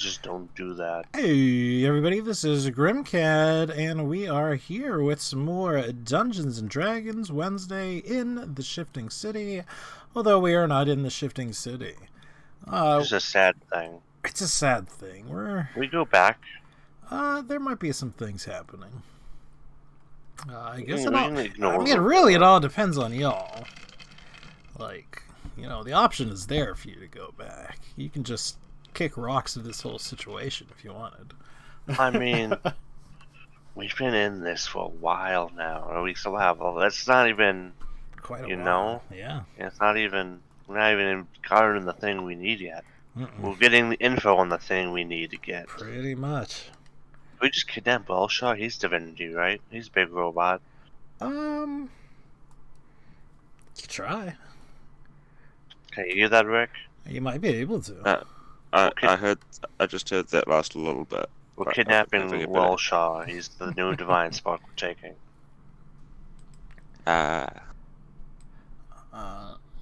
Just don't do that. Hey everybody, this is Grimcad, and we are here with some more Dungeons and Dragons Wednesday in the Shifting City, although we are not in the Shifting City. It's a sad thing. It's a sad thing. We go back. There might be some things happening. I guess we can ignore it all depends on y'all. Like, the option is there for you to go back. You can just kick rocks at this whole situation if you wanted. I mean, we've been in this for a while now, or we still have. That's not even quite a while. know. Yeah. It's not even. We're not even covering the thing we need yet. We're getting the info on the thing we need to get. Pretty much. We just kidnapped Belshaw. He's divinity, right? He's a big robot. You try. Can you hear that, Rick? You might be able to. I just heard that last a little bit. We're kidnapping Belshaw. He's the new divine spark we're taking.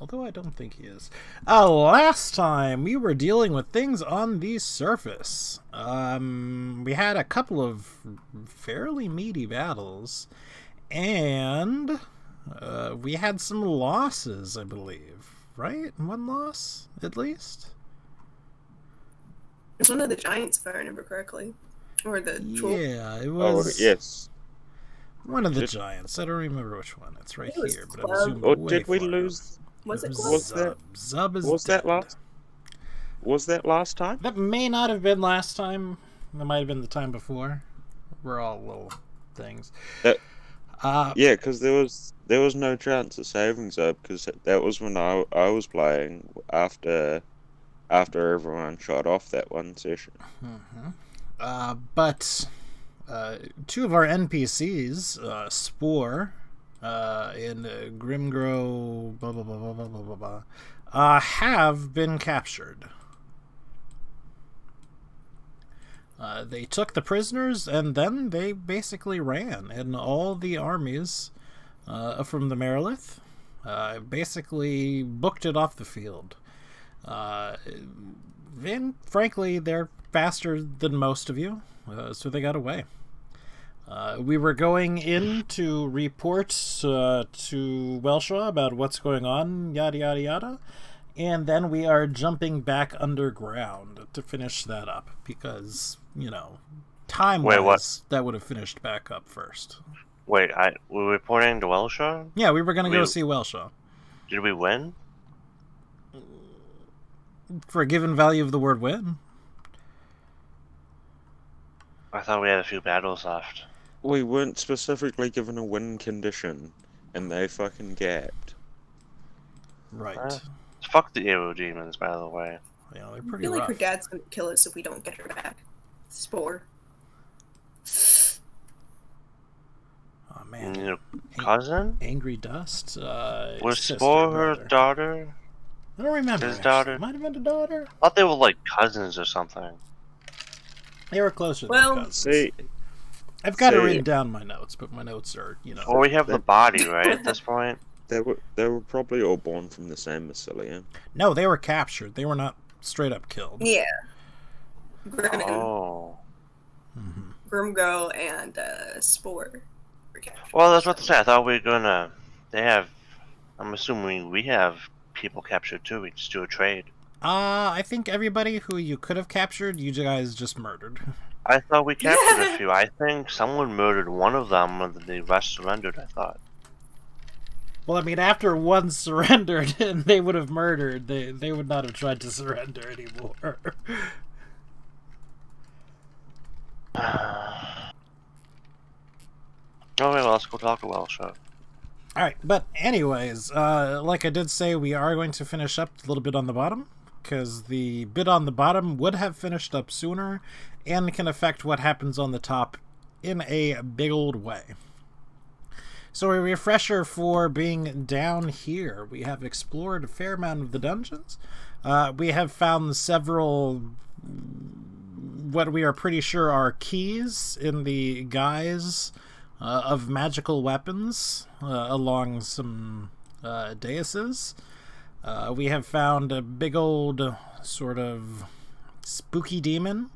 Although I don't think he is. Last time we were dealing with things on the surface. We had a couple of fairly meaty battles, and we had some losses, I believe. Right? One loss, at least? It's one of the giants, if I remember correctly. Or the troll. Yeah, it was... Oh, yes. One of the giants. I don't remember which one. It's right here, but Zub. I'm zoomed Or way did we far lose? Was it Zub. Zub is dead. Was that last time? That may not have been last time. That might have been the time before. We're all little things. Yeah, because there was no chance of saving Zub, because that was when I was playing after everyone shot off that one session. But two of our NPCs, Spore and Grimgrow, blah blah blah blah blah blah blah, have been captured. They took the prisoners and then they basically ran, and all the armies from the Merilith basically booked it off the field. And frankly, they're faster than most of you, so they got away. We were going in to report to Welshaw about what's going on, yada yada yada, and then we are jumping back underground to finish that up because, time-wise, that would have finished back up first. Wait, we're reporting to Welshaw? Yeah, we were going to go see Welshaw. Did we win? For a given value of the word win. I thought we had a few battles left. We weren't specifically given a win condition, and they fucking gapped. Right. Fuck the Aero Demons, by the way. Yeah, they're I pretty feel like rough. her dad's gonna kill us if we don't get her back. Spore. Oh man. Cousin? Angry Dust? Was Spore her daughter? I don't remember. His daughter? Might have been a daughter? I thought they were like cousins or something. They were closer Well, than cousins. See, I've got it written down in my notes, but my notes are, Or we have the body, right, at this point? they were probably all born from the same mycelium. No, they were captured. They were not straight up killed. Yeah. Grim Oh. Grimgo and Spore were captured. Well, that's what to say. I thought we were gonna... I'm assuming we have people captured too. We just do a trade. I think everybody who you could have captured, you guys just murdered. I thought we captured a few. I think someone murdered one of them and the rest surrendered, I thought. Well, I mean, after one surrendered and they would have murdered, they would not have tried to surrender anymore. Okay, well, let's go talk to Welshaw. Alright, but anyways, like I did say, we are going to finish up a little bit on the bottom, because the bit on the bottom would have finished up sooner, and can affect what happens on the top in a big old way. So a refresher for being down here. We have explored a fair amount of the dungeons. We have found several, what we are pretty sure are keys in the guise of magical weapons along some daises. We have found a big old sort of spooky demon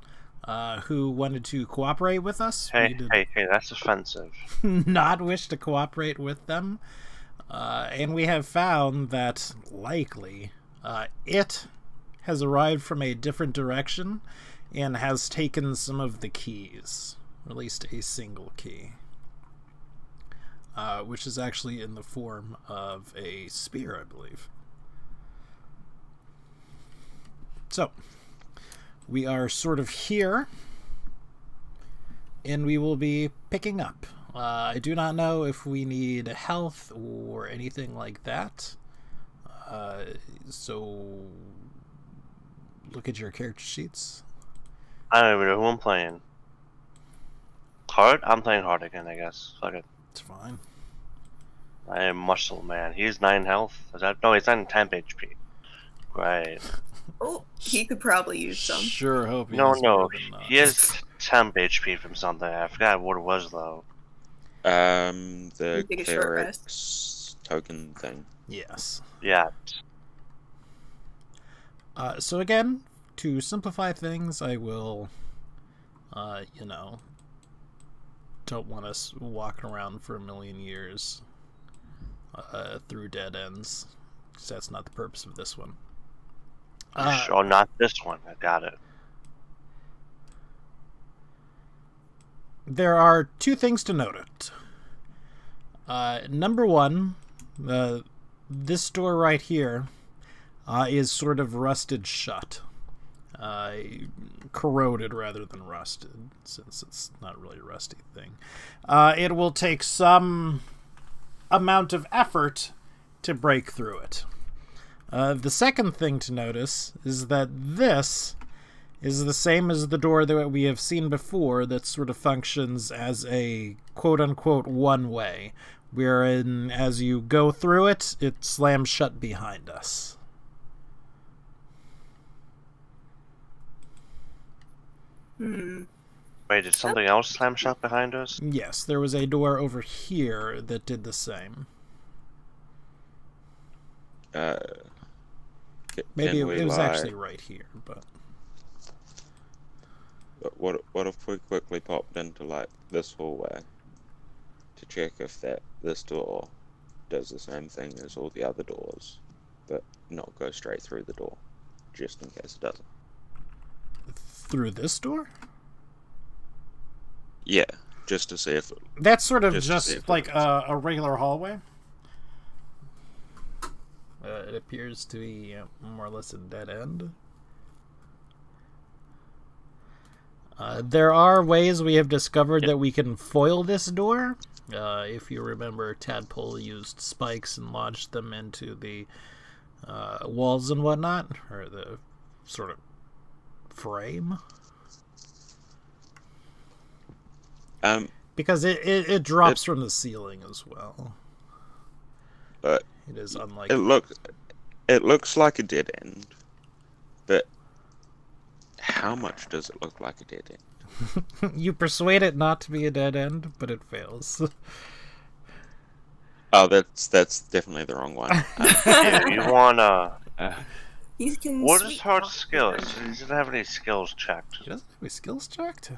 who wanted to cooperate with us. Hey, that's offensive. Not wish to cooperate with them. And we have found that, likely, it has arrived from a different direction and has taken some of the keys. Or at least a single key. Which is actually in the form of a spear, I believe. So, we are sort of here, and we will be picking up. I do not know if we need health or anything like that. So, look at your character sheets. I don't even know who I'm playing. Hard? I'm playing hard again, I guess. Fuck it. It's fine. I am Muscle Man. He's 9 health. Is that? No, he's 9 temp HP. Right. Oh, he could probably use some. Sure hope he No, has more than he has temp HP from something. I forgot what it was though. The You take a short cleric's token thing. Yes. Yeah. So again, to simplify things, I will, don't want us walking around for a million years through dead ends, because that's not the purpose of this one. Oh, not this one. I got it. There are two things to note. Number one, this door right here is sort of rusted shut. Corroded rather than rusted, since it's not really a rusty thing. It will take some amount of effort to break through it. The second thing to notice is that this is the same as the door that we have seen before that sort of functions as a quote-unquote one-way, wherein as you go through it, it slams shut behind us. Wait, did something else slam shut behind us? Yes, there was a door over here that did the same. Maybe it was actually right here, but what if we quickly popped into like this hallway to check if this door does the same thing as all the other doors, but not go straight through the door, just in case it doesn't. Through this door? Yeah, just to see if that's sort of just like a regular hallway. It appears to be more or less a dead end. There are ways we have discovered that we can foil this door. If you remember, Tadpole used spikes and lodged them into the walls and whatnot, or the sort of frame. Because it drops from the ceiling as well. But it is unlikely. It looks like a dead end, but how much does it look like a dead end? You persuade it not to be a dead end, but it fails. Oh, that's definitely the wrong one. Yeah, you wanna. What What is hard skills? He doesn't have any skills checked. He doesn't have any skills checked?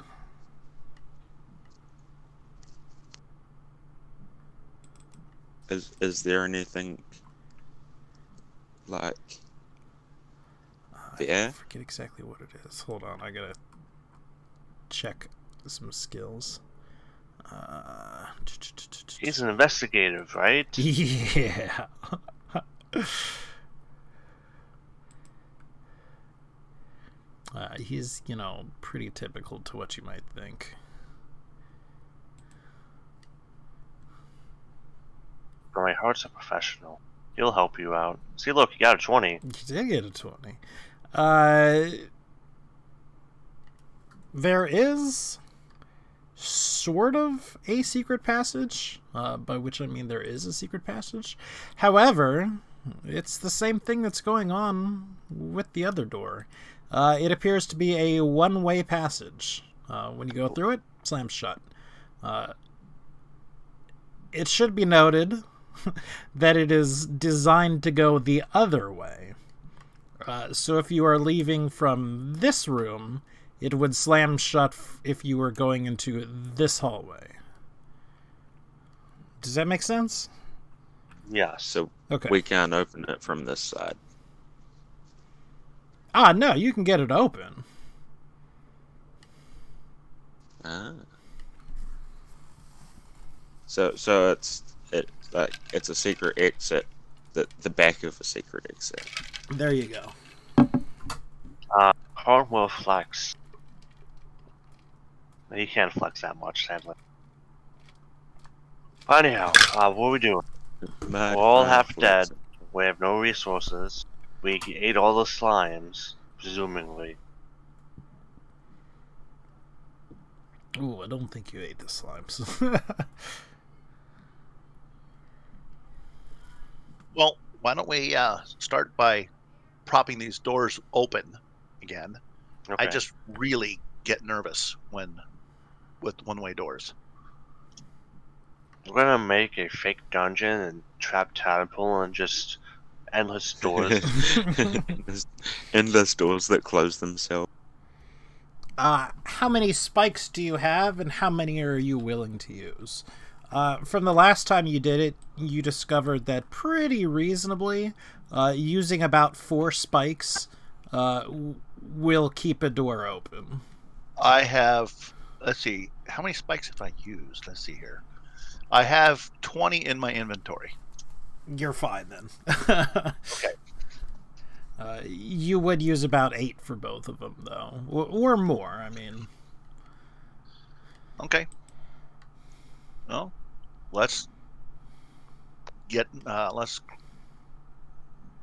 Is there anything like there? I forget exactly what it is. Hold on, I gotta check some skills. He's an investigative, right? Yeah. He's, pretty typical to what you might think. My heart's a professional. He'll help you out. See, look, you got a 20. You did get a 20. There is sort of a secret passage, by which I mean there is a secret passage. However, it's the same thing that's going on with the other door. It appears to be a one-way passage. When you go through it, slams shut. It should be noted that it is designed to go the other way. So if you are leaving from this room, it would slam shut if you were going into this hallway. Does that make sense? Yes. So Okay. we can't open it from this side. No, you can get it open. Ah. So it's a secret exit, the back of a secret exit. There you go. Horn will flex. He can't flex that much, sadly. Anyhow, what are we doing? Mad We're all half flex. dead. We have no resources. We ate all the slimes, presumably. Ooh, I don't think you ate the slimes. Well, why don't we start by propping these doors open again? Okay. I just really get nervous with one-way doors. We're gonna make a fake dungeon and trap Tadpole and just endless doors. Endless doors that close themselves. How many spikes do you have, and how many are you willing to use? From the last time you did it, you discovered that pretty reasonably, using about 4 spikes will keep a door open. I have, let's see, how many spikes have I used? Let's see here. I have 20 in my inventory. You're fine then. Okay. You would use about 8 for both of them, though, or more. I mean, Okay. Well, let's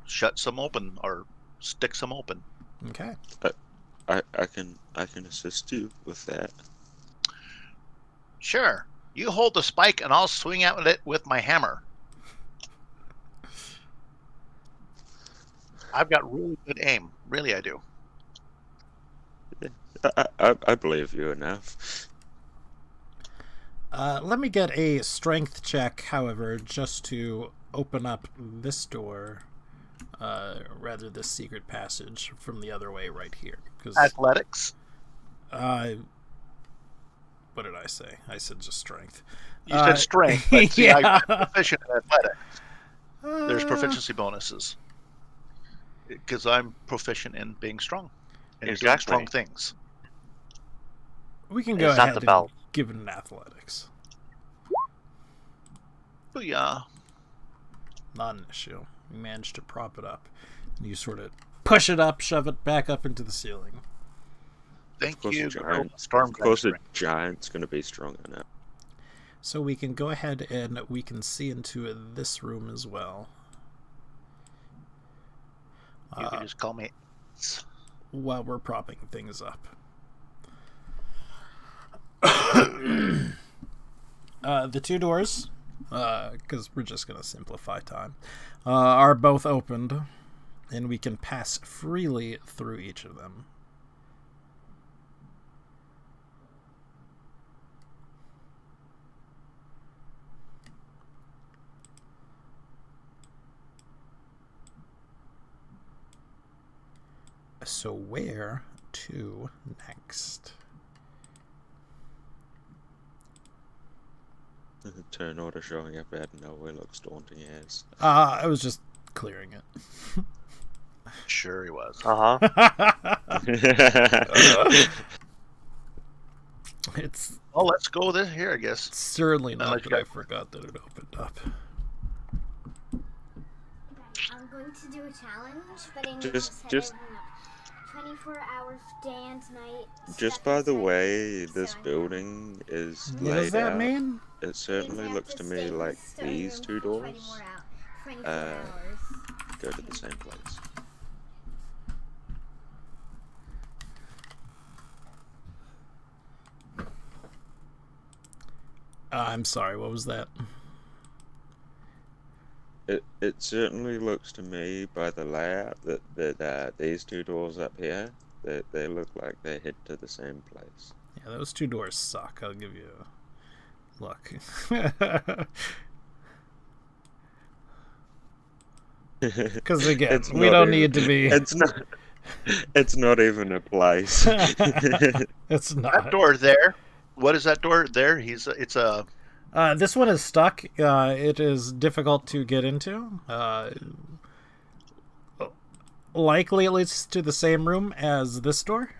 shut some open or stick some open. okay. I can assist you with that. Sure. You hold the spike and I'll swing at it with my hammer. I've got really good aim. Really, I do. I believe you enough. Let me get a strength check, however, just to open up this door, rather this secret passage from the other way right here. 'Cause, Athletics. what did I say? I said just strength. You said strength, but see, yeah. I'm proficient in athletics. There's proficiency bonuses. Because I'm proficient in being strong. And doing Exactly. strong things. We can go It's not ahead the and belt. give it an athletics. Booyah. Not an issue. You managed to prop it up. And you sort of push it up, shove it back up into the ceiling. Thank course you. a giant- Storm Of course, a Gunstring. giant's going to be strong enough. So we can go ahead and we can see into this room as well. You can just call me. While we're propping things up. The 2 doors, because we're just going to simplify time, are both opened, and we can pass freely through each of them. So where to next? The turn order showing up out of nowhere looks daunting as. I was just clearing it. Sure he was. It's Well, let's go this here, I guess. certainly Unless not you that I got- forgot that it opened up. I'm going to do a challenge, but I need Just- to set just- everyone up. 24-hour day and night. Just stuck by the inside way the this ceiling. building is What laid does that out, mean? it certainly Means I looks have to stay me in like the study these room 2 for doors 24 uh, hours. go to the same place. I'm sorry, what was that? It certainly looks to me by the layout that these 2 doors up here, they look like they head to the same place. Yeah, those 2 doors suck. I'll give you a look. Because again, It's we not don't even- need to be. It's not. It's not even a place. It's not. That door there. What is that door there? It's a. This one is stuck. It is difficult to get into. Likely it leads to the same room as this door.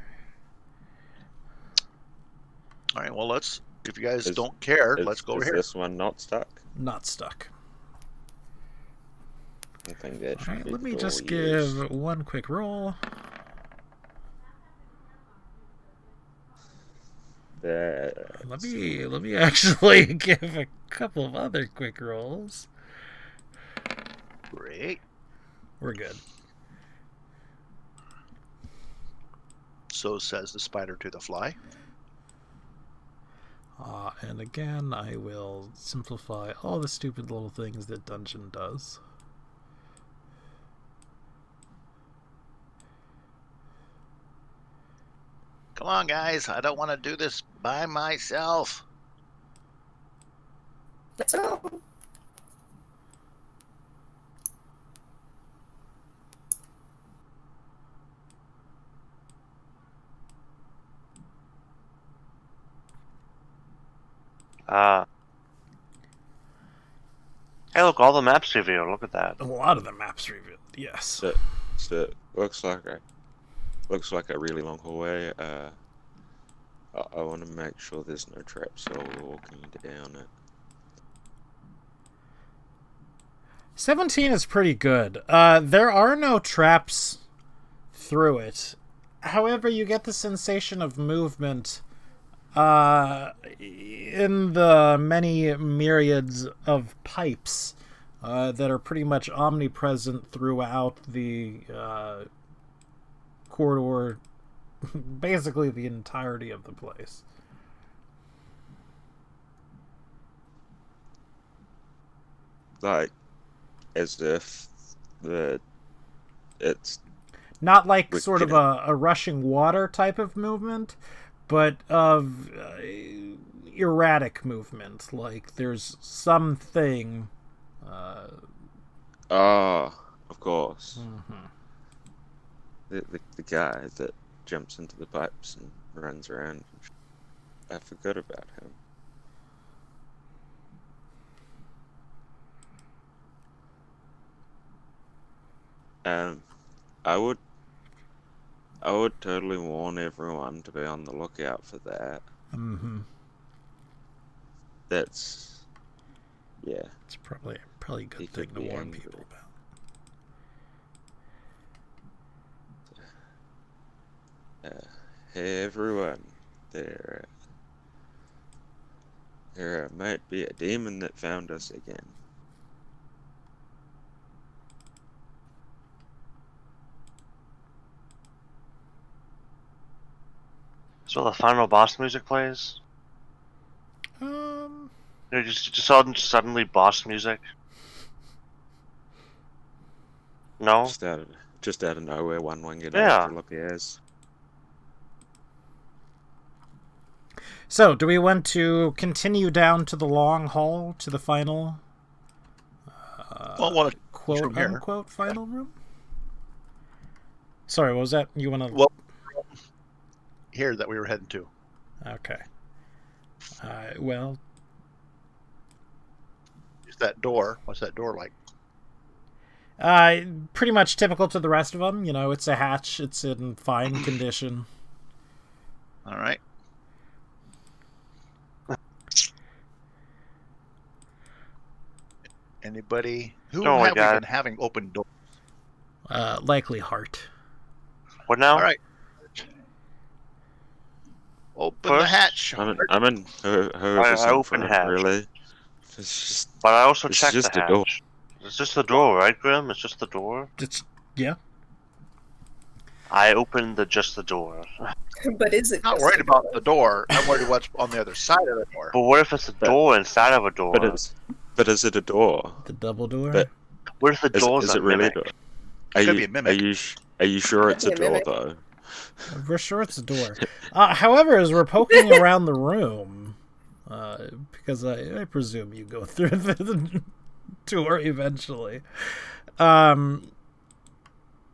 All right. Well, let's. If you guys Is- don't care, Is- let's go over is here. this one not stuck? Not stuck. I think that should Alright, be let the me door just we use. give one quick roll. Let me actually give a couple of other quick rolls. Great. We're good. So says the spider to the fly. And again, I will simplify all the stupid little things that Dungeon does. Come on, guys. I don't want to do this by myself. Let's go. Hey, look, all the maps revealed. Look at that. A lot of the maps revealed, yes. So looks like a really long hallway. I want to make sure there's no traps while we're walking down it. 17 is pretty good. There are no traps through it. However, you get the sensation of movement in the many myriads of pipes that are pretty much omnipresent throughout the corridor, basically the entirety of the place. Like, as if it's Not like With sort of a rushing water type of movement, but of erratic movement. Like there's something. of course, Mhm. the guy that jumps into the pipes and runs around. I forgot about him. I would totally warn everyone to be on the lookout for that. Mm-hmm. That's, yeah. It's probably a good He thing could to be warn angry. people about. Hey everyone, there might be a demon that found us again. So the final boss music plays. Just suddenly boss music. No. Just out of nowhere, one get Yeah. over Lopez. So, do we want to continue down to the long hall to the final? Well, want to Quote from here. unquote final room. Sorry, what was that? You want to? Well, here that we were heading to. Okay. Well, Is that door? What's that door like? pretty much typical to the rest of them. You know, it's a hatch. It's in fine condition. All right. Anybody who Oh my have we God. been having open doors? Likely heart. What now? All right. Open the First, hatch. I'm in whoever's I in open front, hatch. really. It's just But I also It's checked just the a door. hatch. It's just the door, right, Grim? It's just the door. It's yeah. I opened just the door. But is it? I'm not just worried a about door? the door. I'm worried what's on the other side of the door. But what if it's a door inside of a door? but is it a door? The double door. But- What if the door's Is a it really a mimic? door? Could be a mimic. Are you sure it's a Could be a door mimic. though? We're sure it's a door. However, as we're poking around the room, because I presume you go through the door eventually,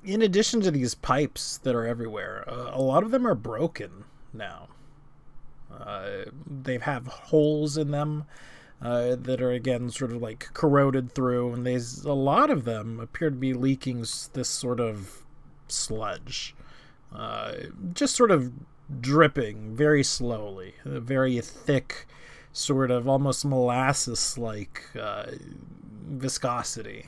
in addition to these pipes that are everywhere, a lot of them are broken now. They have holes in them that are, again, sort of like corroded through, and a lot of them appear to be leaking this sort of sludge. Just sort of dripping very slowly, a very thick, sort of almost molasses-like viscosity.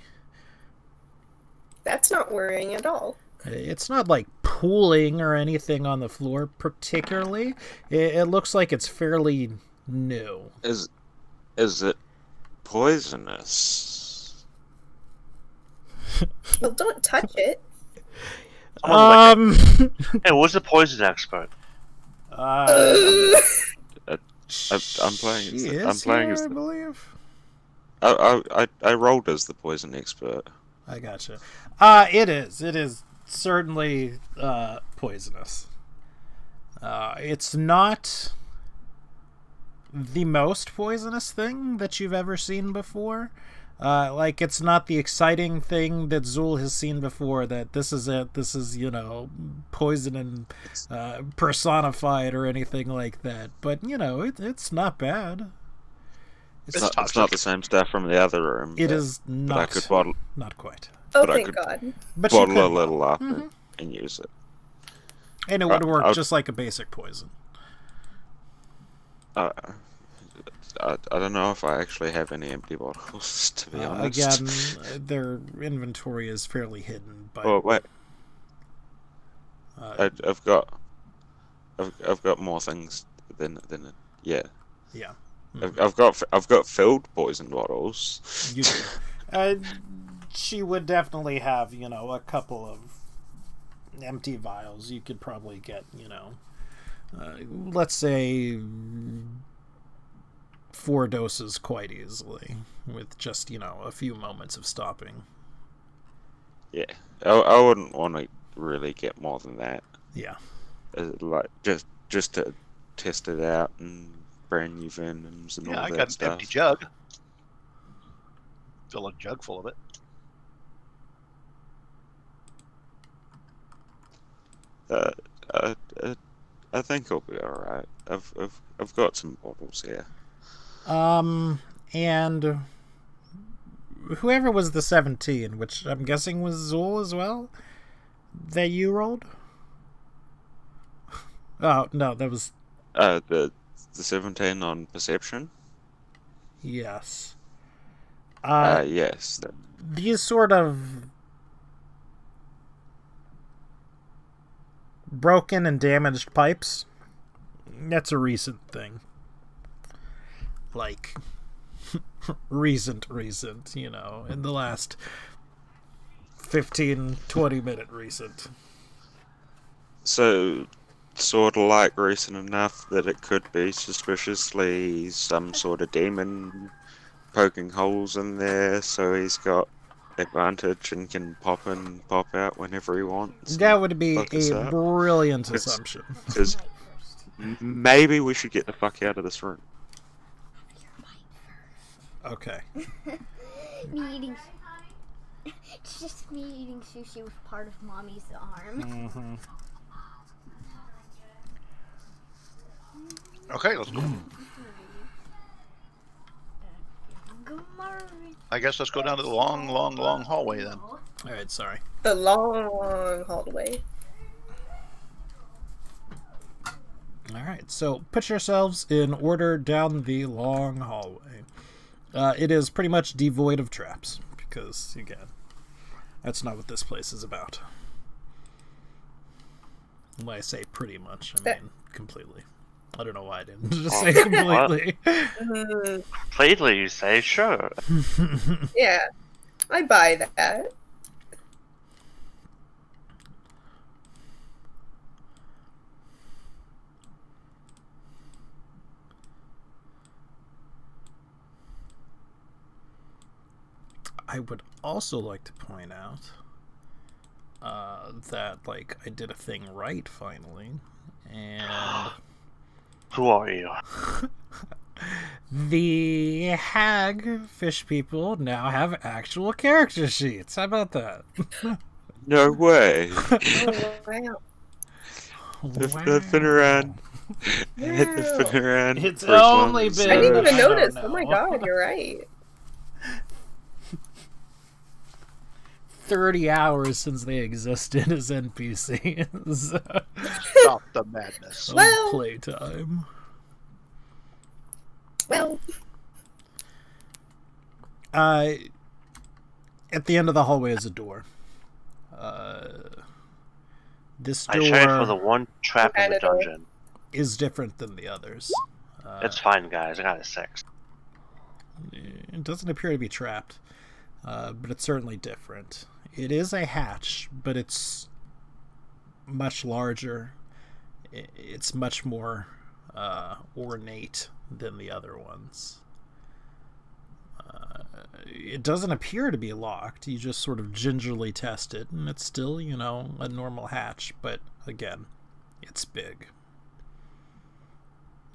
That's not worrying at all. It's not like pooling or anything on the floor particularly. It looks like it's fairly new. Is it poisonous? Well, don't touch it. Hey, what's the poison expert? I'm playing. I'm playing as. I believe. I rolled as the poison expert. I gotcha. It is certainly poisonous. It's not the most poisonous thing that you've ever seen before. Like, it's not the exciting thing that Zul has seen before, that this is it, this is, poison and personified or anything like that. But, it's not bad. It's not the same stuff from the other room. It is but I not. could bottle, Not quite. Oh, but I thank could God. But you bottle a could, little up and use it. and it would work I'll- just like a basic poison. I don't know if I actually have any empty bottles, to be honest. Again, their inventory is fairly hidden. But Oh wait, uh, I've got more things than yeah. yeah, I've got filled poison bottles. you do. She would definitely have, a couple of empty vials. You could probably get, let's say 4 doses quite easily with just, a few moments of stopping. Yeah, I wouldn't want to really get more than that. Yeah. Like just to test it out and brand new venoms and Yeah, all I that got an stuff. empty jug. Fill a jug full of it. I think I'll be all right. I've got some bottles here. And whoever was the 17, which I'm guessing was Zul as well, that you rolled? Oh, no, that was... The 17 on perception. Yes. Yes. These sort of broken and damaged pipes, that's a recent thing. Like, recent, in the last 15, 20 minute recent. So, sort of like recent enough that it could be suspiciously some sort of demon poking holes in there, so he's got advantage and can pop in, pop out whenever he wants. That would be fuck us a up. brilliant It's- assumption. Because maybe we should get the fuck out of this room. Okay. Me eating. It's just me eating sushi with part of mommy's arm. Mm-hmm. Okay, let's go. Good morning. I guess let's go down to the long hallway then. Alright, sorry. The long hallway. Alright, so put yourselves in order down the long hallway. It is pretty much devoid of traps, because, again, that's not what this place is about. When I say pretty much, I mean completely. I don't know why I didn't just say completely. Completely, you say? Sure. Yeah, I buy that. I would also like to point out that, like, I did a thing right finally, and Who are you? The hag fish people now have actual character sheets. How about that? No way. Oh, wow. They've been around. They've been around. It's for as long only as, been- I didn't even I don't notice. Oh my know. god, you're right. 30 hours since they existed as NPCs. Stop the madness. Well- Playtime. Well, At the end of the hallway is a door. This I tried for the door one trap in the Kind of door. dungeon. is different than the others. It's fine, guys. I got a 6. It doesn't appear to be trapped, but it's certainly different. It is a hatch, but it's much larger. It's much more ornate than the other ones. It doesn't appear to be locked. You just sort of gingerly test it, and it's still, you know, a normal hatch, but again, it's big.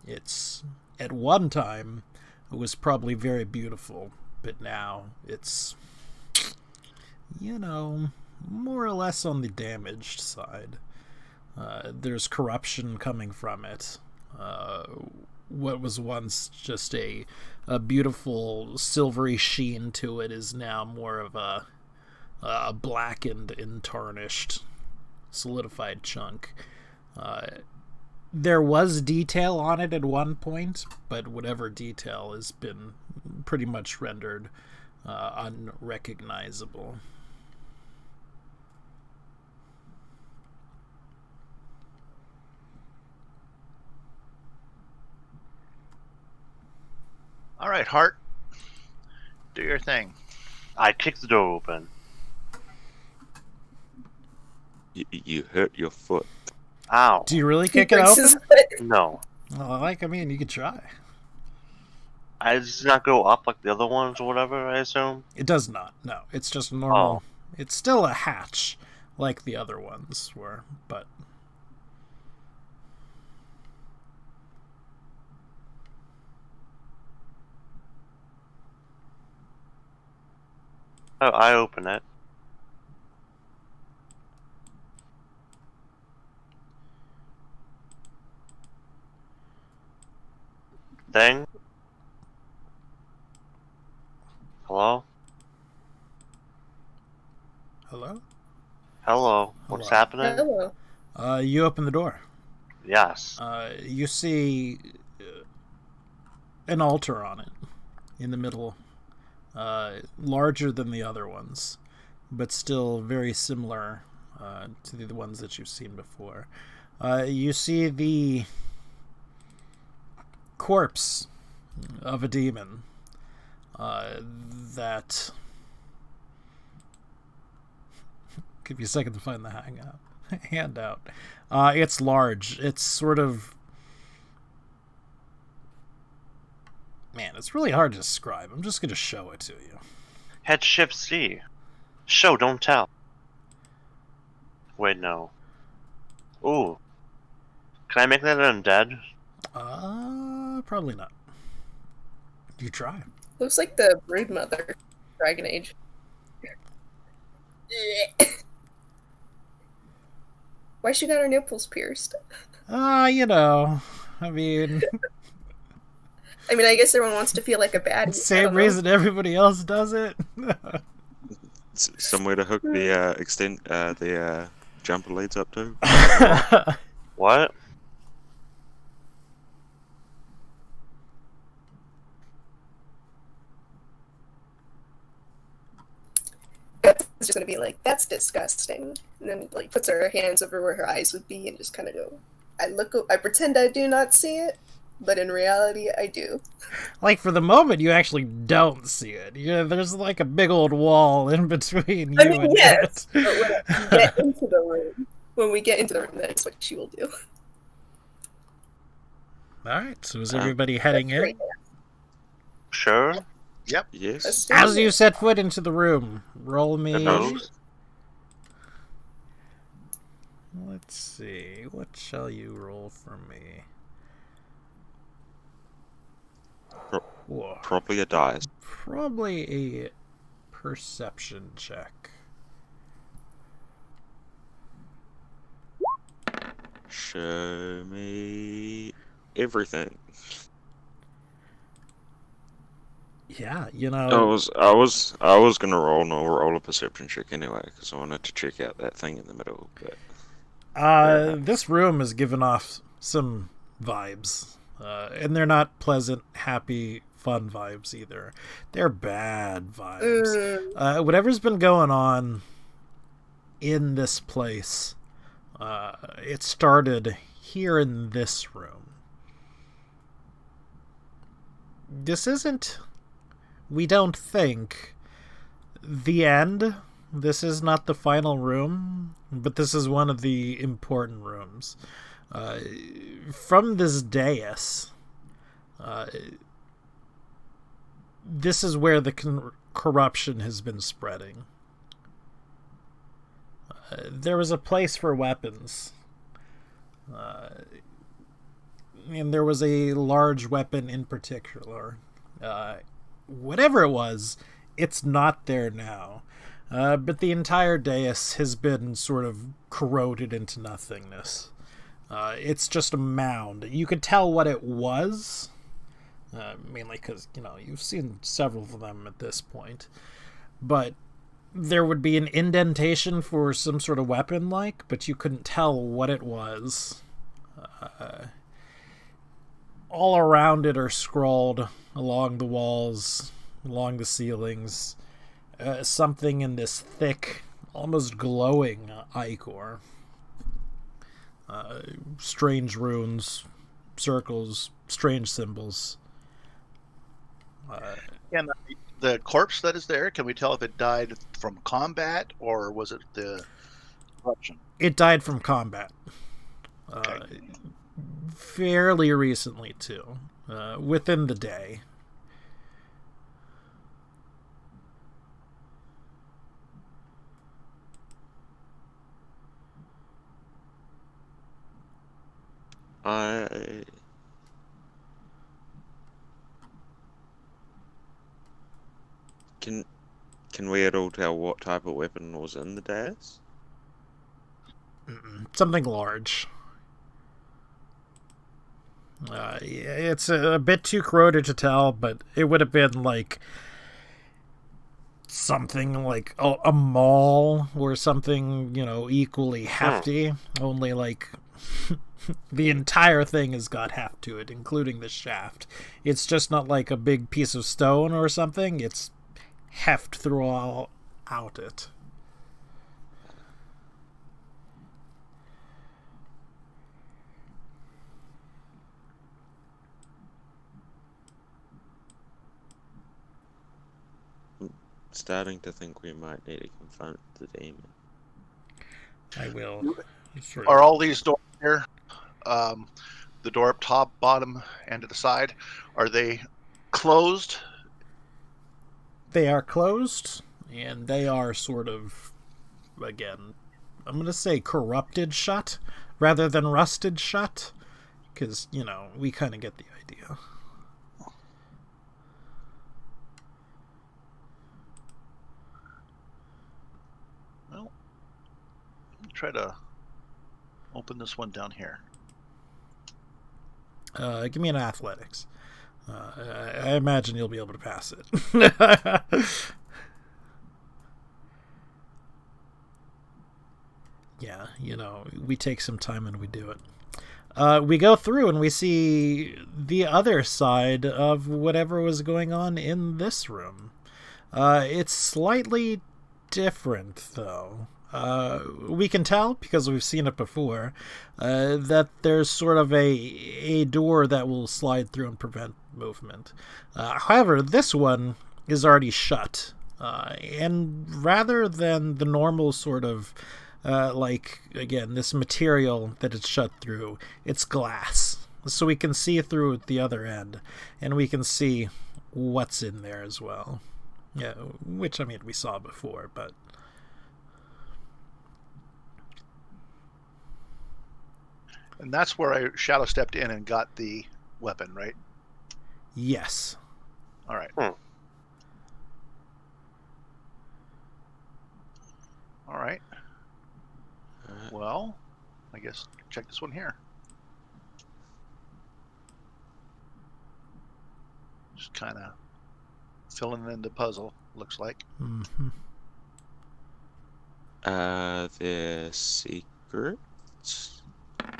It's, at one time, it was probably very beautiful, but now it's, you know, more or less on the damaged side. There's corruption coming from it. What was once just a beautiful silvery sheen to it is now more of a blackened and tarnished, solidified chunk. There was detail on it at one point, but whatever detail has been pretty much rendered unrecognizable. All right, Hart. Do your thing. I kicked the door open. You hurt your foot. Ow. Do you really he kick it breaks open? his foot. No. Well, I mean, you could try. I does not go up like the other ones or whatever, I assume? It does not. No, it's just normal. It's still a hatch, like the other ones were, but Oh, I open it. Thing? Hello? hello. Hello? What's Hello. happening? Hello. You open the door. Yes. You see an altar on it in the middle, larger than the other ones, but still very similar to the ones that you've seen before. You see the corpse of a demon that... Give you a second to find the handout. It's large. It's sort of... Man, it's really hard to describe. I'm just going to show it to you. Head shift C. Show, don't tell. Wait, no. Ooh. Can I make that undead? Probably not. You try. Looks like the Broodmother, Dragon Age. Why she got her nipples pierced? You know, I mean, I mean, I guess everyone wants to feel like a baddie. I same don't know. reason everybody else does it. Somewhere to hook the the jumper leads up to. What? It's just gonna be like, that's disgusting. And then like puts her hands over where her eyes would be and just kind of go. I pretend I do not see it, but in reality, I do. Like, for the moment, you actually don't see it. There's like a big old wall in between you I mean, and yes, it. but when we get into the room, that's what she will do. Alright, so is everybody heading in? Right. Sure? Yep. Yes. Let's do As it. you set foot into the room, roll me... The nose? Let's see, what shall you roll for me? Whoa. Probably a dice. Probably a perception check. Show me everything. Yeah, I was gonna roll a perception check anyway because I wanted to check out that thing in the middle. But this room is giving off some vibes, and they're not pleasant, happy, fun vibes either. They're bad vibes. Whatever's been going on in this place, it started here in this room. This isn't, we don't think, the end. This is not the final room, but this is one of the important rooms. From this dais, this is where the corruption has been spreading. There was a place for weapons. And there was a large weapon in particular. Whatever it was, it's not there now. But the entire dais has been sort of corroded into nothingness. It's just a mound. You could tell what it was, mainly because, you've seen several of them at this point. But there would be an indentation for some sort of weapon, but you couldn't tell what it was. All around it are scrawled along the walls, along the ceilings, something in this thick, almost glowing ichor. Strange runes, circles, strange symbols. And the corpse that is there, can we tell if it died from combat or was it the corruption? It died from combat. Okay. Fairly recently, too. Within the day. Can we at all tell what type of weapon was in the dais? Something large. It's a bit too corroded to tell, but it would have been something like a maul or something, equally hefty. Only the entire thing has got heft to it, including the shaft. It's just not like a big piece of stone or something. It's heft throughout it. Starting to think we might need to confront the demon. I will. Are all these doors here, the door up top, bottom, and to the side, are they closed? They are closed, and they are sort of, again, I'm going to say corrupted shut rather than rusted shut, because, we kind of get the idea. Well, try to open this one down here. Give me an athletics. I imagine you'll be able to pass it. Yeah, we take some time and we do it. We go through and we see the other side of whatever was going on in this room. It's slightly different, though. We can tell, because we've seen it before, that there's sort of a door that will slide through and prevent movement. However, this one is already shut. And rather than the normal sort of, again, this material that it's shut through, it's glass. So we can see through at the other end, and we can see what's in there as well. Yeah, which, we saw before, but... And that's where I shadow stepped in and got the weapon, right? Yes. All right. Hmm. All right. Alright. Well, I guess check this one here. Just kind of filling in the puzzle, looks like. Mhm. They're secrets. Does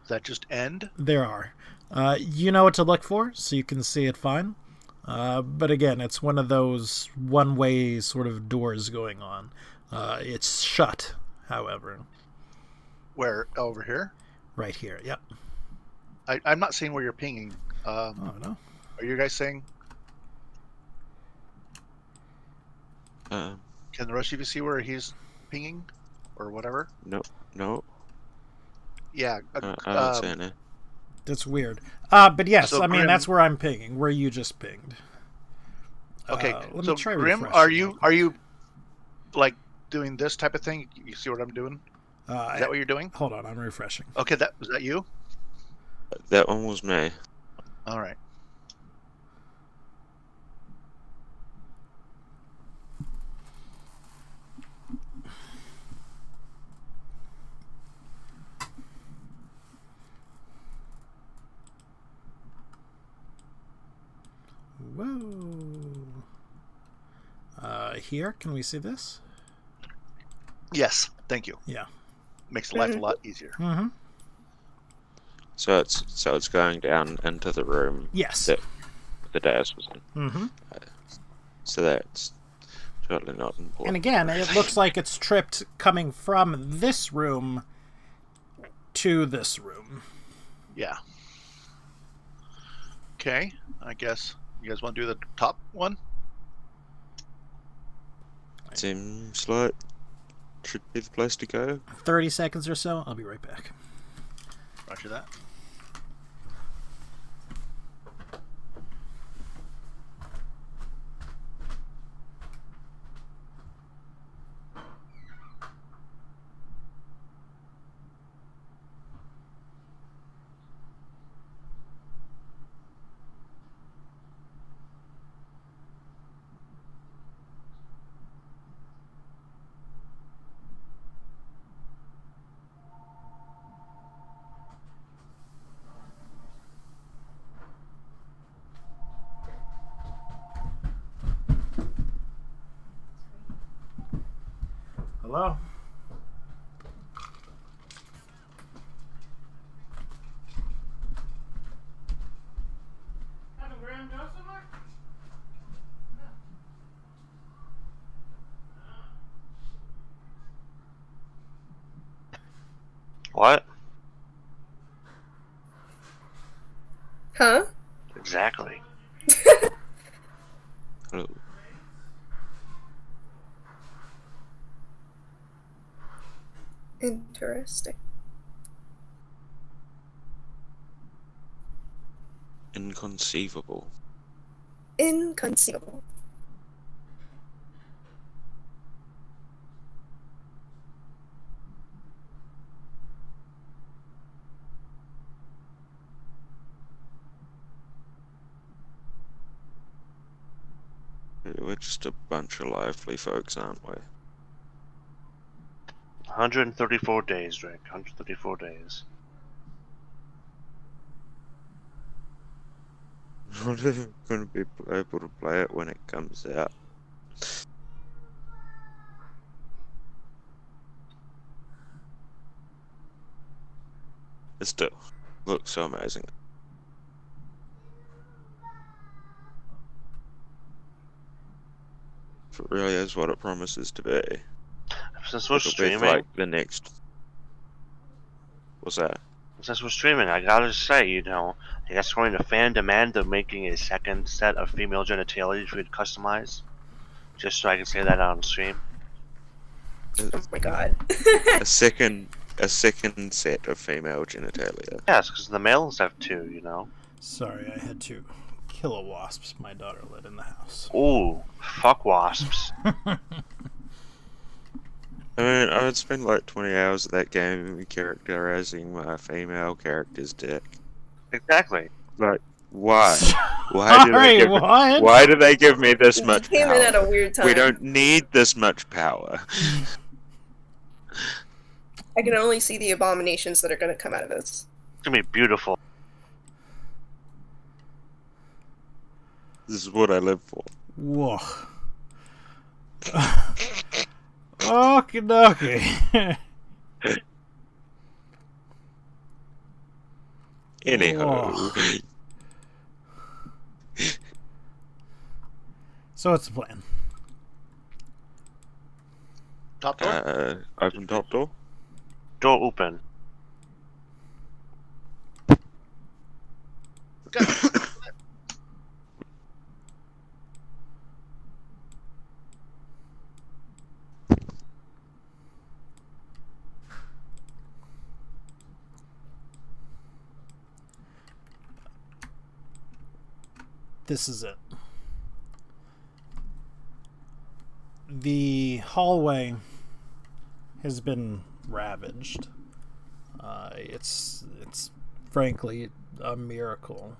that just end? There are. You know what to look for, so you can see it fine. But again, it's one of those one-way sort of doors going on. It's shut, however, Where? Over here? right here. Yep. I'm not seeing where you're pinging. Oh no. Are you guys saying? Um, Can the rest of you see where he's pinging, or whatever? no. Yeah. I don't see any. That's weird. But yes, So I mean Grim- that's where I'm pinging, where you just pinged. Okay. Let So me try Grim, refreshing. are you like doing this type of thing? You see what I'm doing? Is that what you're doing? Hold on, I'm refreshing. Okay. Was that you? That one was me. All right. Whoa. Here, can we see this? Yes. Thank you. Yeah. Makes life a lot easier. Mm-hmm. So it's going down into the room Yes. that the dais was in. Mm-hmm. So that's totally not important. And again, it looks like it's tripped coming from this room to this room. Yeah. Okay. I guess you guys want to do the top one? Seems like should be the place to go. 30 seconds or so. I'll be right back. Roger that. Hello? What? Huh? Exactly. Hello. Interesting. Inconceivable. Inconceivable. We're just a bunch of lively folks, aren't we? 134 days, Drake. 134 days. I'm not even going to be able to play it when it comes out. It still looks so amazing. If it really is what it promises to be, Since we're it'll be streaming, like the next. What's that? I gotta say, I guess we're in a fan demand of making a second set of female genitalia for you to customize. Just so I can say that on stream. Oh my god. A second set of female genitalia. Yes, because the males have two, Sorry, I had to kill a wasps my daughter let in the house. Ooh, fuck wasps. I mean, I would spend like 20 hours of that game characterizing my female character's dick. Exactly. Like, Why? Why What? did they give me this You much came in at power? a weird time. We don't need this much power. I can only see the abominations that are going to come out of this. It's gonna be beautiful. This is what I live for. Whoa. Okie dokie. Anyhow. So what's the plan? Top door. Open top door. Door open. Go. This is it. The hallway has been ravaged. It's frankly a miracle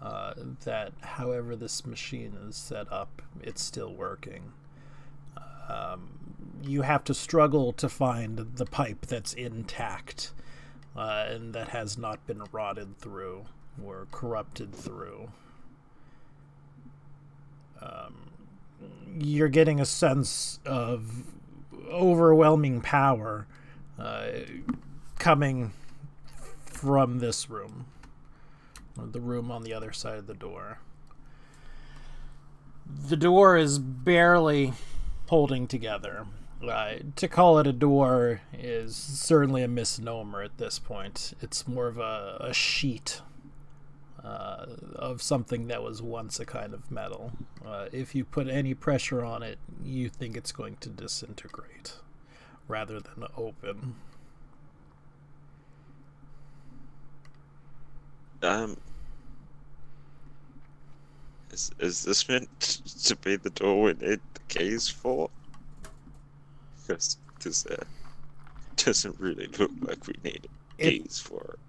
that however this machine is set up, it's still working. You have to struggle to find the pipe that's intact and that has not been rotted through or corrupted through. You're getting a sense of overwhelming power coming from this room, or the room on the other side of the door. The door is barely holding together. To call it a door is certainly a misnomer at this point. It's more of a sheet of something that was once a kind of metal. If you put any pressure on it, you think it's going to disintegrate rather than open. Is this meant to be the door we need the keys for? Because doesn't really look like we need keys for it.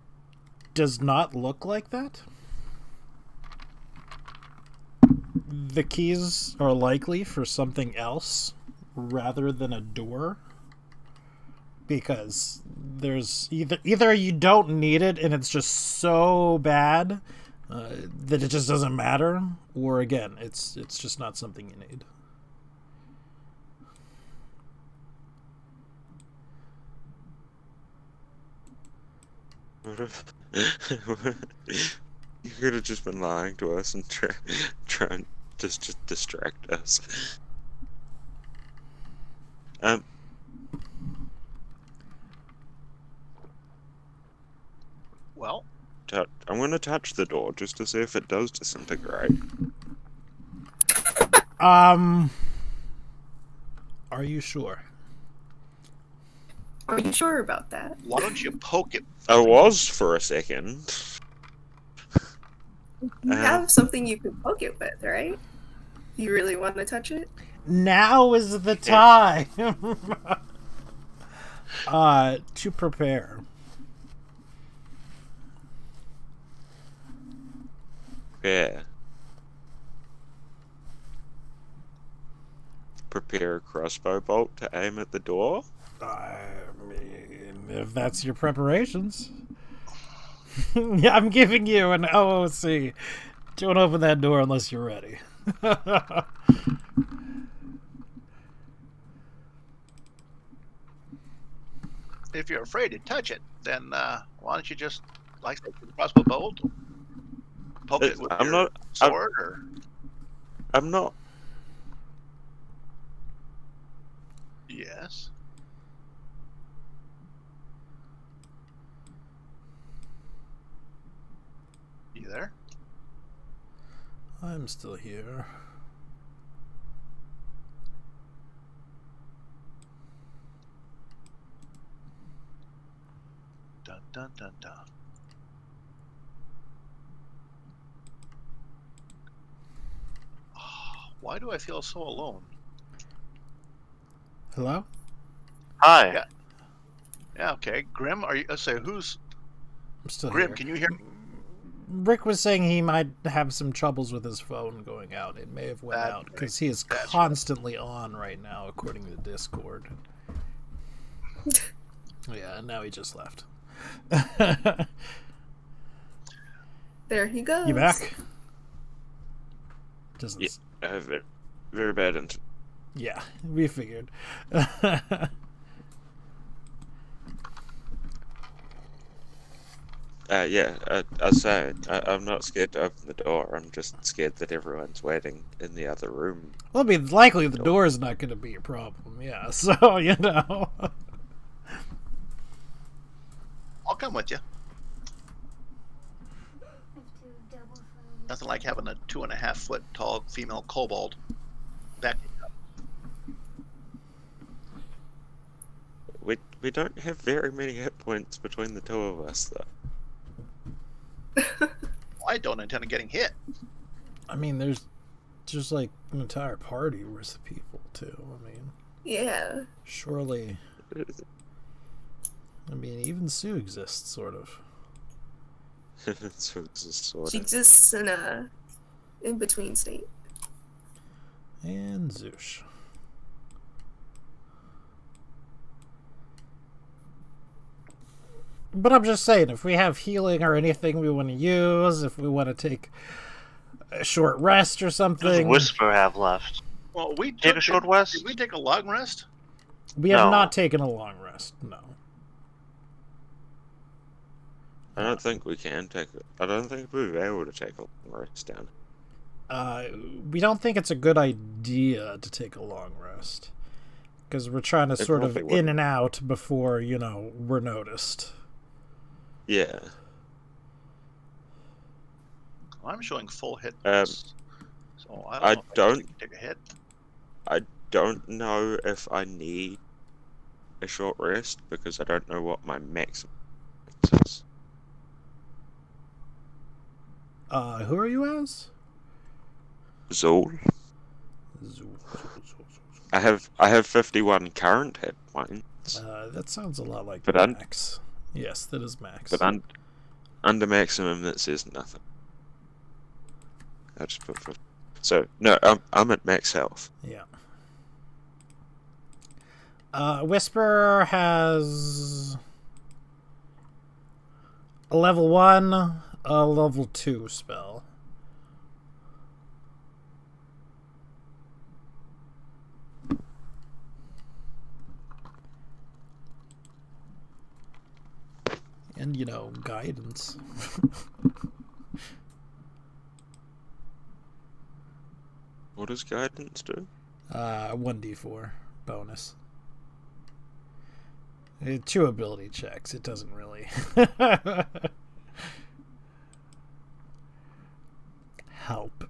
Does not look like that. The keys are likely for something else rather than a door, because there's either you don't need it and it's just so bad that it just doesn't matter, or again, it's just not something you need. What if you could have just been lying to us and trying to just distract us? Well, I'm gonna touch the door just to see if it does disintegrate. Are you sure? Are you sure about that? why don't you poke it? I was for a second. You have something you can poke it with, right? You really want to touch it? Now is the time to prepare. Yeah. Prepare a crossbow bolt to aim at the door. I mean, if that's your preparations. Yeah, I'm giving you an OOC. Don't open that door unless you're ready. If you're afraid to touch it, then why don't you just, like the crossbow bolt, poke it with your sword? Or I'm not. yes. You there? I'm still here. Dun dun dun dun. Why do I feel so alone? Hello? Hi. Yeah. Yeah. Okay. Grim, are you? Let's say who's I'm still Grim? here. Can you hear? Rick was saying he might have some troubles with his phone going out. It may have went out because he is constantly on right now, according to Discord. Yeah, and now he just left. There he goes. You back? Doesn't. Yeah, I have very, very bad internet. Yeah, we figured. I say I'm not scared to open the door. I'm just scared that everyone's waiting in the other room. Well, I mean, likely the door is not going to be a problem. Yeah, so you know. I'll come with you. Nothing like having a 2.5 foot tall female kobold back. We don't have very many hit points between the two of us, though. I don't intend on getting hit. I mean, there's just like an entire party worth of people too. I mean, Yeah. surely. I mean, even Sue exists, sort of. So it's just sort She of. exists in a in-between state. And Zoosh. But I'm just saying, if we have healing or anything we want to use, if we want to take a short rest or Does something, Whisper have left? Well, we Take a short rest? Did we take a long rest? we have No. not taken a long rest. No. I don't think we can take. I don't think we'll be able to take a long rest down. We don't think it's a good idea to take a long rest because we're trying to It sort of probably in wouldn't. and out before we're noticed. Yeah. I'm showing full hit. Um, So I know if don't- can take a hit. I don't know if I need a short rest because I don't know what my maximum is. Who are you as? Zool. I have 51 current hit points, That sounds a lot like But un- Max. Yes, that is Max. but under maximum that says nothing. I just put 50. So no, I'm at max health. Yeah. Whisper has a level 1, a level 2 spell. And, guidance. What does guidance do? 1d4 bonus. 2 ability checks. It doesn't really help.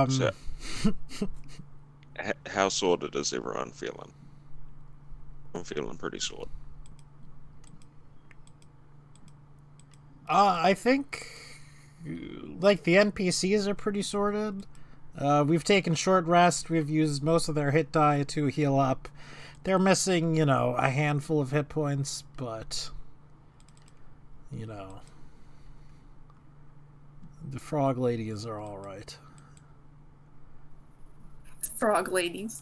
So, how sorted is everyone feeling? I'm feeling pretty sorted. I think, like, the NPCs are pretty sorted. We've taken short rest. We've used most of their hit die to heal up. They're missing, a handful of hit points, but, the frog ladies are alright. Frog ladies.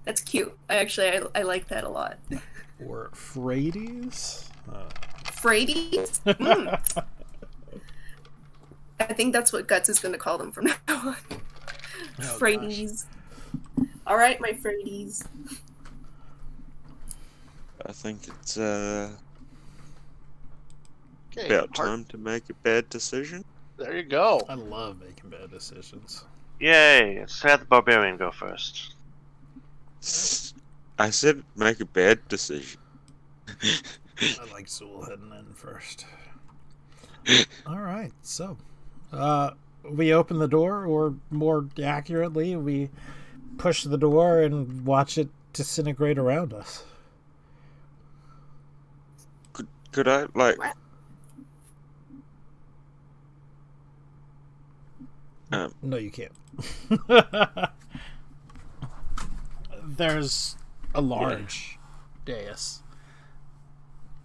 That's cute. I like that a lot. Or fradies? Fradies? Mm. I think that's what Guts is going to call them from now on. Oh, Fradies. All right, my Fradies. I think it's Okay, about Hart, time to make a bad decision. there you go. I love making bad decisions. Yay! Let's have the barbarian go first. I said make a bad decision. I like Zool heading in first. Alright, so we open the door, or more accurately, we push the door and watch it disintegrate around us. Could I, like... No, you can't. There's a large dais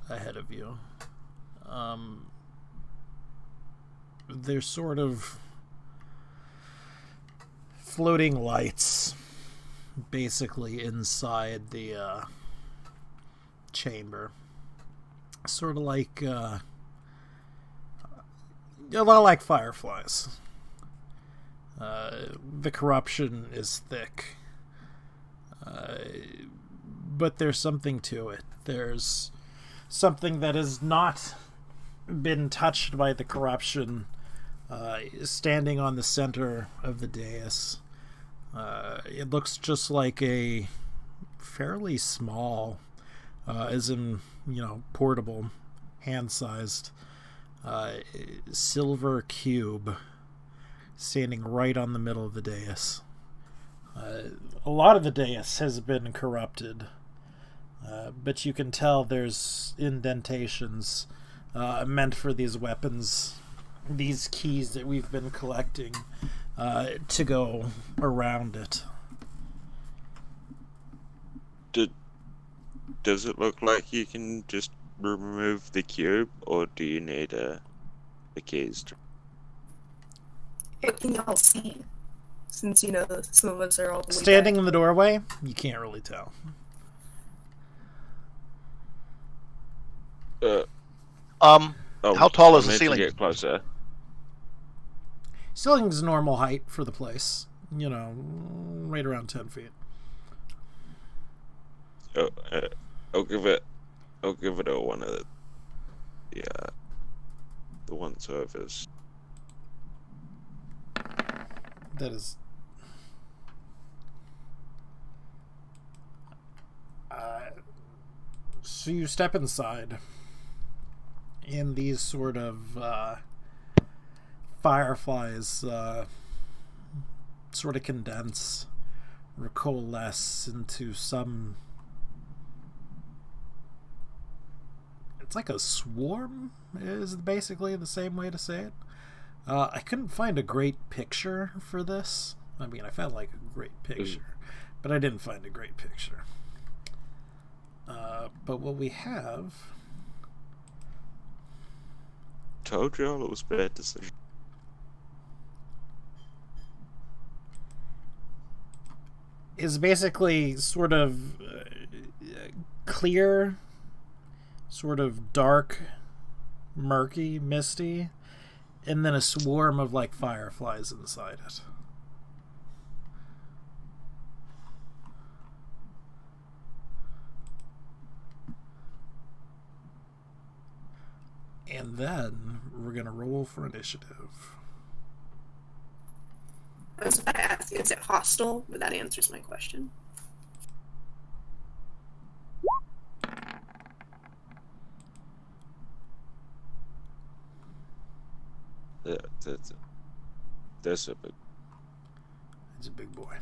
ahead of you. There's sort of floating lights basically inside the chamber. Sort of like a lot like fireflies. The corruption is thick. But there's something to it. There's something that has not been touched by the corruption standing on the center of the dais. It looks just like a fairly small, as in, portable, hand-sized, silver cube standing right on the middle of the dais. A lot of the dais has been corrupted, but you can tell there's indentations meant for these weapons, these keys that we've been collecting, to go around it. Does it look like you can just remove the cube, or do you need the keys? What can y'all see? Since, some of us are all the way standing back. in the doorway, you can't really tell. How tall is the ceiling? Get closer. Ceiling's normal height for the place. Right around 10 feet. I'll give it a one of the ones overs. That is... so you step inside, and these sort of fireflies sort of condense or coalesce into some... It's like a swarm, is basically the same way to say it. I couldn't find a great picture for this. I mean, I found like a great picture, but I didn't find a great picture. But what we have... Told you all it was bad decision. is basically sort of clear, sort of dark, murky, misty, and then a swarm of like fireflies inside it. And then we're going to roll for initiative. I was about to ask, is it hostile? But that answers my question. Yeah, that's a big... It's a big boy.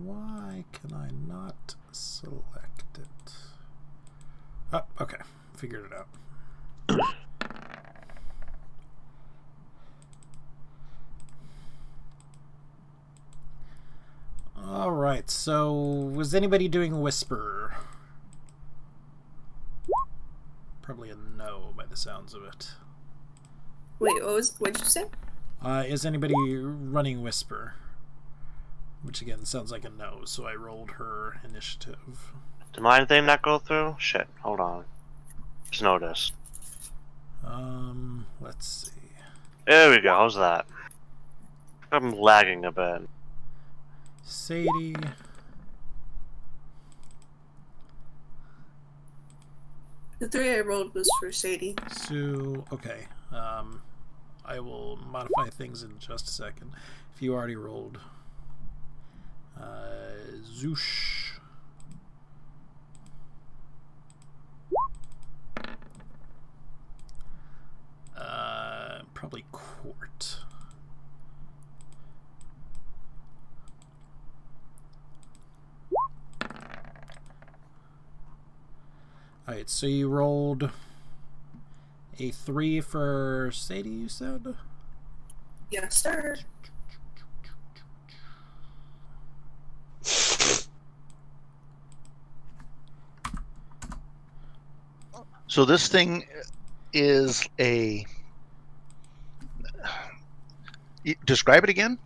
Why can I not select it? Oh, okay. Figured it out. Alright, so was anybody doing Whisper? Probably a no by the sounds of it. Wait, what did you say? Is anybody running Whisper? Which again sounds like a no, so I rolled her initiative. Did my thing not go through? Shit, hold on. Just noticed. Let's see. There we go, how's that? I'm lagging a bit. Sadie. The 3 I rolled was for Sadie. Sue. Okay. I will modify things in just a second. If you already rolled. Zoosh. Alright, so you rolled a 3 for Sadie, you said? Yes, sir. So this thing is a... Describe it again?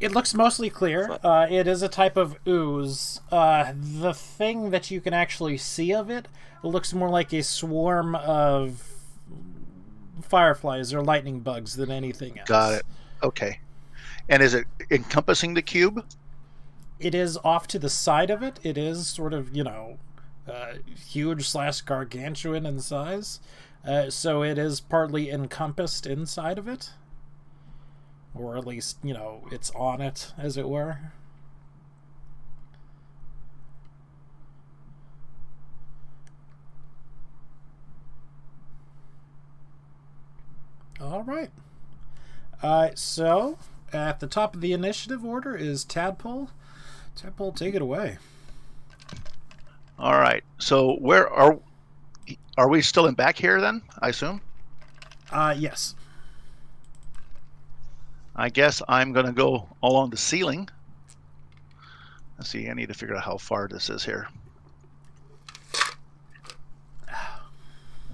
It looks mostly clear. It is a type of ooze. The thing that you can actually see of it looks more like a swarm of fireflies or lightning bugs than anything else. Got it. Okay. And is it encompassing the cube? It is off to the side of it. It is sort of, huge / gargantuan in size. So it is partly encompassed inside of it. Or at least, it's on it, as it were. All right. So, at the top of the initiative order is Tadpole. Tadpole, take it away. All right. So where are we still in back here then, I assume? Yes. I guess I'm going to go along the ceiling. Let's see, I need to figure out how far this is here.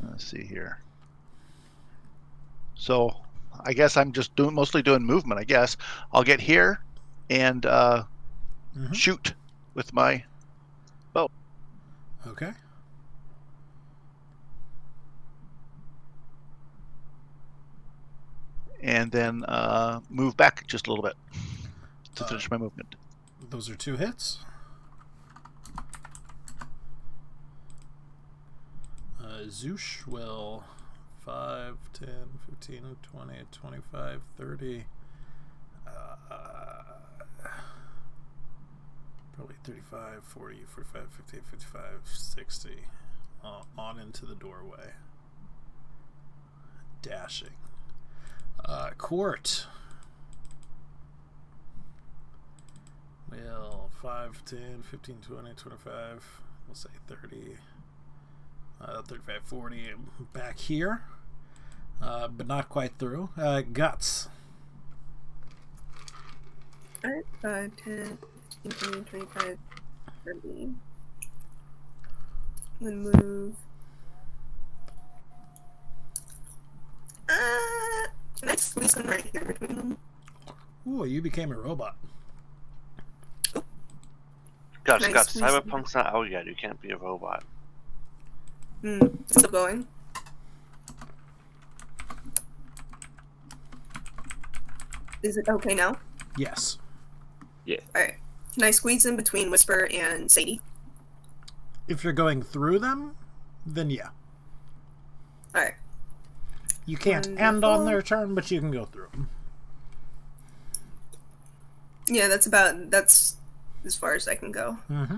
Let's see here. So I guess I'm just mostly doing movement, I guess. I'll get here and shoot with my bow. Okay. And then move back just a little bit to finish my movement. Those are 2 hits. Zoosh will 5, 10, 15, 20, 25, 30. Probably 35, 40, 45, 50, 55, 60. On into the doorway. Dashing. Court will 5, 10, 15, 20, 25, we'll say 30, 35, 40, back here, but not quite through. Guts. Alright, 5, 10, 15, 20, 25, 30. Then move. Can I squeeze them right here between them? Ooh, you became a robot. Guts, Nice. Cyberpunk's not out yet. You can't be a robot. Still going. Is it okay now? Yes. Yeah. Alright. Can I squeeze in between Whisper and Sadie? If you're going through them, then yeah. Alright. You can't end on their turn, but you can go through them. Yeah, that's as far as I can go. Mm-hmm.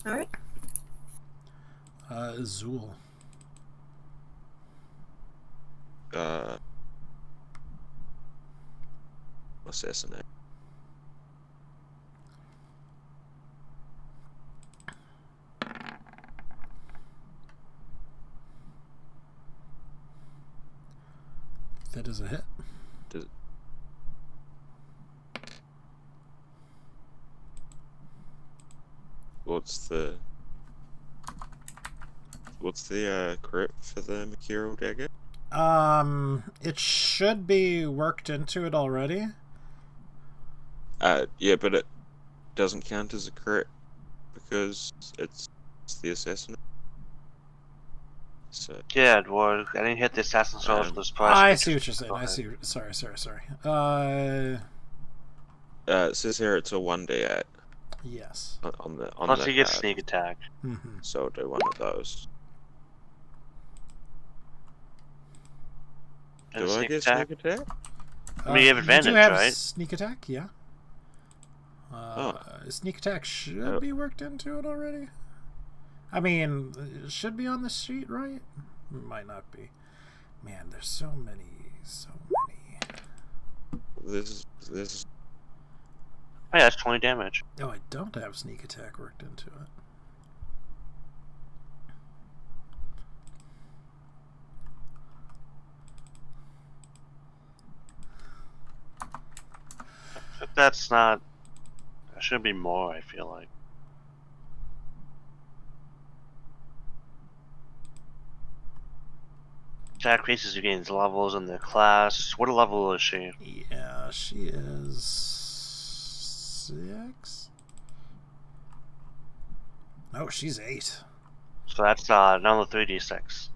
Alright. Zool. Assassinate. That is a hit. What's the crit for the Mercurial Dagger? It should be worked into it already. Yeah, but it doesn't count as a crit because it's the assassin. So Yeah, well, I didn't hit the assassin's roll for this price. I see what you're saying. I see. Sorry. it says here it's a 1d8 Yes. on the Plus he gets card. sneak attack. Mm-hmm. So I'll do one of those. And Do I sneak get attack? sneak attack? I mean, you have advantage, do have right? Sneak attack, yeah. Sneak attack should be worked into it already. I mean, it should be on the sheet, right? Might not be. Man, there's so many. This Oh yeah, that's 20 damage. Oh, I don't have sneak attack worked into it. that's not... That should be more, I feel like. Attack increases you gain levels in the class. What level is she? Yeah, she is 6. No, she's 8. So that's another 3d6.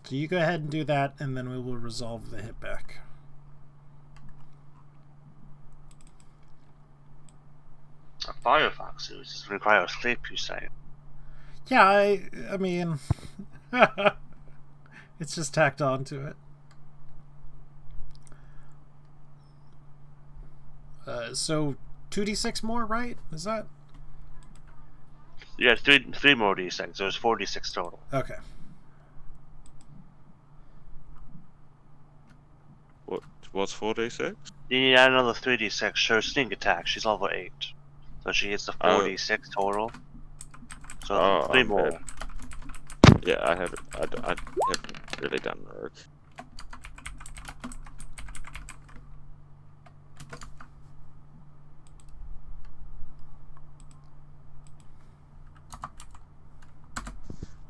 So you go ahead and do that, and then we will resolve the hit back. A Firefox does require sleep, you say? Yeah, I mean, it's just tacked on to it. So 2d6 more, right? Is that? Yeah, three more d6. There's 4d6 total. Okay. What's 4d6? You need to add another 3d6. Her sneak attack. She's level 8, so she gets the 4d6 total. So 3 more. Bad. Yeah, I haven't really done Rogue.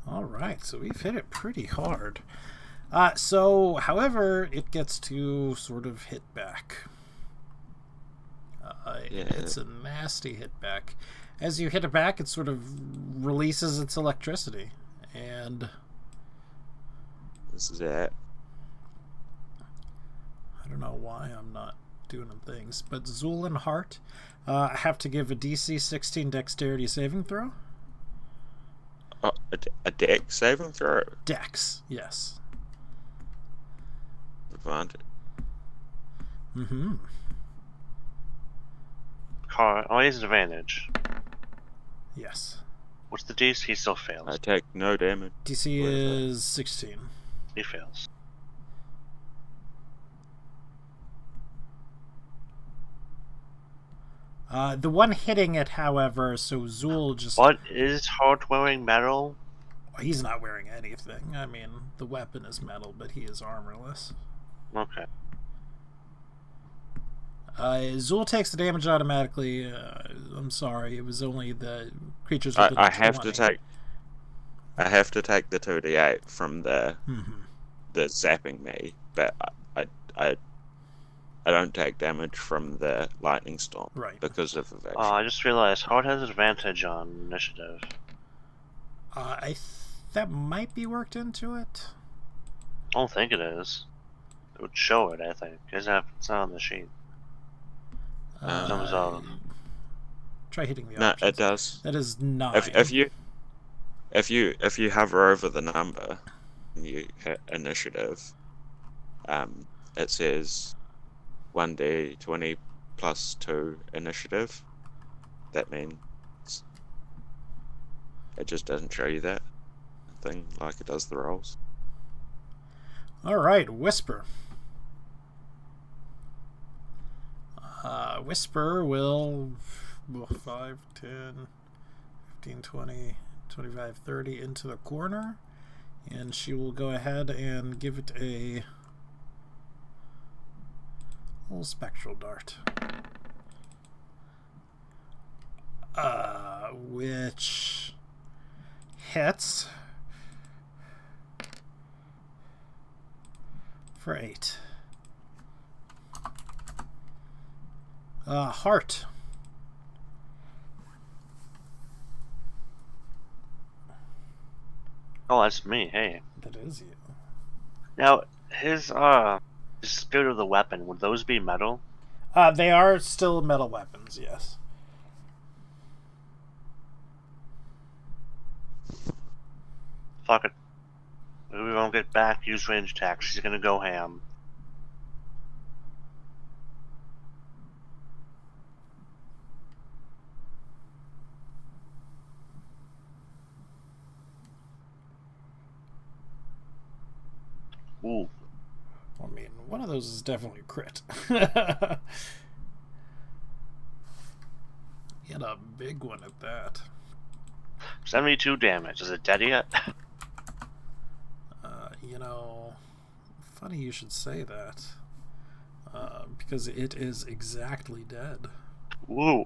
All right, so we've hit it pretty hard. However, it gets to sort of hit back. It's a nasty hit back. As you hit it back, it sort of releases its electricity, and this is it. I don't know why I'm not doing things, but Zool and Hart have to give a DC 16 Dexterity saving throw. A Dex saving throw? Dex, yes. Advantage. Mm-hmm. Oh, he has advantage. Yes. What's the DC? He still fails. I take no damage. DC is 16. He fails. The one hitting it, however, so Zool just... What is Hart wearing metal? He's not wearing anything. I mean, the weapon is metal, but he is armorless. Okay. Zool takes the damage automatically. I'm sorry, it was only the creatures. I have to take the 2d8 from the zapping me, but I don't take damage from the lightning storm, right? Because of evasion. Oh, I just realized Hart has advantage on initiative. That might be worked into it. I don't think it is. It would show it, I think. It's not on the sheet. Try hitting the No, options. it does. That is 9. If you hover over the number and you hit initiative, it says 1d20 plus 2 initiative. That means it just doesn't show you that thing like it does the rolls. All right, Whisper. Whisper will 5, 10, 15, 20, 25, 30 into the corner, and she will go ahead and give it a little spectral dart. Which hits for 8. Heart. Oh, that's me. Hey. That is you. Now, his spirit of the weapon, would those be metal? They are still metal weapons, yes. Fuck it. We won't get back. Use range attack. She's gonna go ham. Ooh. I mean, one of those is definitely a crit. Get a big one at that. 72 damage. Is it dead yet? Funny you should say that. because it is exactly dead. Ooh.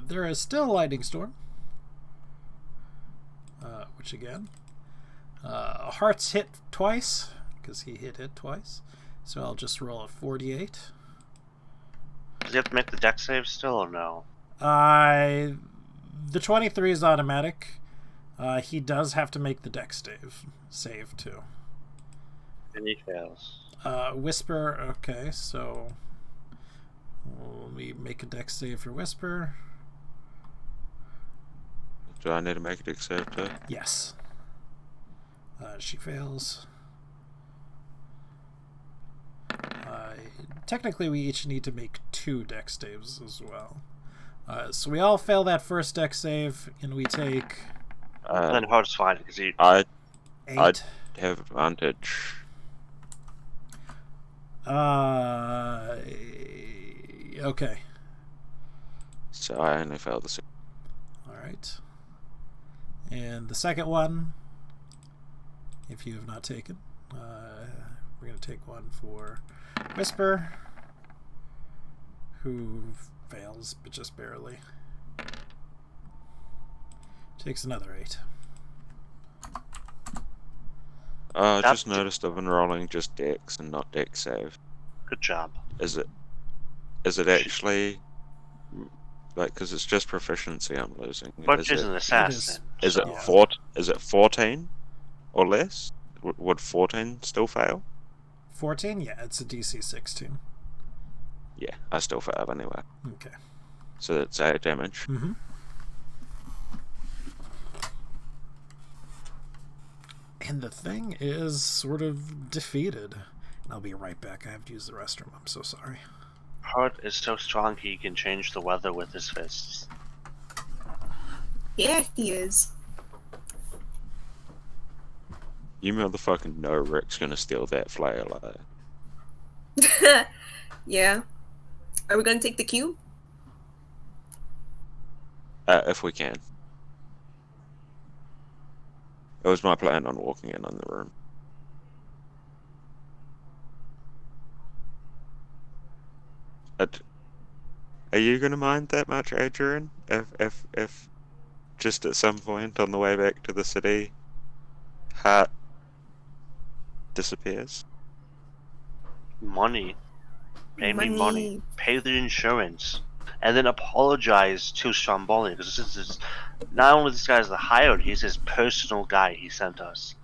There is still a lightning storm. Which again, Hearts hit twice because he hit it twice. So I'll just roll a 48. Does he have to make the deck save still or no? The 23 is automatic. He does have to make the deck save too. And he fails. Whisper. Okay, so let me make a deck save for Whisper. Do I need to make a deck save too? Yes. She fails. Technically, we each need to make 2 deck saves as well. So we all fail that first deck save, and we take... Then Heart's fine, because he... 8. I'd have advantage. Okay. So I only failed the second. Alright. And the second one, if you have not taken, we're going to take one for Whisper, who fails, but just barely. Takes another 8. I just noticed I've been rolling just decks and not deck save. Good job. Is it actually... Like, because it's just proficiency I'm losing. But she's an assassin. Is it 14 or less? Would 14 still fail? 14? Yeah, it's a DC 16. Yeah, I still fail anyway. Okay. So that's 8 damage. Mm-hmm. And the thing is sort of defeated. And I'll be right back. I have to use the restroom. I'm so sorry. Heart is so strong he can change the weather with his fists. Yeah, he is. You motherfucking know Rick's gonna steal that flail. Yeah. Are we gonna take the cube? If we can. It was my plan on walking in on the room. Are you gonna mind that much, Adrian? If just at some point on the way back to the city, Hart disappears? Money. Pay me money. Pay the insurance. And then apologize to Stromboli, because this is not only this guy's the hired, he's his personal guy he sent us.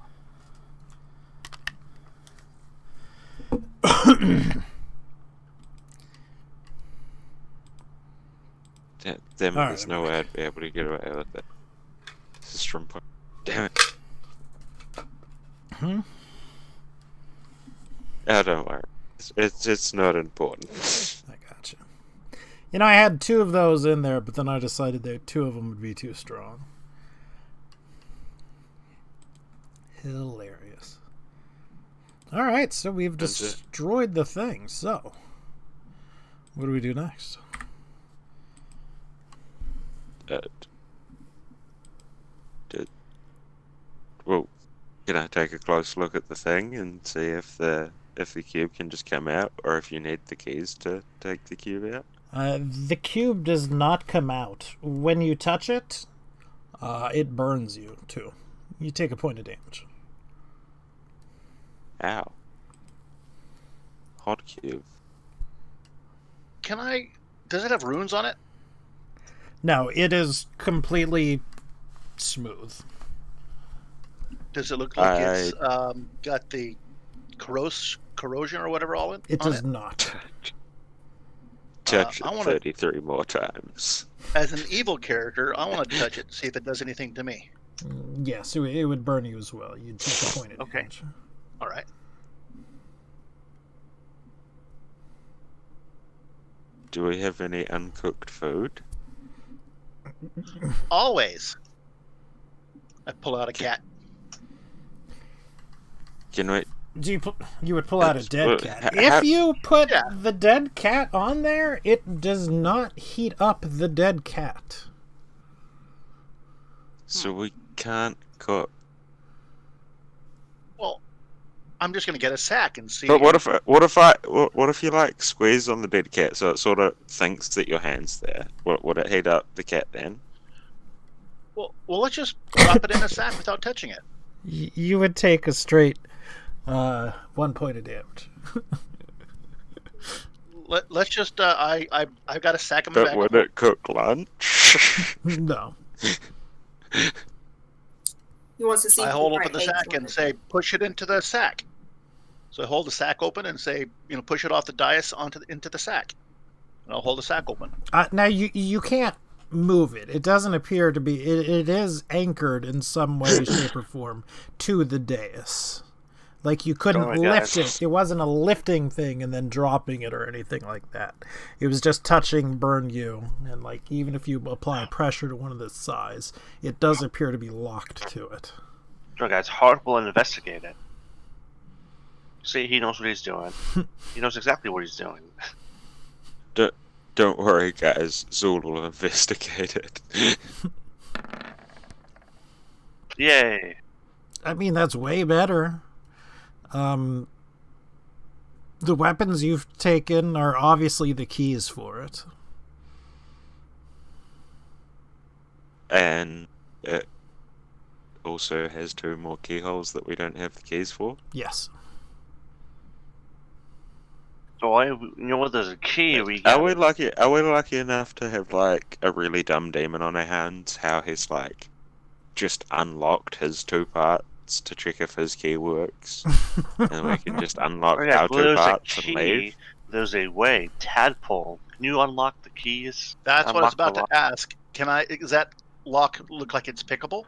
Damn it, there's no way I'd be able to get away with it. This is from... Damn it. Hmm? Oh, don't worry. It's not important. I gotcha. You know, I had 2 of those in there, but then I decided that 2 of them would be too strong. Hilarious. Alright, so we've destroyed the thing, so... What do we do next? Well, can I take a close look at the thing and see if the cube can just come out, or if you need the keys to take the cube out? The cube does not come out. When you touch it, it burns you, too. You take a point of damage. Ow. Hot cube. Does it have runes on it? No, it is completely smooth. Does it look like it's got the corrosion or whatever all in? It does not. Touch it 33 more times. As an evil character, I want to touch it, see if it does anything to me. Yes, it would burn you as well. You'd take a point of damage. All right. Do we have any uncooked food? Always. I pull out a cat. Can we... You would pull out a dead cat. If you put the dead cat on there, it does not heat up the dead cat. So we can't cook. Well, I'm just going to get a sack and see. But what if you like squeeze on the dead cat so it sort of thinks that your hand's there? Would it heat up the cat then? Well, let's just drop it in a sack without touching it. You would take a straight 1 point of damage. Let's just. I've got a sack in my But back. would it cook lunch? No. He wants to see. I if hold the open the right sack eggs and on it. say, push it into the sack. So I hold the sack open and say, push it off the dais into the sack. And I'll hold the sack open. Now you can't move it. It doesn't appear to be. It is anchored in some way, shape, or form to the dais. Like you couldn't lift it. It wasn't a lifting thing and then dropping it or anything like that. It was just touching burn you, and like even if you apply pressure to one of this size, it does appear to be locked to it. So guys, Hart will investigate it. See, he knows what he's doing. He knows exactly what he's doing. Don't worry, guys. Zool will investigate it. Yay! I mean, that's way better. The weapons you've taken are obviously the keys for it. And it also has 2 more keyholes that we don't have the keys for. Yes. So there's a key. Are we lucky enough to have like a really dumb demon on our hands? How he's like just unlocked his 2 parts to check if his key works, and we can just unlock our 2 parts and leave. There's a way. Tadpole, can you unlock the keys? That's what I was about to ask. Does that lock look like it's pickable?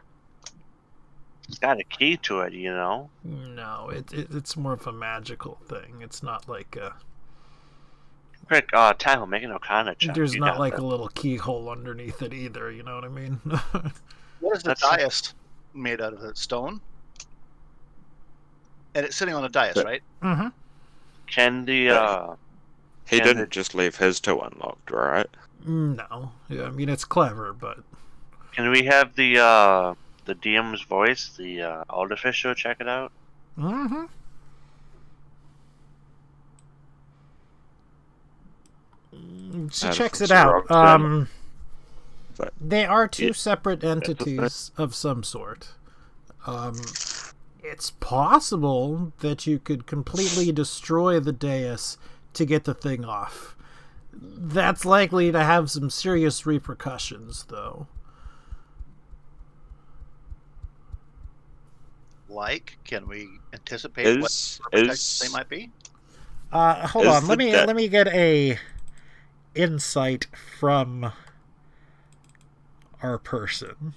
It's got a key to it, No, it's more of a magical thing. It's not like a... Quick, Tadpole, make an Arcana check. There's not like a little keyhole underneath it either, you know what I mean? What is the dais made out of? It stone? And it's sitting on a dais, right? Mm-hmm. Can the he didn't just leave his 2 unlocked, right? No. Yeah, I mean it's clever, but can we have the DM's voice, the artificer, check it out? Mm-hmm. She checks it out. They are 2 separate entities of some sort. It's possible that you could completely destroy the dais to get the thing off. That's likely to have some serious repercussions, though. Can we anticipate what repercussions they might be? Hold on. Let me get a insight from our person.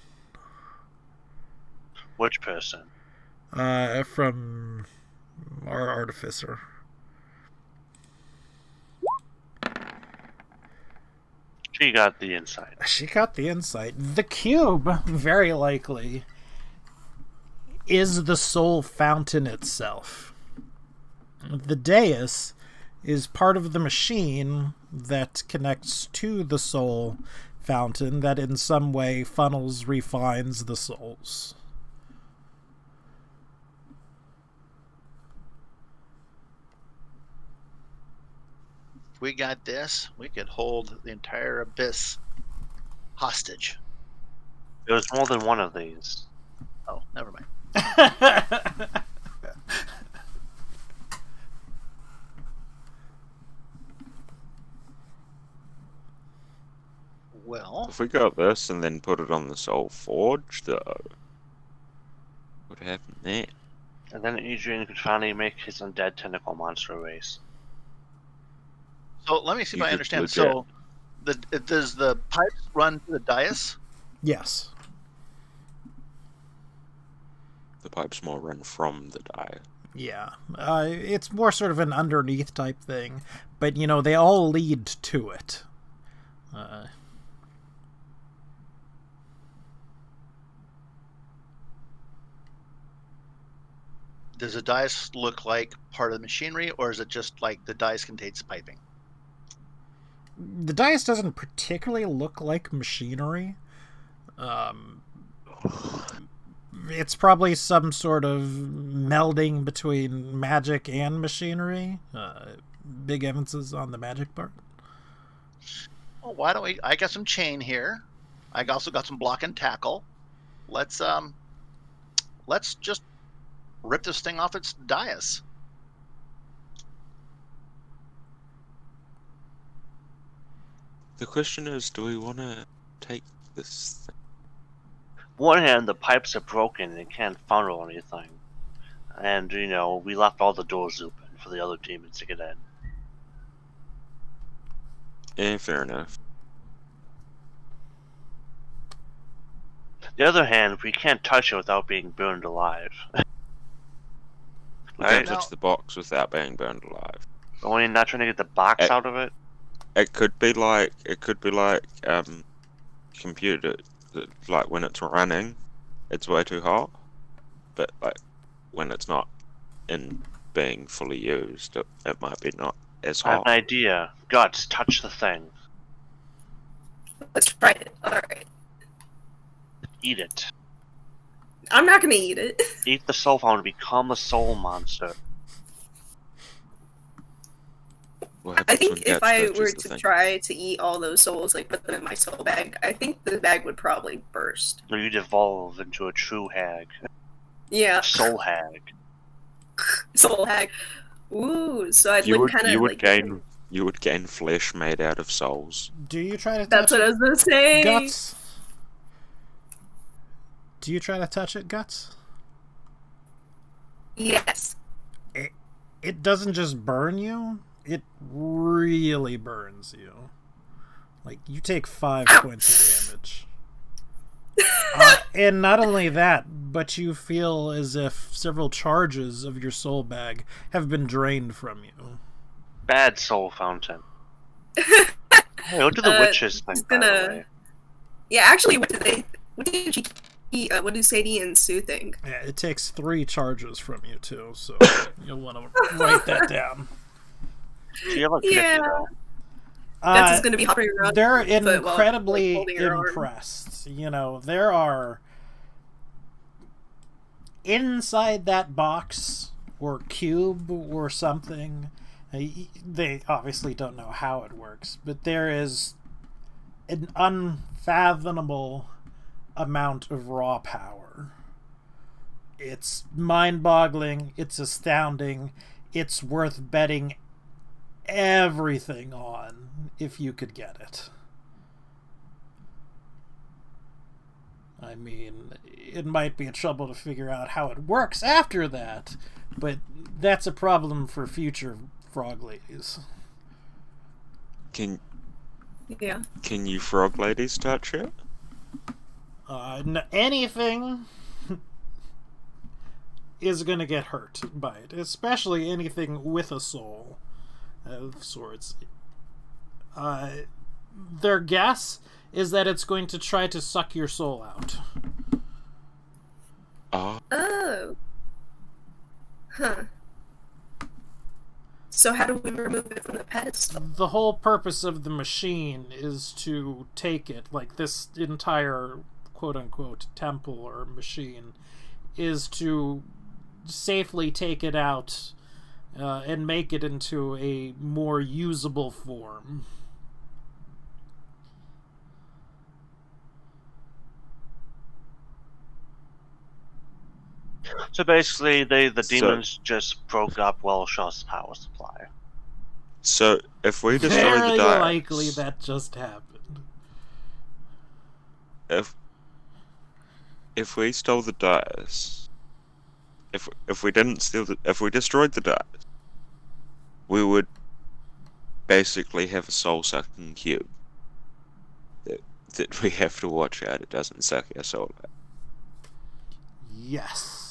Which person? From our artificer. She got the insight. The cube, very likely, is the soul fountain itself. The dais is part of the machine that connects to the soul fountain that in some way refines the souls. If we got this, we could hold the entire abyss hostage. There's more than one of these. Oh, never mind. Well, if we got this and then put it on the Soul Forge, though, what would happen there? And then Adrian could finally make his undead tentacle monster race. So let me see if I understand. So, does the pipes run to the dais? Yes. The pipes more run from the die. Yeah. It's more sort of an underneath type thing, but they all lead to it. Does the dais look like part of the machinery, or is it just like the dais contains piping? The dais doesn't particularly look like machinery. It's probably some sort of melding between magic and machinery. Big emphasis on the magic part. Well, why don't we? I got some chain here. I also got some block and tackle. Let's just rip this thing off its dais. The question is, do we want to take this thing? One hand, the pipes are broken and it can't funnel anything. And, you know, we left all the doors open for the other demons to get in. Yeah, fair enough. The other hand, we can't touch it without being burned alive. We can't touch the box without being burned alive. But when you're not trying to get the box out of it? It could be like computer, like when it's running, it's way too hot. But like when it's not in being fully used, it might be not as hot. I have an idea. Guts, touch the thing. Let's try it. Alright. Eat it. I'm not gonna eat it. Eat the soul fountain, become a soul monster. I think if I were to try to eat all those souls, like put them in my soul bag, I think the bag would probably burst. Or you'd evolve into a true hag. Yeah. Soul hag. Soul hag. Ooh, so I'd you would gain flesh made out of souls. Do you try to touch That's what I was gonna say. Guts? Do you try to touch it, Guts? Yes. It doesn't just burn you, it really burns you. Like, you take 5 points of damage. And not only that, but you feel as if several charges of your soul bag have been drained from you. Bad soul fountain. Hey, what do the witches think, by the way? Yeah, actually, what do Sadie and Sue think? Yeah, it takes 3 charges from you, too, so you'll want to write that down. Yeah. That's just going to be hopping around. They're incredibly impressed. You know, there are... Inside that box, or cube, or something, they obviously don't know how it works, but there is an unfathomable amount of raw power. It's mind-boggling, it's astounding, it's worth betting everything on if you could get it. I mean, it might be a trouble to figure out how it works after that, but that's a problem for future frog ladies. Can you frog ladies touch it? Anything is gonna get hurt by it, especially anything with a soul of sorts. Their guess is that it's going to try to suck your soul out. Oh. Huh. So how do we remove it from the pedestal? The whole purpose of the machine is to take it, like this entire quote-unquote temple or machine, is to safely take it out and make it into a more usable form. So basically, the demons just broke up Welshaw's power supply. So if we destroy Very the dice, likely that just happened. If we stole the dice, if we didn't steal if we destroyed the dice, we would basically have a soul-sucking cube that we have to watch out it doesn't suck our soul out. Yes.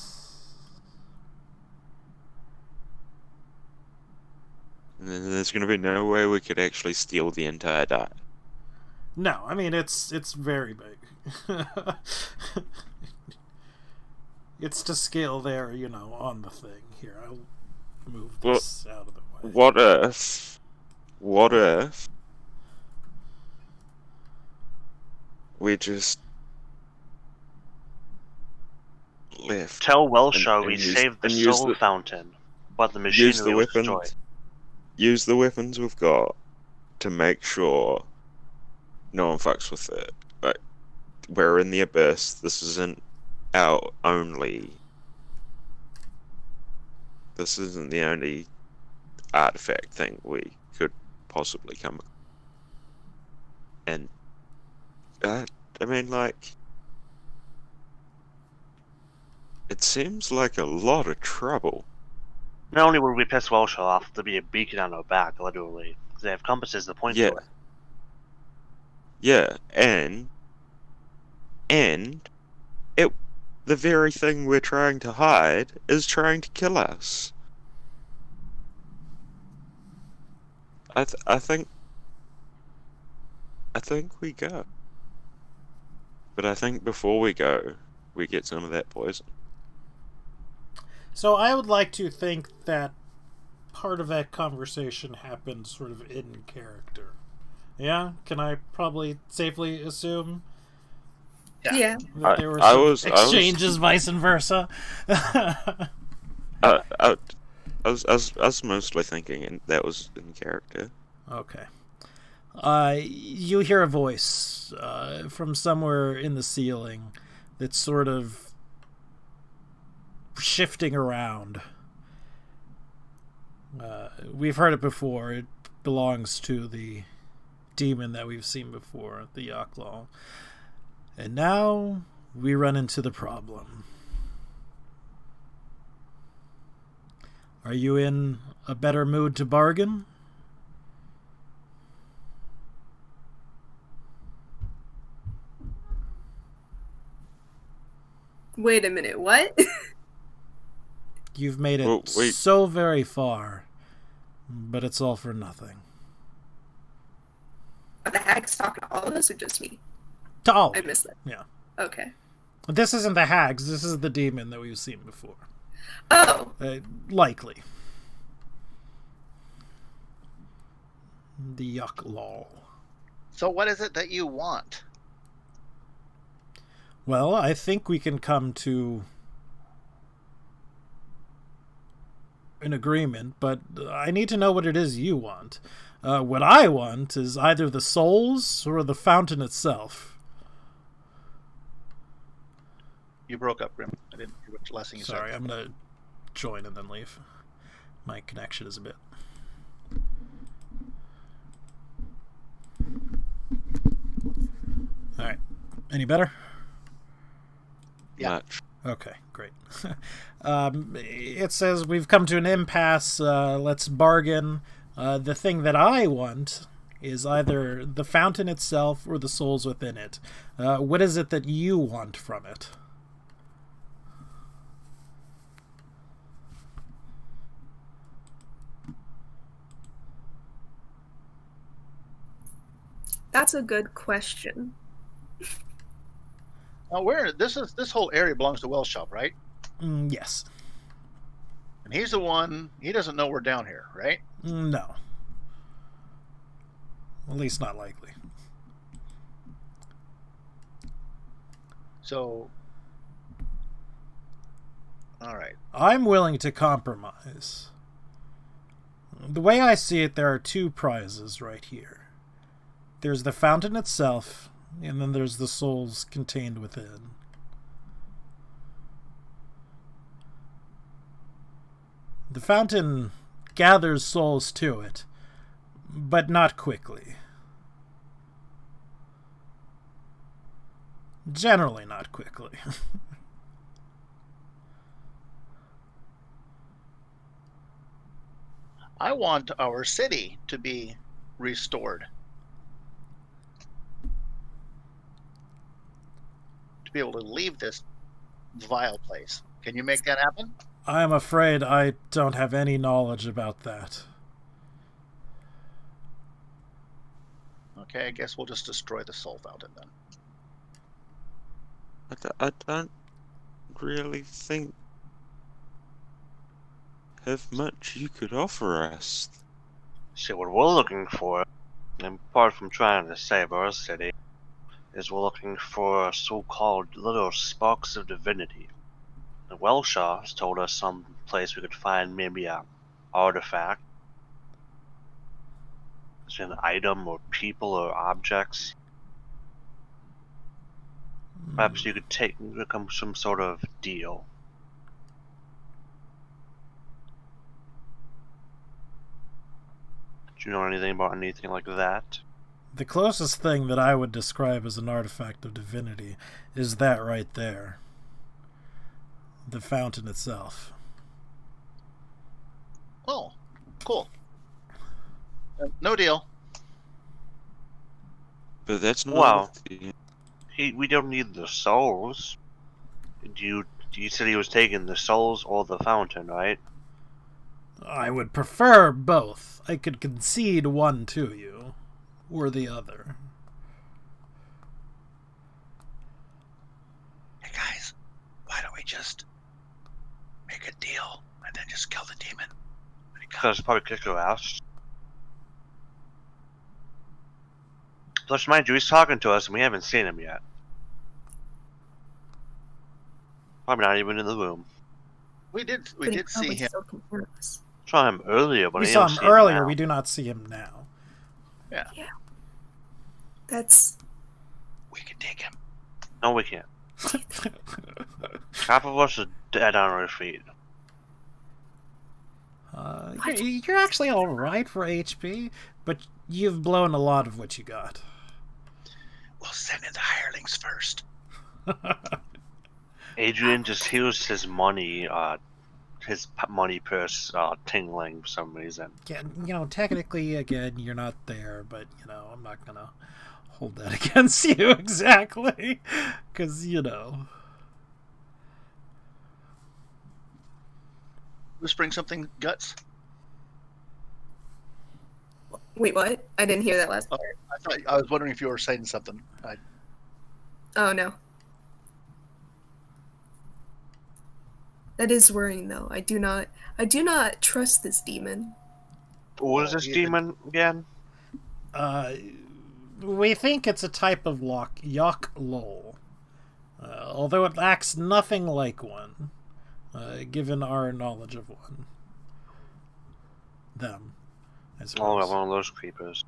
And then there's going to be no way we could actually steal the entire die. No, I mean, it's very big. It's to scale there, you know, on the thing. Here, I'll move this out of the way. What if we just left. Tell Welshaw And we use- saved the and use soul the- fountain, but the Use the machinery was destroyed. weapons. Use the weapons we've got to make sure no one fucks with it. Like, we're in the abyss. This isn't our only. This isn't the only artifact thing we could possibly come. And I mean, like, it seems like a lot of trouble. Not only would we piss Welshaw off, there'd be a beacon on our back, literally. They have compasses that point Yeah. to it. Yeah, and it, the very thing we're trying to hide is trying to kill us. I think we go. But I think before we go, we get some of that poison. So I would like to think that part of that conversation happened sort of in character. Yeah? Can I probably safely assume Yeah. that there were I some was- exchanges vice and versa? I was mostly thinking that was in character. Okay. You hear a voice from somewhere in the ceiling that's sort of shifting around. We've heard it before. It belongs to the demon that we've seen before, the Yaklal. And now we run into the problem. Are you in a better mood to bargain? Wait a minute, what? You've made it Well, wait. so very far, but it's all for nothing. Are the hags talking to all of us or just me? To all I of you. missed that. Yeah. Okay. This isn't the hags, this is the demon that we've seen before. Oh, Likely. The Yaklal. So what is it that you want? Well, I think we can come to an agreement, but I need to know what it is you want. What I want is either the souls or the fountain itself. You broke up, Grim. I didn't hear what the last thing you Sorry, said. I'm going to join and then leave. My connection is a bit... Alright. Any better? Yeah. Much. Okay, great. It says we've come to an impasse. Let's bargain. The thing that I want is either the fountain itself or the souls within it. What is it that you want from it? that's a good question. Now, this whole area belongs to Welshaw, right? Yes. And he's the one. He doesn't know we're down here, right? No. At least not likely. So, all right. I'm willing to compromise. The way I see it, there are two prizes right here. There's the fountain itself, and then there's the souls contained within. The fountain gathers souls to it, but not quickly. Generally not quickly. I want our city to be restored. To be able to leave this vile place. Can you make that happen? I'm afraid I don't have any knowledge about that. Okay, I guess we'll just destroy the soul fountain then. I don't really think have much you could offer us. See, what we're looking for, apart from trying to save our city, is we're looking for so-called little sparks of divinity. Welshaw has told us some place we could find maybe a artifact. It's an item or people or objects. Perhaps you could become some sort of deal. Do you know anything about anything like that? The closest thing that I would describe as an artifact of divinity is that right there. The fountain itself. Oh, cool. No deal. But that's not. Wow. The- We don't need the souls. You said he was taking the souls or the fountain, right? I would prefer both. I could concede one to you, or the other. Hey guys, why don't we just make a deal and then just kill the demon when he Because comes? probably kick your ass. Plus, mind you, he's talking to us and we haven't seen him yet. Probably not even in the room. We did But he see probably him. still can hear us. Saw him earlier, but We I saw don't him see earlier, now. we do not see him now. That's We can take him. No, we can't. Half of us are dead on our feet. You're actually alright for HP, but you've blown a lot of what you got. We'll send in the hirelings first. Adrian just hears his money purse tingling for some reason. Yeah, technically, again, you're not there, but, I'm not gonna hold that against you exactly, because, Whispering something, Guts? wait, what? I didn't hear that last Oh, part. I was wondering if you were saying something. Oh no. That is worrying though. I do not trust this demon. What is this demon again? We think it's a type of Yok Lol, although it acts nothing like one, given our knowledge of one. Them, I Oh, suppose. one of those creepers.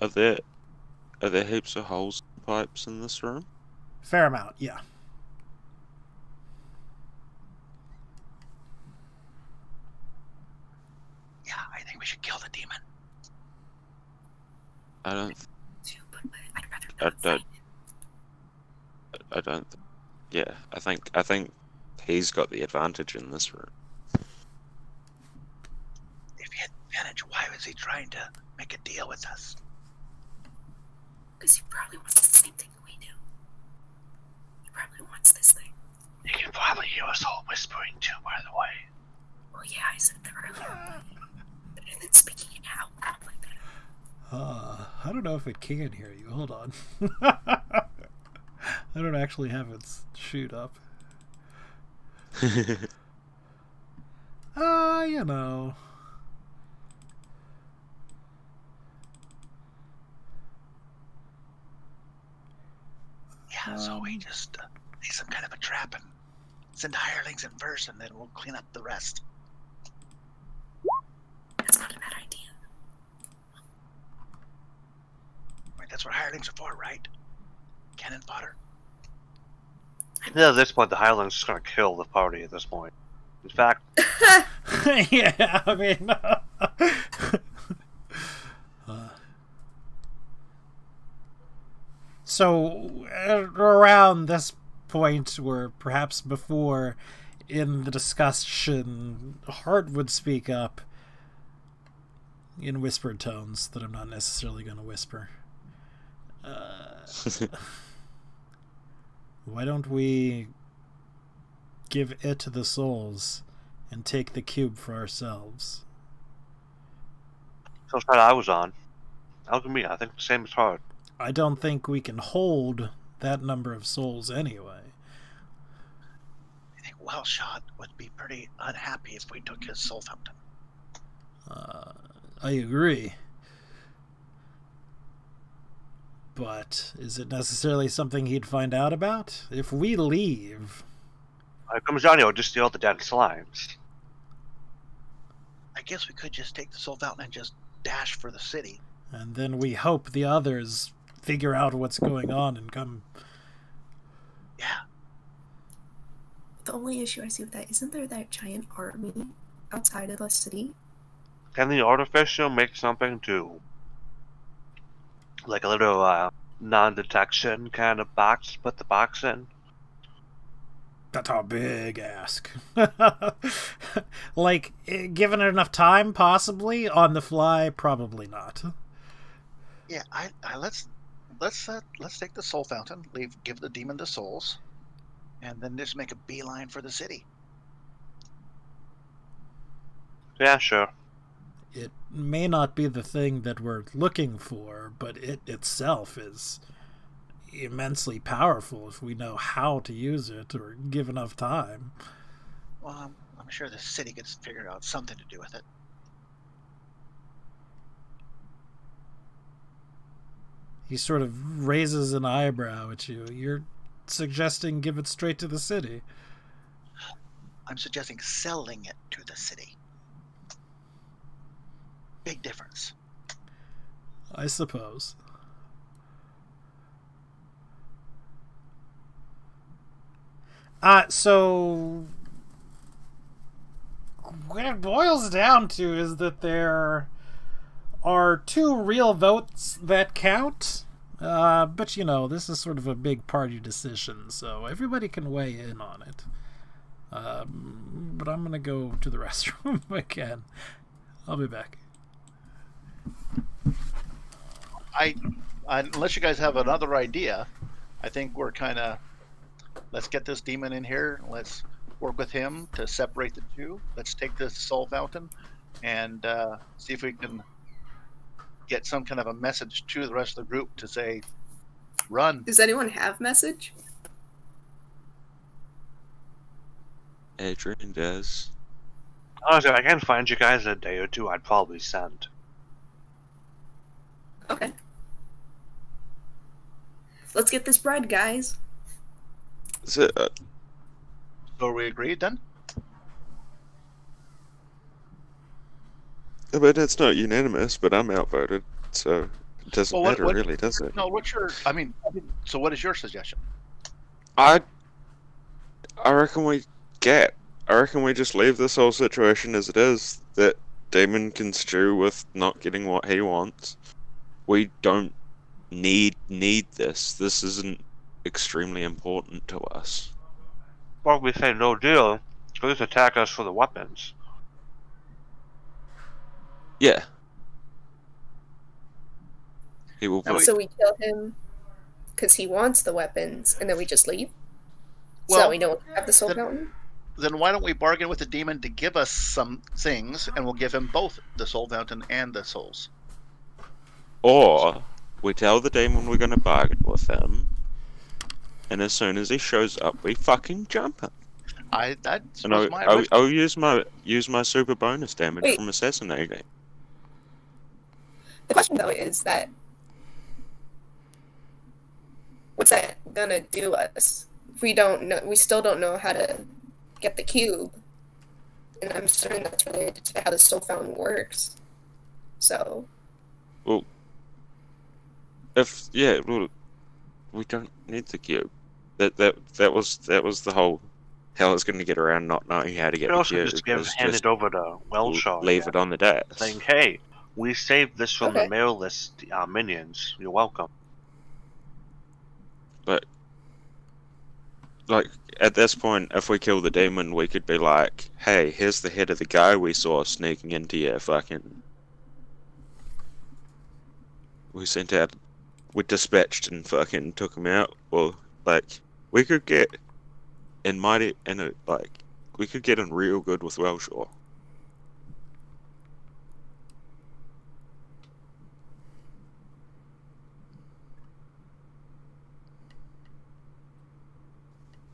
Are there heaps of holes and pipes in this room? Fair amount, yeah. Yeah, I think we should kill the demon. I don't. I'd rather I not don't. fight it. I don't. Yeah, I think he's got the advantage in this room. If he had advantage, why was he trying to make a deal with us? Because he probably wants the same thing we do. He probably wants this thing. You can probably hear us all whispering too, by the way. Well, yeah, I said that earlier. Better than speaking it out loud like that. I don't know if it can hear you. Hold on. I don't actually have it shoot up. You know. Yeah, so we just need some kind of a trap and send hirelings in first, and then we'll clean up the rest. That's not a bad idea. Right, that's what hirelings are for, right? Cannon fodder. Yeah, at this point, the Highland's just gonna kill the party at this point. In fact, Yeah, I mean. So, around this point, or perhaps before, in the discussion, Hart would speak up in whispered tones that I'm not necessarily going to whisper. Why don't we give it to the souls and take the cube for ourselves? so side I was on. Alchemy, I think the same as Hard. I don't think we can hold that number of souls anyway. I think Wellshot would be pretty unhappy if we took his soul fountain. I agree. But is it necessarily something he'd find out about? If we leave... It comes down to just steal the dead slimes. I guess we could just take the soul fountain and just dash for the city. And then we hope the others figure out what's going on and come... Yeah. The only issue I see with that, isn't there that giant army outside of the city? Can the artificial make something to, like a little non-detection kind of box to put the box in? That's a big ask. Like, given it enough time, possibly. On the fly, probably not. Yeah, let's take the soul fountain, give the demon the souls, and then just make a beeline for the city. Yeah, sure. It may not be the thing that we're looking for, but it itself is immensely powerful if we know how to use it or give enough time. Well, I'm sure the city gets figured out something to do with it. He sort of raises an eyebrow at you. You're suggesting give it straight to the city. I'm suggesting selling it to the city. Big difference. I suppose. So what it boils down to is that there are 2 real votes that count. But, you know, this is sort of a big party decision, so everybody can weigh in on it. But I'm going to go to the restroom again. I'll be back. Unless you guys have another idea, I think we're kind of... Let's get this demon in here. Let's work with him to separate the 2. Let's take this soul fountain and see if we can get some kind of a message to the rest of the group to say, run. Does anyone have message? Adrian does. Honestly, if I can find you guys in a day or 2, I'd probably send. Okay. Let's get this bread, guys. So, So are we agreed then? I mean, it's not unanimous, but I'm outvoted, so it doesn't Well, matter really, does it? No, what's your... so what is your suggestion? I reckon we just leave this whole situation as it is. That Demon can stew with not getting what he wants. We don't need this. This isn't extremely important to us. Or we say no deal, please attack us for the weapons. Yeah. He will. So we kill him because he wants the weapons, and then we just leave? So Well, that we don't have the soul fountain? Then why don't we bargain with the demon to give us some things, and we'll give him both the soul fountain and the souls. Or we tell the demon we're going to bargain with him, and as soon as he shows up, we fucking jump him. That's And my original... I'll use my super bonus damage Wait. from assassinating. The question, though, is that what's that gonna do us? We don't know. We still don't know how to get the cube, and I'm certain that's related to how the soul fountain works. So, Well, we don't need the cube. That was the whole how it's going to get around not knowing how to get You the could also cube. just was hand it over to Welshaw. leave it on the desk. Saying, hey, we saved this from Okay. the mail list minions. You're welcome. But like at this point, if we kill the demon, we could be like, "Hey, here's the head of the guy we saw sneaking into your fucking." We sent out, we dispatched and fucking took him out. Well, like we could get we could get in real good with Welshaw.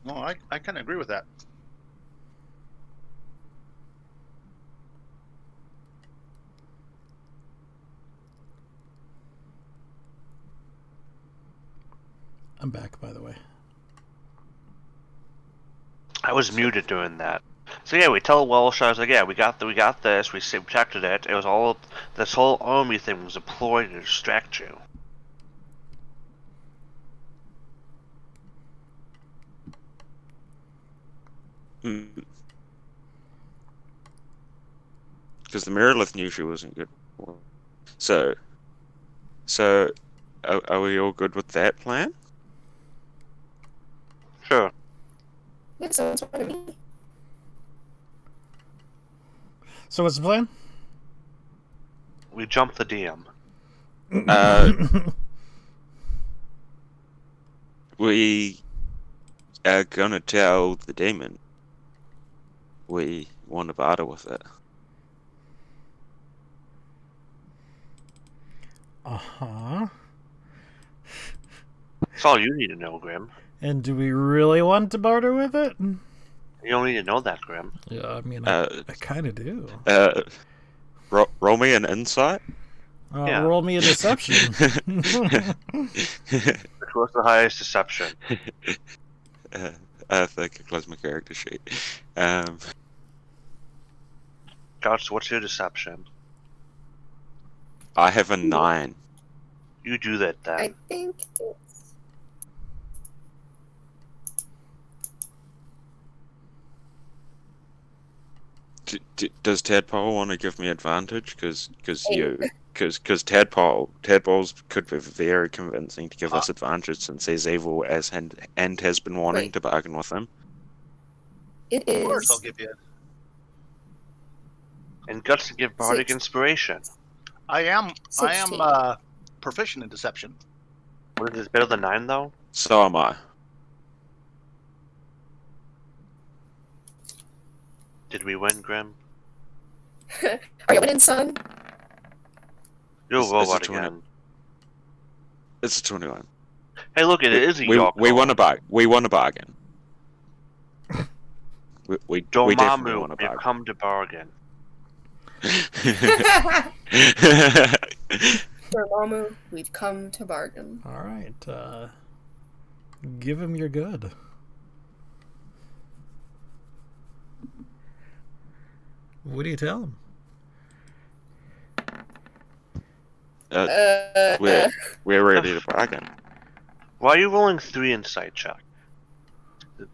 No, I kind of agree with that. I'm back, by the way. I was muted doing that. So yeah, we tell Welsh, I was like, yeah, we got this, we protected it. It was all, this whole army thing was a ploy to distract you. Because the Merilith knew she wasn't good. So, are we all good with that plan? Sure. Yeah, sounds fine to me. So what's the plan? We jumped the DM. We are gonna tell the demon we want to barter with it. Uh-huh. That's all you need to know, Grim. And do we really want to barter with it? You don't need to know that, Grim. Yeah, I mean, I kind of do. Roll me an insight. Yeah. Roll me a deception. Which was the highest deception? I think I closed my character sheet. Gosh, what's your deception? I have a 9. You do that then. I think it's... Does Tadpole want to give me advantage? Because Tadpoles could be very convincing to give us advantage since he's evil as and has been wanting to bargain with him. It Of course, is. I'll give you. And guts to give bardic inspiration. I am 16. Proficient in deception. What is this, better than 9 though? So am I. Did we win, Grim? Are you winning, son? You're a It's a robot 20. again. It's a 21. Hey, look, it is a We Yoko. want a bargain. We want a bargain. We definitely Dormammu, want a we've bargain. come to bargain. Dormammu, we've come to bargain. All right. Give him your good. What do you tell him? We're ready to bargain. Why are you rolling 3 insight check?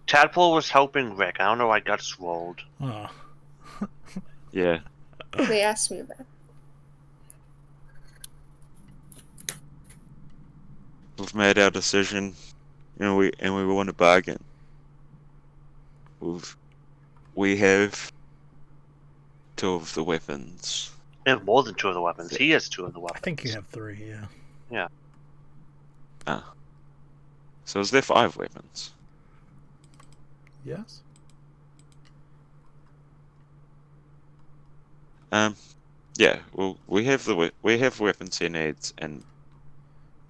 Tadpole was helping Rick. I don't know why Guts rolled. Oh. Yeah. They asked me that. We've made our decision, and we want to bargain. We have 2 of the weapons. We have more than 2 of the weapons. He has 2 of the I weapons. think you have 3, yeah. So is there 5 weapons? Yes? Yeah. Well, we have weapons he needs, and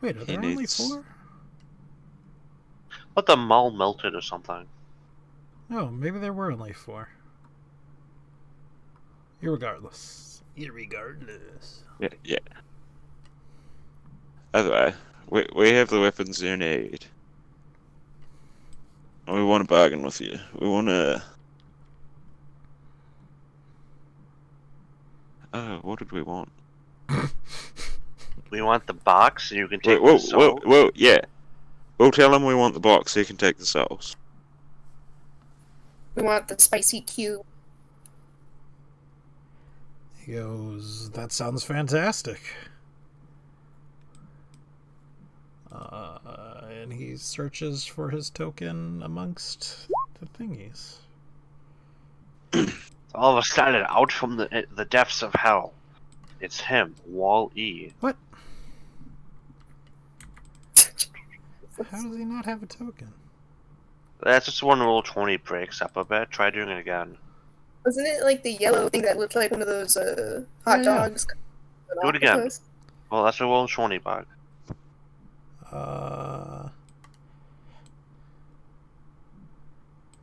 Wait, are He there only needs- 4? But the mall melted or something. No, maybe there were only 4. Irregardless. yeah. Either way, we have the weapons you need. And we want to bargain with you. We want to. Oh, what did we want? We want the box so you can take Whoa, the soul. yeah. We'll tell him we want the box so he can take the souls. We want the spicy cube. He goes, that sounds fantastic. And he searches for his token amongst the thingies. All of a sudden, out from the depths of hell, it's him, Wall-E. What? How does he not have a token? That's just when roll 20 breaks up a bit. Try doing it again. Wasn't it like the yellow thing that looked like one of those hot Yeah. dogs? Do it again. Well, that's a roll 20 bug. I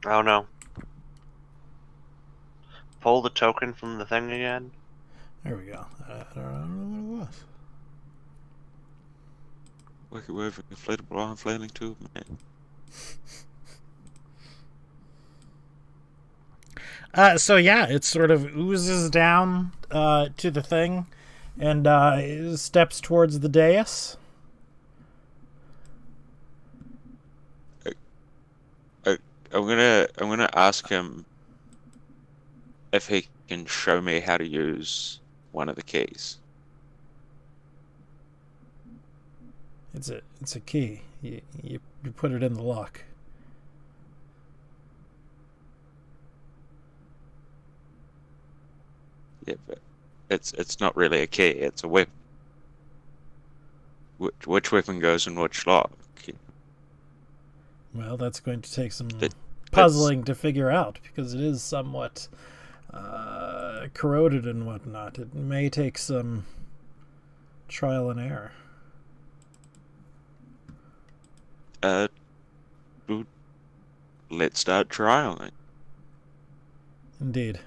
don't know. Pull the token from the thing again. There we go. I don't know what it was. Wicked wave, inflatable arm flailing tube, man. So yeah, it sort of oozes down to the thing, and steps towards the dais. I'm gonna ask him if he can show me how to use one of the keys. It's a key. You put it in the lock. Yeah, but it's not really a key. It's a weapon. Which weapon goes in which lock? Well, that's going to take some That's- puzzling to figure out because it is somewhat corroded and whatnot. It may take some trial and error. Dude, let's start trialing. Indeed.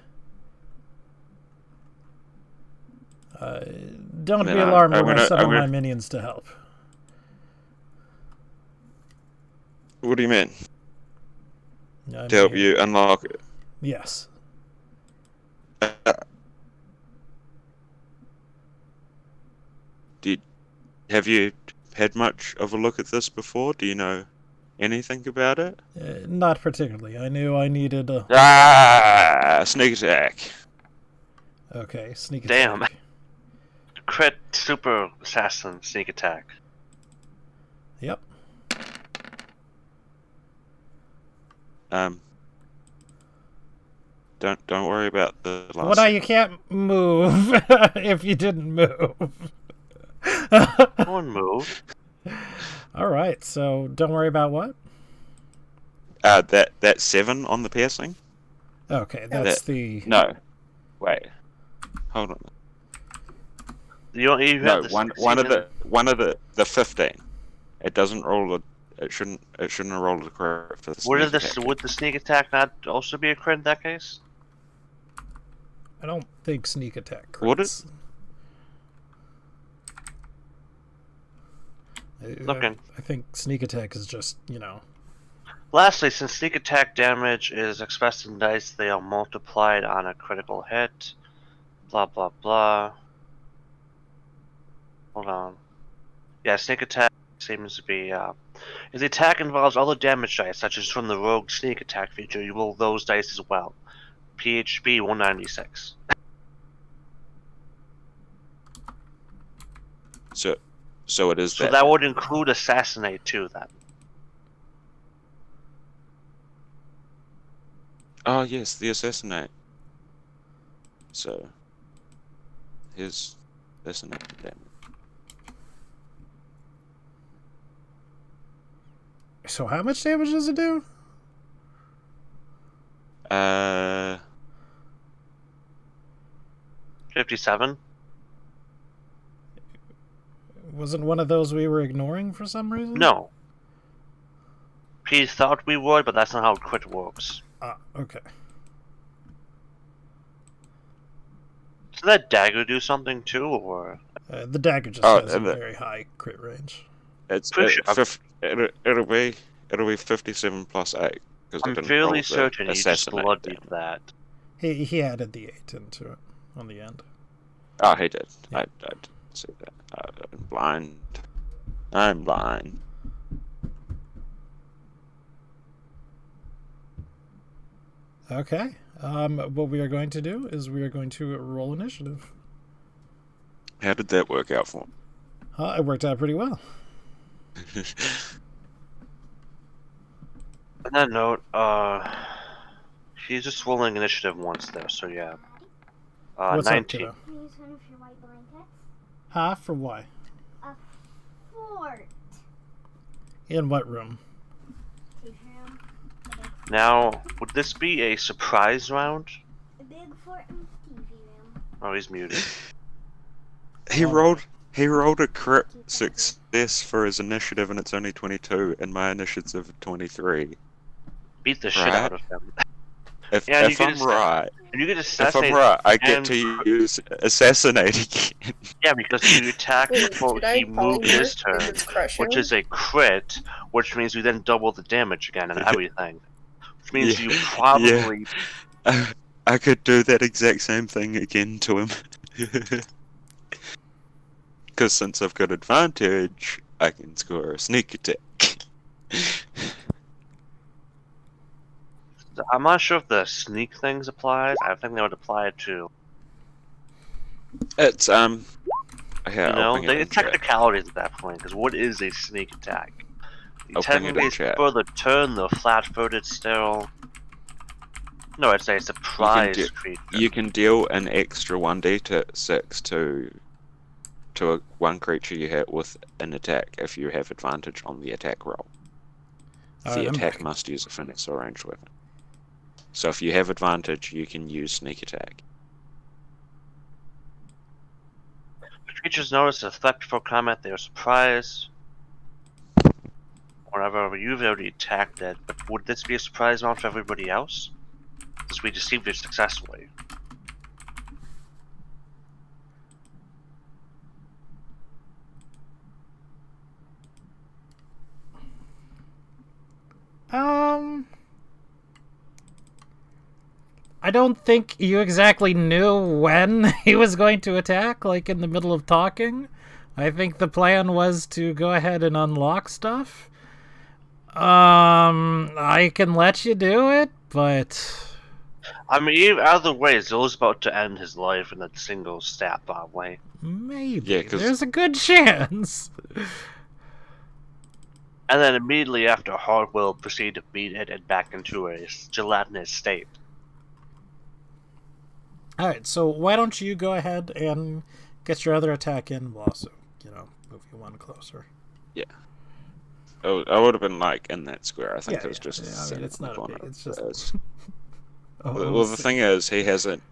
Don't be Then alarmed I'm when I gonna- summon I'm my gonna- minions to help. What do you mean? I To help mean, you unlock it? Yes. Have you had much of a look at this before? Do you know anything about it? Not particularly. I knew I needed a... Sneak attack. Okay, sneak Damn. attack. Crit super assassin sneak attack. Yep. Don't worry about the last. Well, now you can't move if you didn't move. One move. All right, so don't worry about what? That 7 on the piercing? Okay, that's the... No. Wait. Hold on. You don't even No, have the one of the 15. It doesn't roll a. It shouldn't have rolled a crit for the Would sneak attack. would the sneak attack not also be a crit in that case? I don't think sneak attack crits. Would it? Looking. I think sneak attack is just, Lastly, since sneak attack damage is expressed in dice, they are multiplied on a critical hit. Blah blah blah. Hold on. Yeah, sneak attack seems to be. If the attack involves other damage dice, such as from the rogue sneak attack feature, you roll those dice as well. PHB 196. So it is So that would include assassinate too, then. Oh yes, the assassinate. So here's assassinate damage. So how much damage does it do? 57. Wasn't one of those we were ignoring for some reason? No. P thought we would, but that's not how crit works. Ah, okay. Does that dagger do something too, or? The dagger just Oh, has a and the- very high crit range. It'll be 57 plus 8 because I'm fairly certain you just bloodied that. He added the 8 into it on the end. Oh, he did. Yeah. I didn't see that. I'm blind. I'm blind. Okay. What we are going to do is we are going to roll initiative. How did that work out for him? It worked out pretty well. On that note, he's just rolling initiative once there, so yeah. What's up, 19. kiddo? Use one of your white blankets. For why? Fort. In what room? Safe room. Now, would this be a surprise round? A big fort and TV room. Oh, he's muted. He rolled a crit success for his initiative, and it's only 22, and my initiative 23. Beat the shit Right. out of him. If, Yeah, you if can I'm just- right, And you get if I'm assassinate. right, I get and- to use assassinate again. Yeah, because you attack Wait, before should I he moved his polymorph if turn, it's crushing? which is a crit, which means you then double the damage again and everything. Which means Yeah, you probably I could do that exact same thing again to him. Because since I've got advantage, I can score a sneak attack. I'm not sure if the sneak things applies. I think they would apply it to It's yeah, you I'll know bring it in the chat. technicalities at that point. Because what is a sneak attack? I'll bring it in Technically, it's chat. for the turn. The flat-footed still. No, it's a surprise do- creature. You can deal an extra 1d6 to one creature you hit with an attack if you have advantage on the attack roll. Alright, The I'm attack back. must use a finesse or ranged weapon. So if you have advantage, you can use sneak attack. Creatures notice a threat before combat. They are surprised. Whenever you've already attacked it, but would this be a surprise round for everybody else? Because we deceived it successfully. I don't think you exactly knew when he was going to attack, like in the middle of talking. I think the plan was to go ahead and unlock stuff. I can let you do it, but I mean, either way, Zill's about to end his life in a single stab, probably. maybe. Yeah, 'cause- There's a good chance. And then immediately after, Hard will proceed to beat it back into a gelatinous state. Alright, so why don't you go ahead and get your other attack in? We'll also, move you one closer. I would have been like in that square. I think Yeah, it was yeah, just. yeah, I mean, sitting it's in the not a corner big- it's of just- those. Oh, Well, the thing is, he hasn't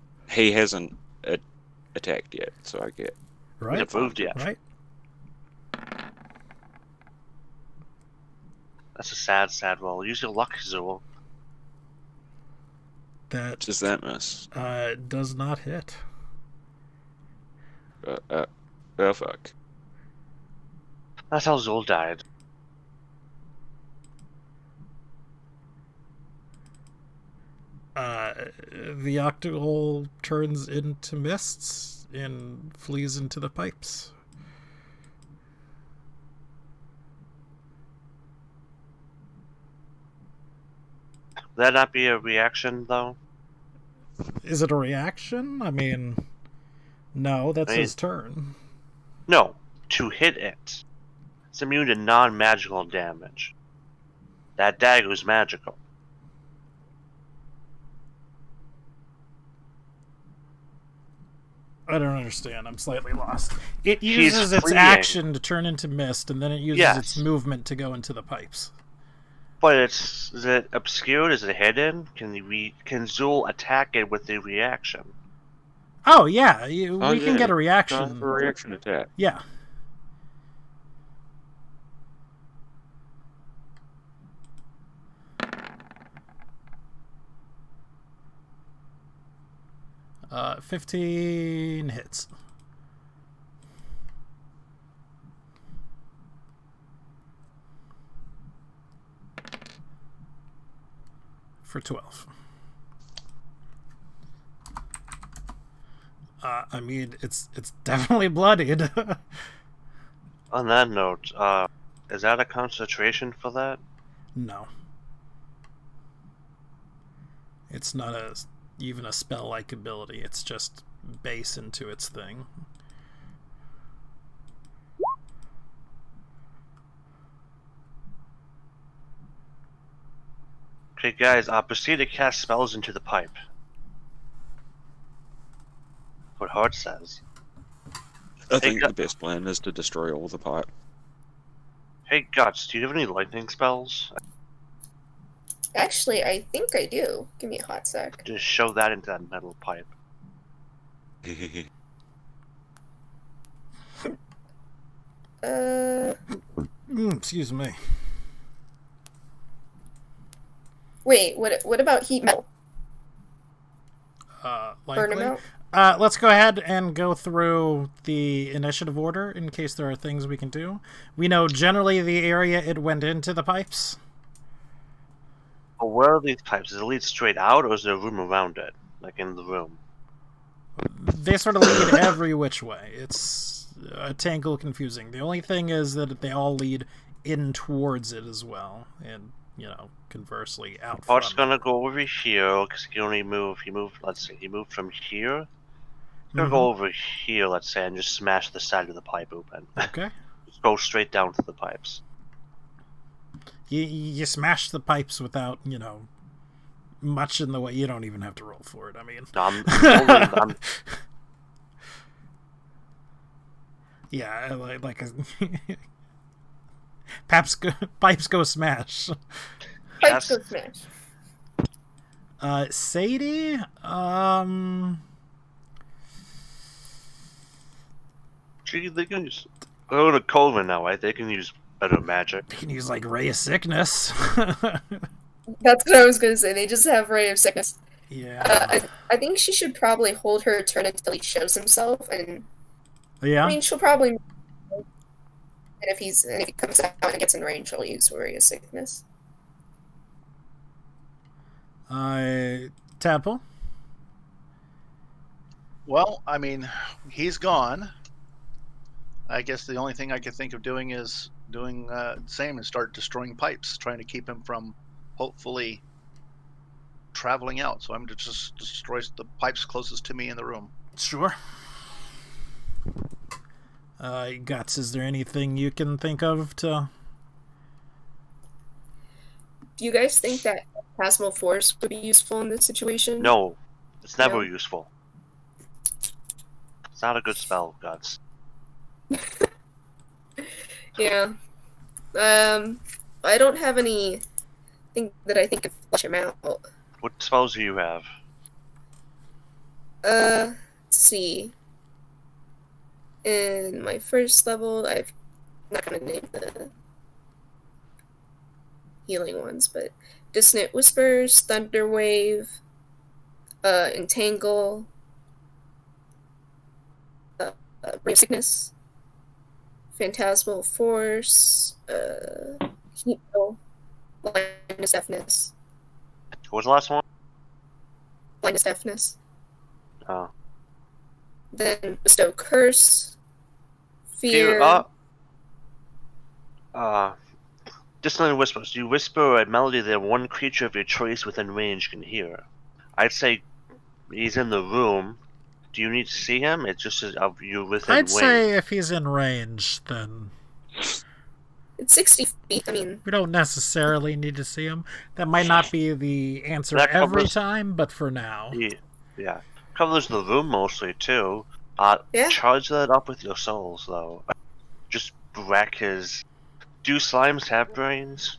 attacked yet, so I get. right? It moved yet. Right? That's a sad, sad roll. Use your luck, Zul. That Does that miss? does not hit. Oh fuck. That's how Zul died. The octacle turns into mists and flees into the pipes. Would that not be a reaction, though? Is it a reaction? I mean, no, that's I mean- his turn. No, to hit it. It's immune to non-magical damage. That dagger's magical. I don't understand. I'm slightly lost. It He's uses its fleeing. action to turn into mist, and then it uses Yes. its movement to go into the pipes. But is it obscured? Is it hidden? Can Zul attack it with a reaction? Oh yeah, we Oh, can yeah, get a Try reaction. for a reaction attack. Yeah. Uh, 15 hits. For 12. I mean, it's definitely bloodied. On that note, is that a concentration for that? No. It's not even a spell-like ability. It's just base into its thing. Okay, guys, proceed to cast spells into the pipe. What Hard says. I think Gu- the best plan is to destroy all the pipe. Hey, Guts, do you have any lightning spells? Actually, I think I do. Give me a hot sec. Just show that into that metal pipe. Excuse me. Wait, what about heat metal? Burn them likely. out. Let's go ahead and go through the initiative order in case there are things we can do. We know generally the area it went into the pipes. But where are these pipes? Does it lead straight out, or is there a room around it, like in the room? They sort of lead every which way. It's a tangle confusing. The only thing is that they all lead in towards it as well, and conversely out from Bart's gonna go over here because he can only move. Let's say he moved from here. He's gonna go over here, let's say, and just smash the side of the pipe open. Okay. Just go straight down to the pipes. You smash the pipes without, much in the way. You don't even have to roll for it. I mean, No, I'm yeah, like a pipes go smash. Pipes go smash. Sadie, they can use. Go to Colvin now, right? They can use better magic. you can use like Ray of Sickness. That's what I was gonna say. They just have Ray of Sickness. Yeah. I think she should probably hold her turn until he shows himself, and Yeah. I mean she'll probably. And if he comes out and gets in range, she'll use Ray of Sickness. Tadpole. Well, I mean, he's gone. I guess the only thing I could think of doing is doing the same and start destroying pipes, trying to keep him from hopefully traveling out. So I'm going to just destroy the pipes closest to me in the room. Sure. Guts, is there anything you can think of to... Do you guys think that plasmal force would be useful in this situation? No, it's never No. useful. It's not a good spell, Guts. Yeah. I don't have any thing that I think could flush him out. What spells do you have? Let's see. In my first level, I'm not gonna name the healing ones, but Dissonant Whispers, Thunder Wave, Entangle, Ray of Sickness, Phantasmal Force, Heal, Blindness Deafness, What was the last one? Blindness Deafness, Oh. then Bestow Curse, Fear. Dissonant Whispers. You whisper a melody that one creature of your choice within range can hear. I'd say he's in the room. Do you need to see him? It's just of you within I'd range. say if he's in range, then It's 60 feet. I mean, we don't necessarily need to see him. That might not be the answer That every covers- time, but for now. Yeah. Covers the room mostly, too. Yeah. Charge that up with your souls, though. Just wreck his... Do slimes have brains?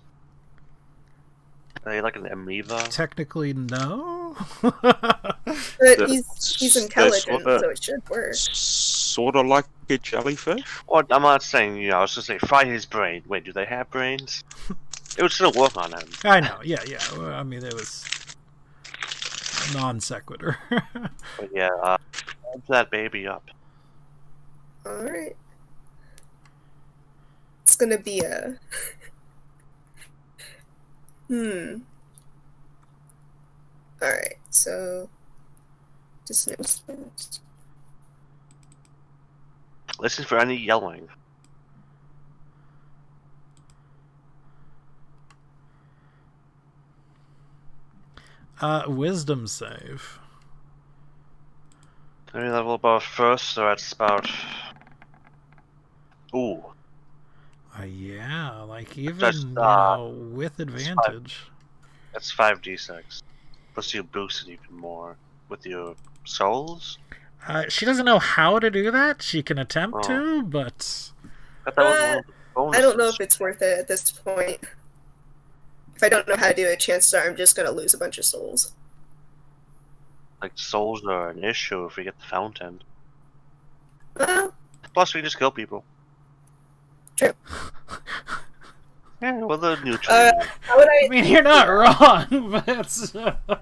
Are they like an amoeba? Technically, no. but he's intelligent, what so it should work. Sort of like a jellyfish. Well, I'm not saying, I was just saying, fry his brain. Wait, do they have brains? It would still work on him. I know, yeah. I mean, it was non sequitur. But yeah, charge that baby up. Alright. It's gonna be a... Alright, so... Dissonant Whispers. Listen for any yelling. Wisdom save. Any level above first, so that's about... Ooh. Yeah, like even, Just, with advantage. That's 5d6. Plus you boost it even more. With your souls? She doesn't know how to do that. She can attempt Oh. to, but... I thought that was one of the bonuses. I don't know if it's worth it at this point. If I don't know how to do it, chances are I'm just gonna lose a bunch of souls. Like, souls are an issue if we get the fountain. Well, Plus, we just kill people. true. Yeah, well, the neutral. How would I mean, you're not wrong, but...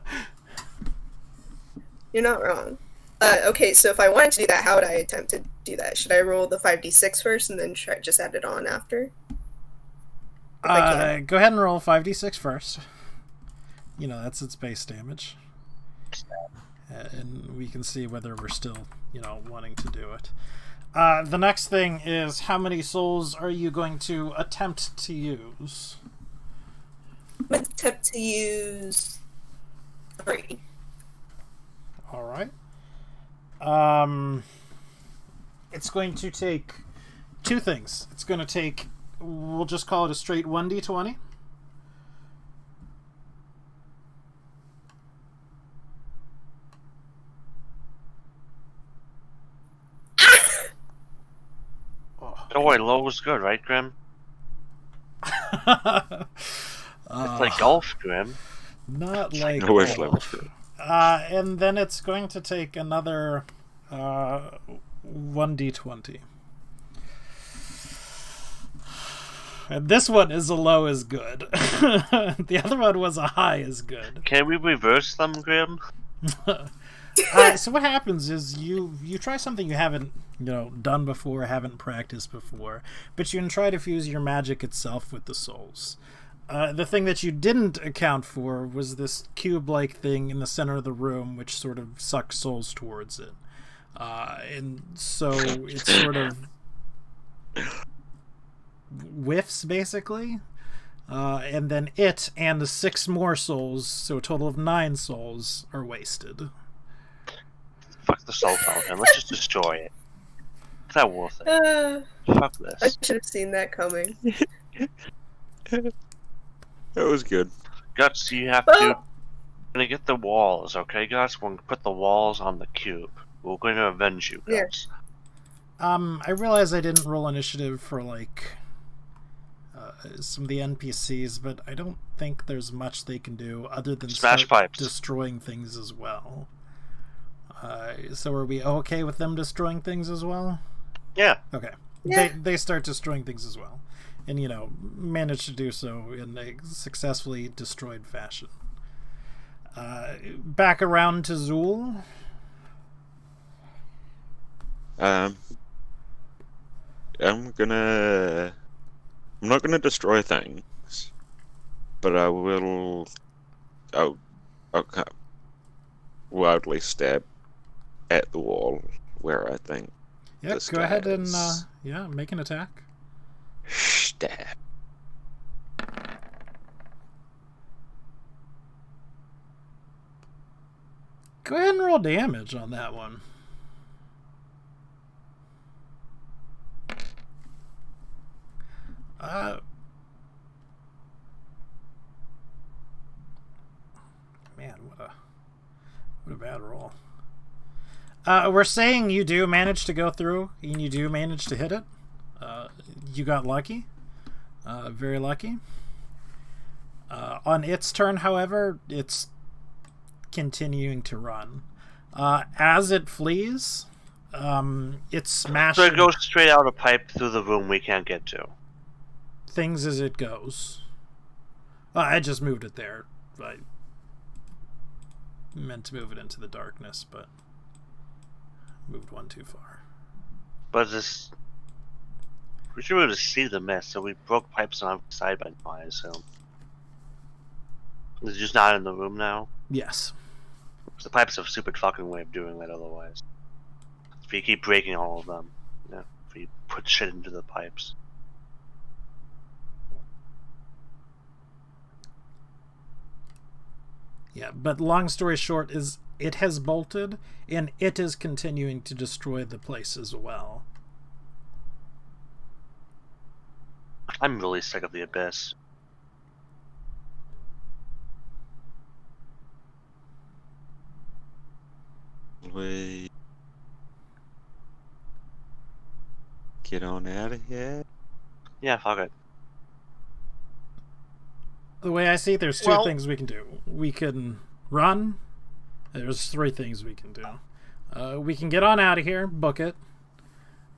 You're not wrong. Okay, so if I wanted to do that, how would I attempt to do that? Should I roll the 5d6 first and then try just add it on after? If I can. Go ahead and roll 5d6 first. You know, that's its base damage. And we can see whether we're still, wanting to do it. The next thing is, how many souls are you going to attempt to use? I'm going to attempt to use 3. All right. It's going to take 2 things. It's going to take, we'll just call it a straight 1d20. Don't worry, low was good, right, Grim? It's like golf, Grim. Not like I wish golf. that was good. And then it's going to take another 1d20. And this one is a low is good. The other one was a high is good. Can we reverse them, Grim? So what happens is you try something you haven't done before, haven't practiced before, but you can try to fuse your magic itself with the souls. The thing that you didn't account for was this cube-like thing in the center of the room, which sort of sucks souls towards it. And so it sort of whiffs, basically. And then it and the 6 more souls, so a total of 9 souls, are wasted. Fuck the soul fountain. Let's just destroy it. It's not worth it. Fuck I this. should have seen that coming. That was good. Guts, you have to... Well- We're gonna get the walls, okay, Guts? We're gonna put the walls on the cube. We're gonna avenge you, Yeah. Guts. I realize I didn't roll initiative for, some of the NPCs, but I don't think there's much they can do other than Smash start pipes. destroying things as well. So are we okay with them destroying things as well? Yeah. Okay. Yeah. They start destroying things as well. And, manage to do so in a successfully destroyed fashion. Back around to Zool. I'm not gonna destroy things, but I'll wildly stab at the wall where I think. Yep, This go ahead and guy's- make an attack. Stab. Go ahead and roll damage on that one. Man, what a bad roll. We're saying you do manage to go through, and you do manage to hit it. You got lucky. Very lucky. On its turn, however, it's continuing to run. As it flees, it's smashing So it goes straight out a pipe through the room we can't get to. things as it goes. I just moved it there. I meant to move it into the darkness, but moved one too far. But this... We should be able to see the mess, so we broke pipes on the side by now, I assume. It's just not in the room now. Yes. The pipes have a stupid fucking way of doing that otherwise. If you keep breaking all of them, if you put shit into the pipes. Yeah, but long story short is it has bolted, and it is continuing to destroy the place as well. I'm really sick of the abyss. We get on out of here. Yeah, fuck it. The way I see it, there's two Well- things we can do. We can run. There's 3 things we can do. We can get on out of here, book it.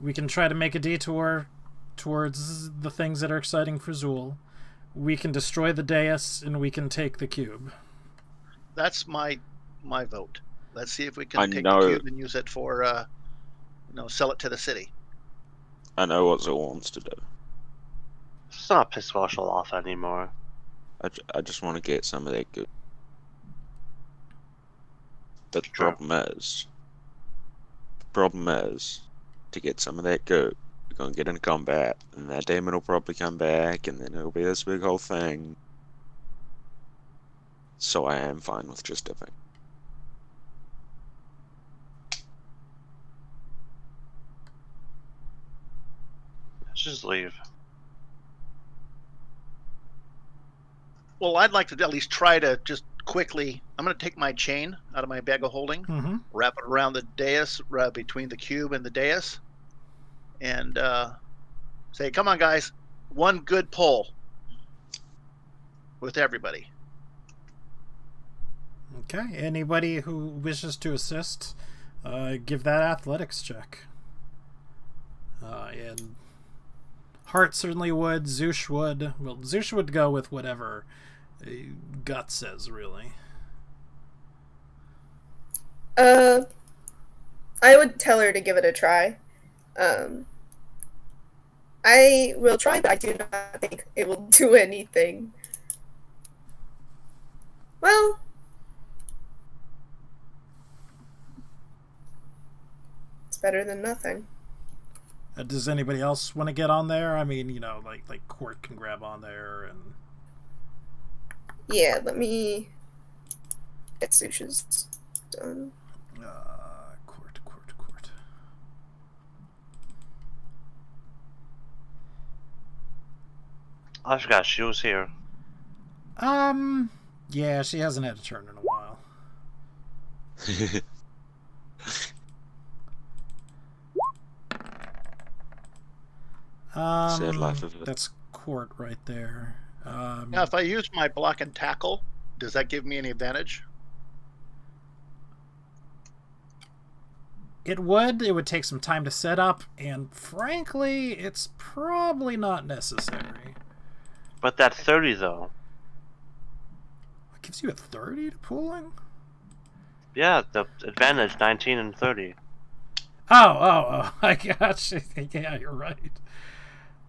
We can try to make a detour towards the things that are exciting for Zool. We can destroy the dais, and we can take the cube. That's my vote. Let's see if we I can take know. the cube and use it for, sell it to the city. I know what Zul wants to do. It's not piss Marshall off anymore. I just want to get some of that good. But the Sure. problem is, to get some of that goop, we're gonna get in combat, and that demon will probably come back, and then it'll be this big whole thing. So I am fine with just dipping. Let's just leave. Well, I'd like to at least try to just quickly. I'm going to take my chain out of my bag of holding, Mm-hmm. wrap it around the dais, between the cube and the dais, and say, "Come on, guys, one good pull with everybody." Okay. Anybody who wishes to assist, give that athletics check. And Hart certainly would. Zoosh would. Well, Zoosh would go with whatever Gut says, really. I would tell her to give it a try. I will try, but I do not think it will do anything. Well, it's better than nothing. Does anybody else want to get on there? I mean, like Court can grab on there, and Yeah, let me get Sushi's done. Court. I forgot she was here. Yeah, she hasn't had a turn in a while. Sad life of it. That's Court right there. Now, if I use my block and tackle, does that give me any advantage? It would take some time to set up, and frankly, it's probably not necessary. But that 30 though. It gives you a 30 to pulling? Yeah, the advantage 19 and 30. Oh, I got you. Yeah, you're right.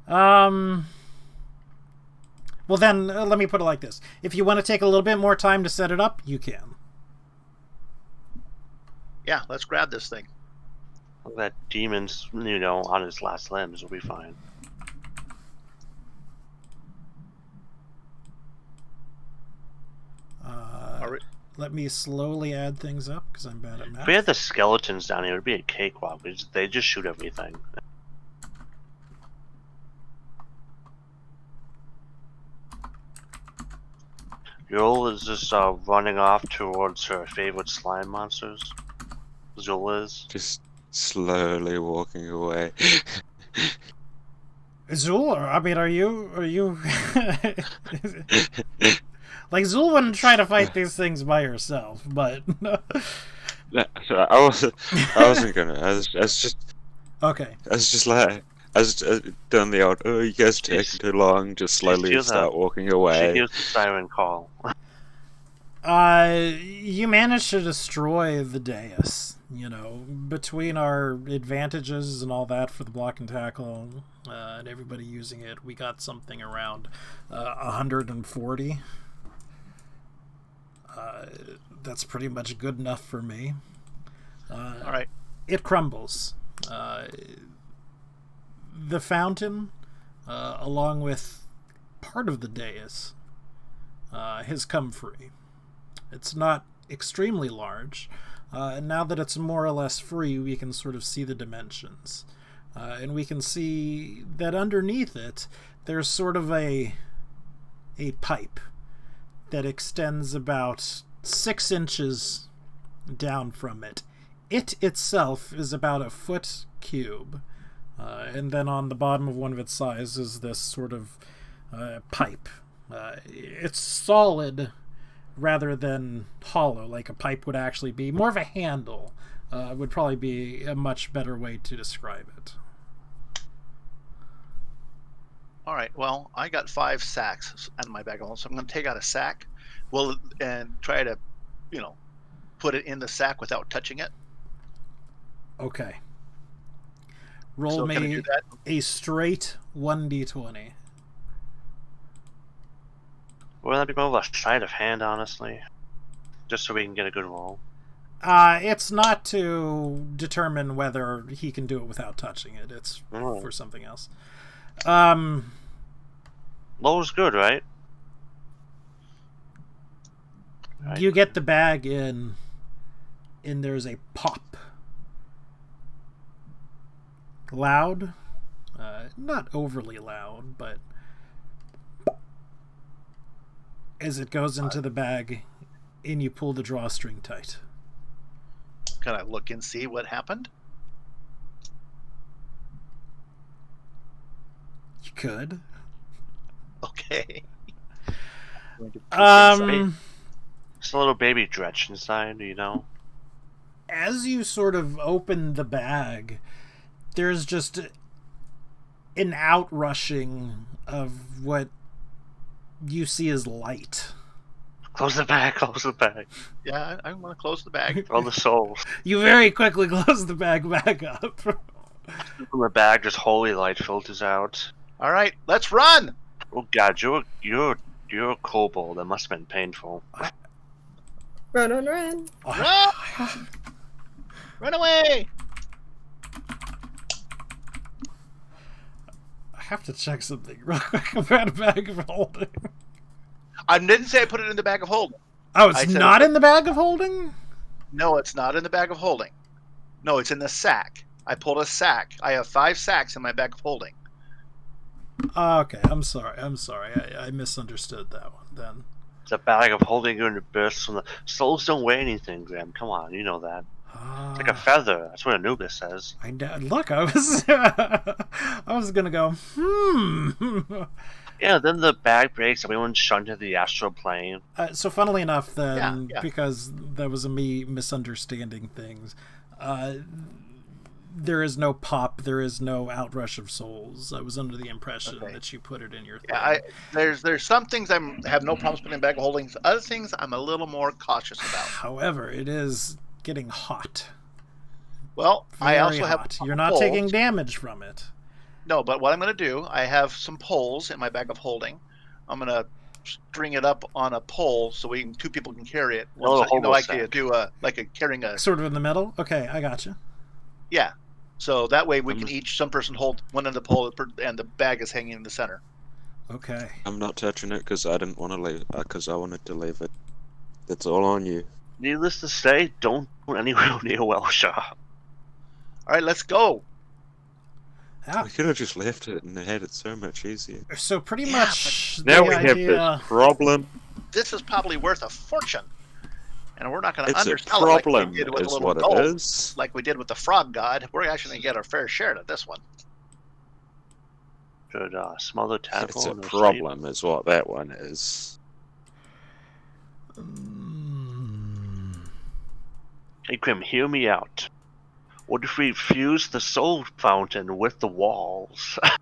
Well then, let me put it like this. If you want to take a little bit more time to set it up, you Yeah, let's grab this thing. That demon's, on his last limbs will be fine. Let me slowly add things up, because I'm bad at math. If we had the skeletons down here, it would be a cakewalk. They just shoot everything. Yul is just running off towards her favorite slime monsters. Zul is. Just slowly walking away. Zul, I mean, are you... Like, Zul wouldn't try to fight these things by herself, but... I wasn't gonna. I was just Okay. I was doing the old, oh, you guys are taking too long, just slowly start walking She away. hears the siren call. You managed to destroy the dais. Between our advantages and all that for the block and tackle, and everybody using it, we got something around 140. That's pretty much good enough for me. All right. It crumbles. The fountain, along with part of the dais, has come free. It's not extremely large. And now that it's more or less free, we can sort of see the dimensions. And we can see that underneath it, there's sort of a pipe that extends about 6 inches down from it. It itself is about a foot cube. And then on the bottom of one of its sides is this sort of pipe. It's solid rather than hollow, like a pipe would actually be. More of a handle would probably be a much better way to describe it. All right. Well, I got 5 sacks out of my bag of holding, so I'm going to take out a sack, and try to, put it in the sack without touching it. Okay. Roll So can I me do that? a straight 1d20. Wouldn't that be more of a sleight of hand, honestly? Just so we can get a good roll. It's not to determine whether he can do it without touching it. It's Oh. for something else. Low's good, right? Right. You get the bag in, and there's a pop. Loud. Not overly loud, but as it goes into the bag, and you pull the drawstring tight. Can I look and see what happened? You could. Okay. It's a little baby Dretch inside, you know? As you sort of open the bag, there's just an outrushing of what you see as light. Close the bag, close the bag. Yeah, I want to close the bag. All the souls. You very quickly close the bag back up. From the bag, just holy light filters out. All right, let's run. Oh god, you're a kobold. That must have been painful. Run, run, run. Run! Run away. I have to check something real quick about a bag of holding. I didn't say I put it in the bag of holding. Oh, it's I said- not in the bag of holding? No, it's not in the bag of holding. No, it's in the sack. I pulled a sack. I have 5 sacks in my bag of holding. Okay, I'm sorry. I misunderstood that one then. It's a bag of holding you in the bursts from the souls don't weigh anything, Graham. Come on, you know that. It's like a feather. That's what Anubis says. Look, I was I was gonna go, Yeah, then the bag breaks, everyone's shunted to the astral plane. So funnily enough then, Yeah. because that was me misunderstanding things, there is no pop, there is no outrush of souls. I was under the impression Okay. that you put it in your thing. Yeah, there's some things I have no problems putting in bag of holdings. Other things I'm a little more cautious about. However, it is getting hot. Well, I Very also have hot. You're not poles. taking damage from it. No, but what I'm going to do, I have some poles in my bag of holding. I'm going to string it up on a pole so 2 people can carry it. Oh, So, hobo like sack. do carrying a Sort of in the middle? Okay, I gotcha. yeah. So that way we can some person hold one end of the pole and the bag is hanging in the center. Okay. I'm not touching it because I didn't want to leave. Because I wanted to leave it. That's all on you. Needless to say, don't go anywhere near Welshaw. All right, let's go. Ah, We could have just left it and had it so much easier. so pretty Yeah, much Now the we have idea... this problem. This is probably worth a fortune, and we're not going to It's a undersell it like problem, we did with is Little what Gold, it is. like we did with the Frog God. We're actually going to get our fair share of this one. Should smother tackle. It's a and problem, is what that one is. Hey, Grim, hear me out. What if we fuse the soul fountain with the walls? I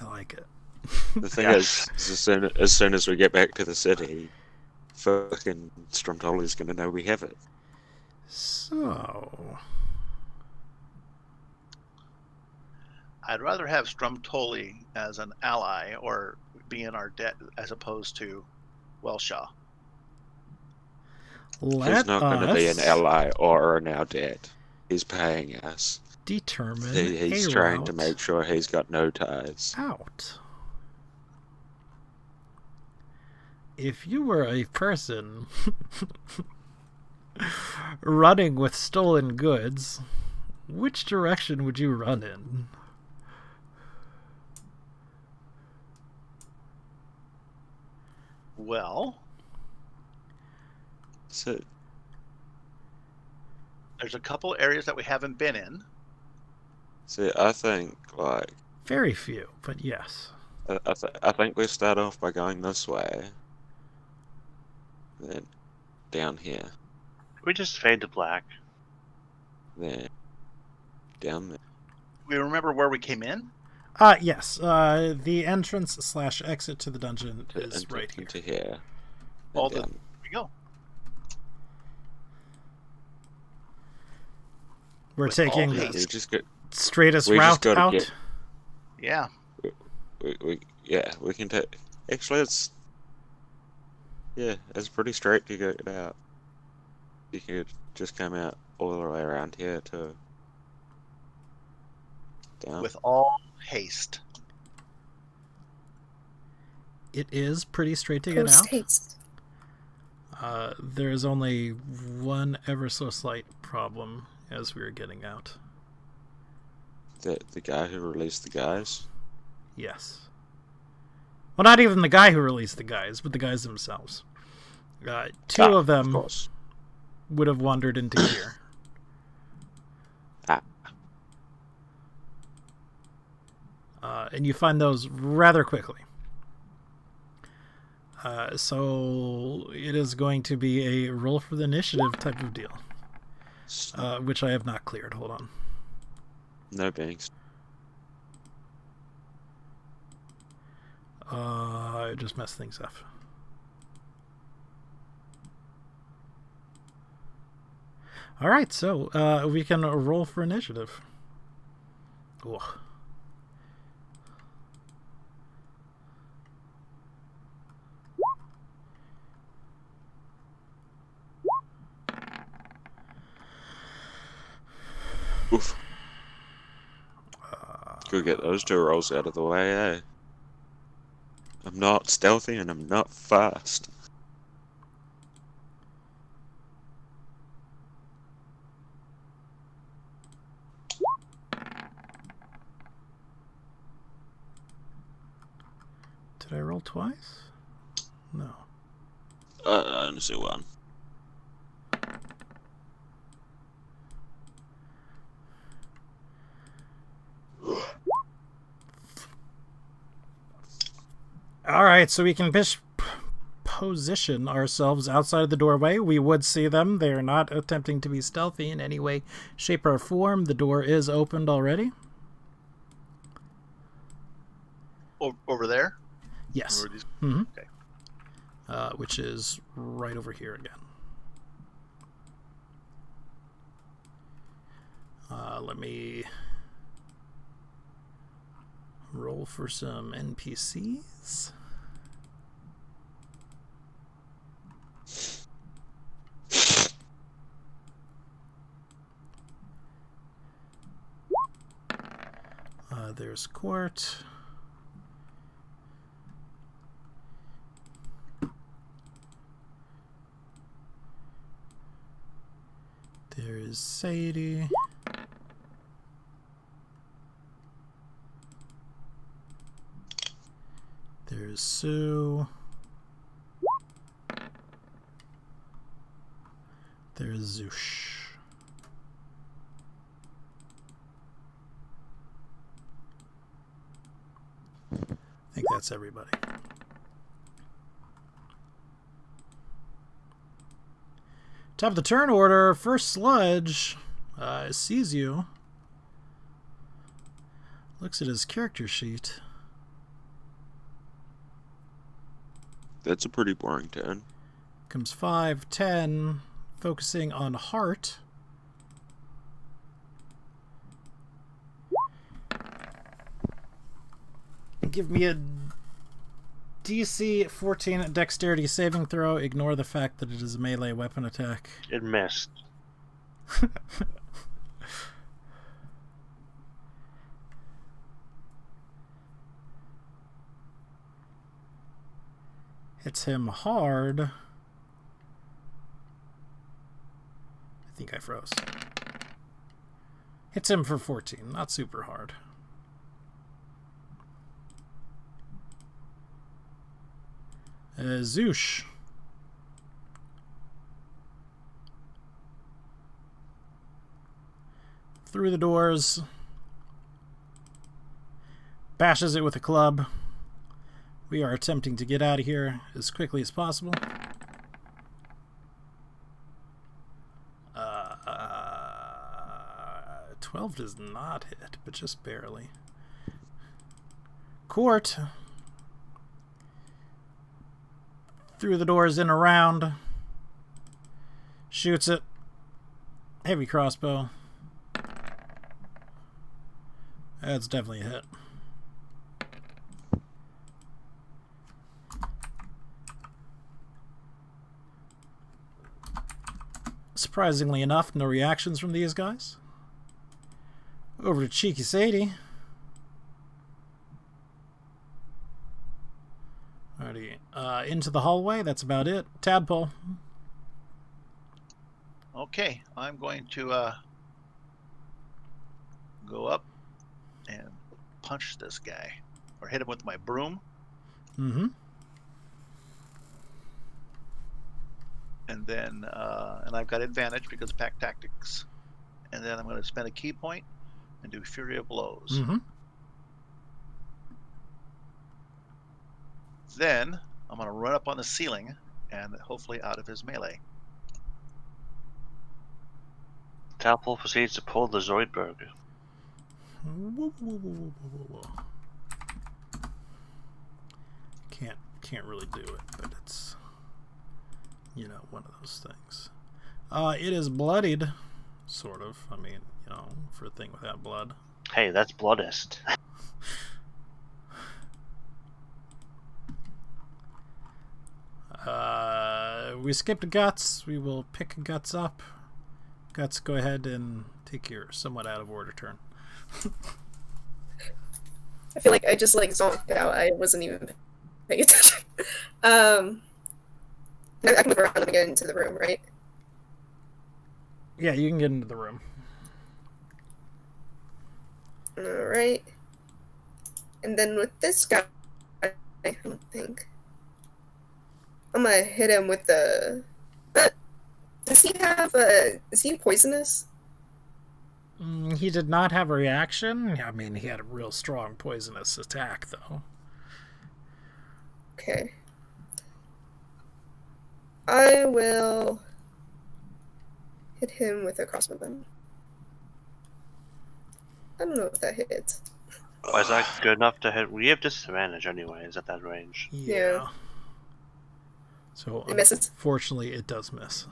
like it. The thing Yes. is as soon as we get back to the city, fucking Stromtoli's gonna know we have it. So... I'd rather have Stromtoli as an ally or be in our debt as opposed to Welshaw. He's not gonna be an ally or an our debt. He's paying us. determine He's a trying to route make sure he's got no ties. out. If you were a person running with stolen goods, which direction would you run in? Well, So there's a couple areas that we haven't been in. see, I think like Very few, but yes. I think we start off by going this way, then down here, We just fade to black. then down there. We remember where we came in? Yes. The entrance / exit to the dungeon is right here. Into here. All and the- down. Here we go. We're With all taking haste. the We just got, straightest we just route gotta out. get- Yeah. we can take. Actually, it's pretty straight to get out. You could just come out all the way around here to down. With all haste. It is pretty straight to get Post out. haste. There is only one ever so slight problem as we are getting out. The guy who released the guys. Yes. Well, not even the guy who released the guys, but the guys themselves. Two of Of them course. would have wandered into here. And you find those rather quickly. So it is going to be a roll for the initiative type of deal, which I have not cleared. Hold on. No banks. I just messed things up. All right, so we can roll for initiative. Ooh. Oof. Go get those 2 rolls out of the way, eh? I'm not stealthy and I'm not fast. Did I roll twice? No. I only see 1. All right, so we can position ourselves outside of the doorway. We would see them. They are not attempting to be stealthy in any way, shape, or form. The door is opened already. Over there? Yes. Or these- Mm-hmm. Okay. Which is right over here again. Let me roll for some NPCs. There's Court. There is Sadie. There's Sue. There's Zoosh. I think that's everybody. Top of the turn order, first Sludge sees you. Looks at his character sheet. That's a pretty boring turn. Comes 5, 10, focusing on heart. Give me a DC 14 dexterity saving throw. Ignore the fact that it is a melee weapon attack. It missed. Hits him hard. I think I froze. Hits him for 14, not super hard. Zoosh. Through the doors. Bashes it with a club. We are attempting to get out of here as quickly as possible. 12 does not hit, but just barely. Court. Through the doors, in around. Shoots it. Heavy crossbow. That's definitely a hit. Surprisingly enough, no reactions from these guys. Over to Cheeky Sadie. Alrighty, into the hallway. That's about it. Tadpole. Okay, I'm going to go up and punch this guy, or hit him with my broom. Mm-hmm. And then, and I've got advantage because of pack tactics. And then I'm going to spend a key point and do Fury of Blows. Mm-hmm. Then I'm going to run up on the ceiling and hopefully out of his melee. Tadpole proceeds to pull the Zoidberg. Can't really do it, but it's, you know, one of those things. It is bloodied, sort of. I mean, you know, for a thing without blood. Hey, that's bloodist. We skipped Guts. We will pick Guts up. Guts, go ahead and take your somewhat out of order turn. I feel like I just like zonked out. I wasn't even paying attention. I can move around and get into the room, right? Yeah, you can get into the room. Alright. And then with this guy, I don't think. I'm gonna hit him with the... Does he have a... Is he poisonous? He did not have a reaction. I mean, he had a real strong poisonous attack, though. Okay. I will hit him with a crossbow gun. I don't know if that hits. Is that good enough to hit? We have disadvantage anyways at that range. Yeah. So, It misses. unfortunately, it does miss.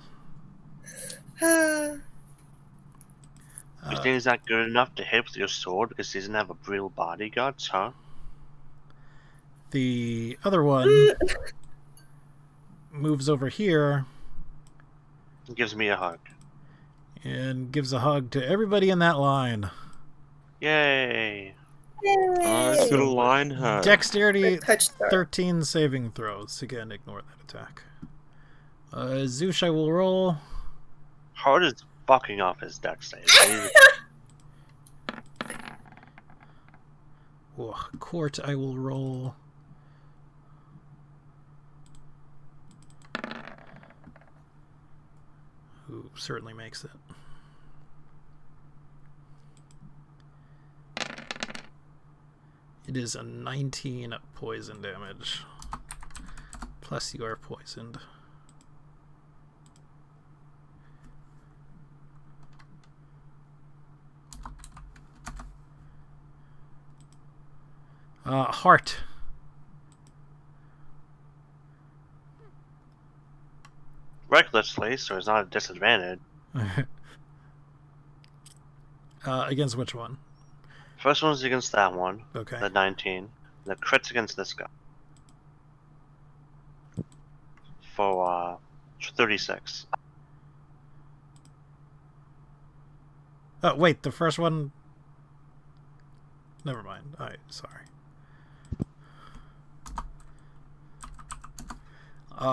You think he's not good enough to hit with your sword because he doesn't have a real bodyguards, huh? The other one moves over here He gives me a hug. and gives a hug to everybody in that line. Yay! Oh, it's got a line hug. Dexterity Touch star. 13 saving throws. Again, ignore that attack. Zoosh, I will roll. Hard is fucking off his dex save. Court, I will roll. Who certainly makes it. It is a 19 poison damage. Plus you are poisoned. Heart. Recklessly, so it's not a disadvantage. Against which one? First one's against that one, Okay. the 19. The crit's against this guy. For 36. Oh, wait, the first one... Never mind. Alright, sorry.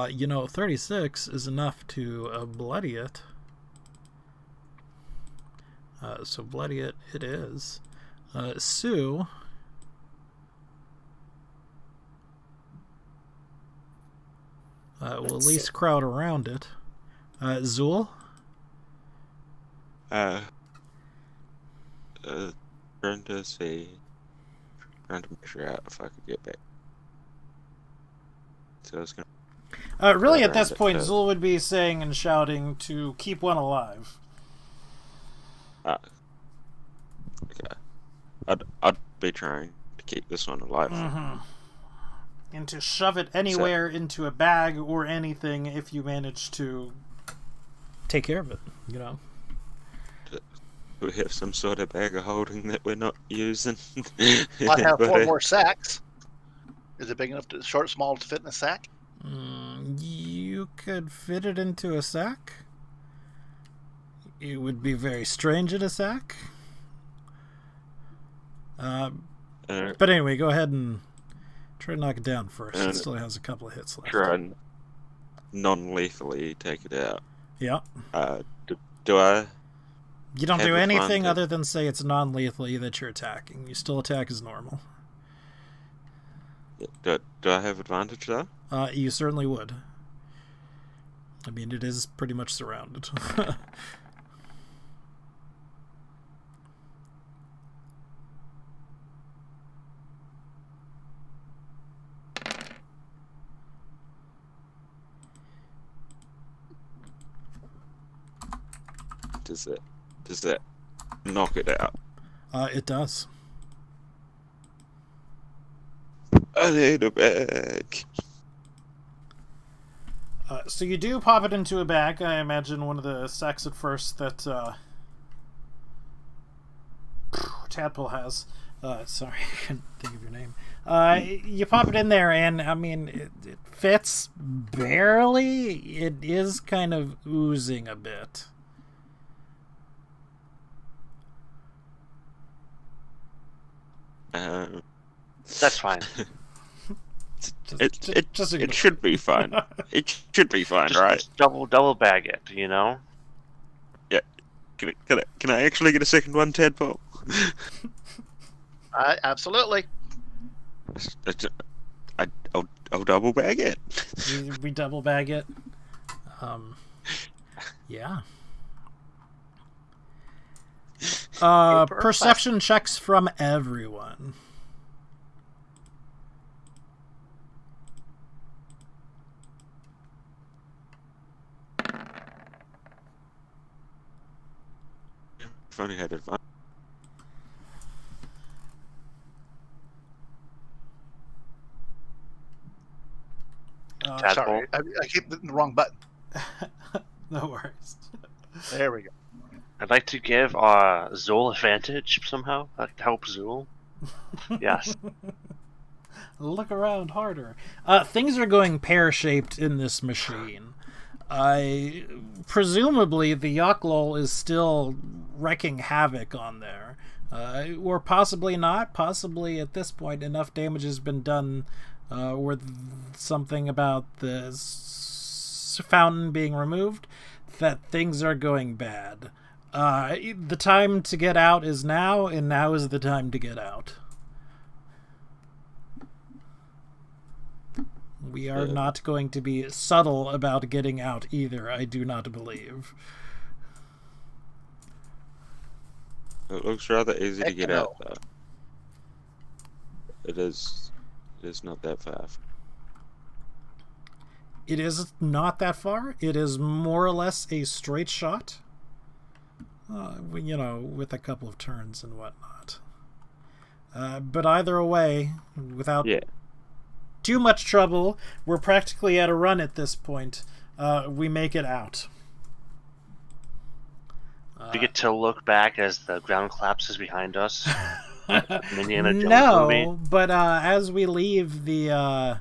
You know, 36 is enough to bloody it. So bloody it is. Sue... will at Let's least see. crowd around it. Zool? Trying to see. Trying to measure out if I could get back. So I was gonna. Really, Crowd at this around it, point, so- Zool would be saying and shouting to keep one alive. Okay. I'd be trying to keep this one alive. Mm-hmm. And to shove it anywhere into a bag or anything if you manage to take care of it, you know. we have some sort of bag of holding that we're not using? I have But, 4 more sacks. Is it big enough to small to fit in a sack? You could fit it into a sack. It would be very strange in a sack. But anyway, go ahead and try to knock it down first. It still has a couple of hits left. try and non-lethally take it out. Yeah. Do I? You don't Have do a anything fun- other than say it's non-lethally that you're attacking. You still attack as normal. Do I have advantage though? You certainly would. I mean, it is pretty much surrounded. Does that knock it out? It does. I need a bag. So you do pop it into a bag. I imagine one of the sacks at first that Tadpole has. Sorry, I couldn't think of your name. You pop it in there, and I mean, it fits barely. It is kind of oozing a bit. That's fine. It should be fine. It should be fine, Just, right? just double bag it, you know? Can I actually get a second one, Tadpole? Absolutely. I'll double bag it. We double bag it. Yeah. Perception checks from everyone. If only had advantage. Tadpole. Sorry, I keep hitting the wrong button. No worries. There we go. I'd like to give Zool advantage somehow. I'd like to help Zool. Yes. Look around harder. Things are going pear-shaped in this machine. Presumably, the Yoklol is still wreaking havoc on there. Or possibly not. Possibly, at this point, enough damage has been done with something about the fountain being removed that things are going bad. The time to get out is now, and now is the time to get out. We are not going to be subtle about getting out either, I do not believe. It looks rather easy to Heck get no. out, though. It is not that far. It is not that far. It is more or less a straight shot. With a couple of turns and whatnot. But either way, without too much trouble, we're practically at a run at this point. We make it out. We get to look back as the ground collapses behind us. Indiana Jones movie. No, but as we leave the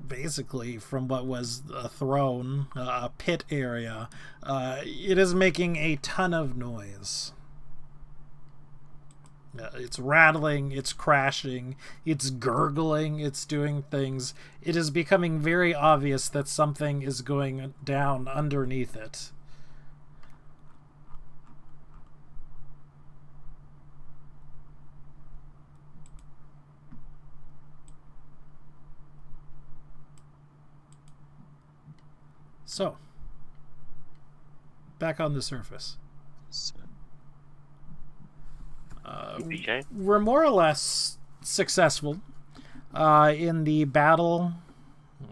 basically from what was a throne, a pit area, it is making a ton of noise. It's rattling, it's crashing, it's gurgling, it's doing things. It is becoming very obvious that something is going down underneath it. So, back on the surface. Okay. We're more or less successful in the battle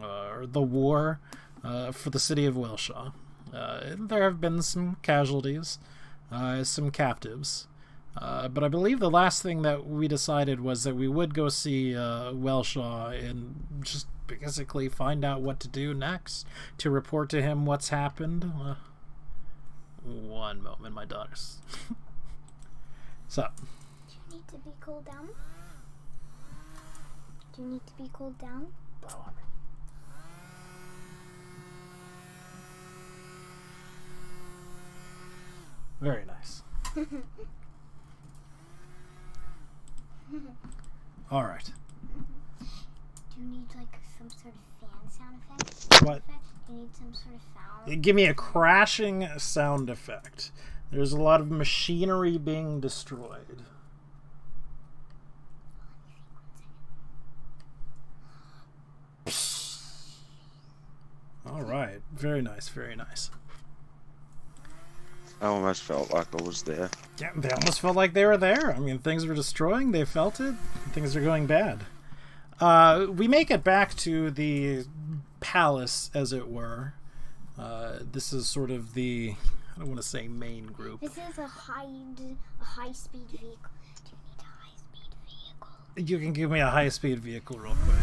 or the war for the city of Welshaw. There have been some casualties, some captives, but I believe the last thing that we decided was that we would go see Welshaw and just basically find out what to do next, to report to him what's happened. One moment, my daughters. So. Do you need to be cooled down? Do you need to be cooled down? Blow on me. Very nice. All right. Do you need like some sort of fan sound effect? What? Do you need some sort of sound? Give me a crashing sound effect. There's a lot of machinery being destroyed. All right. Very nice. Very nice. I almost felt like I was there. Yeah, they almost felt like they were there. I mean, things were destroying. They felt it. Things are going bad. We make it back to the palace, as it were. This is sort of the, I don't want to say main group. This is a high-speed vehicle. Do you need a high-speed vehicle? You can give me a high-speed vehicle real quick.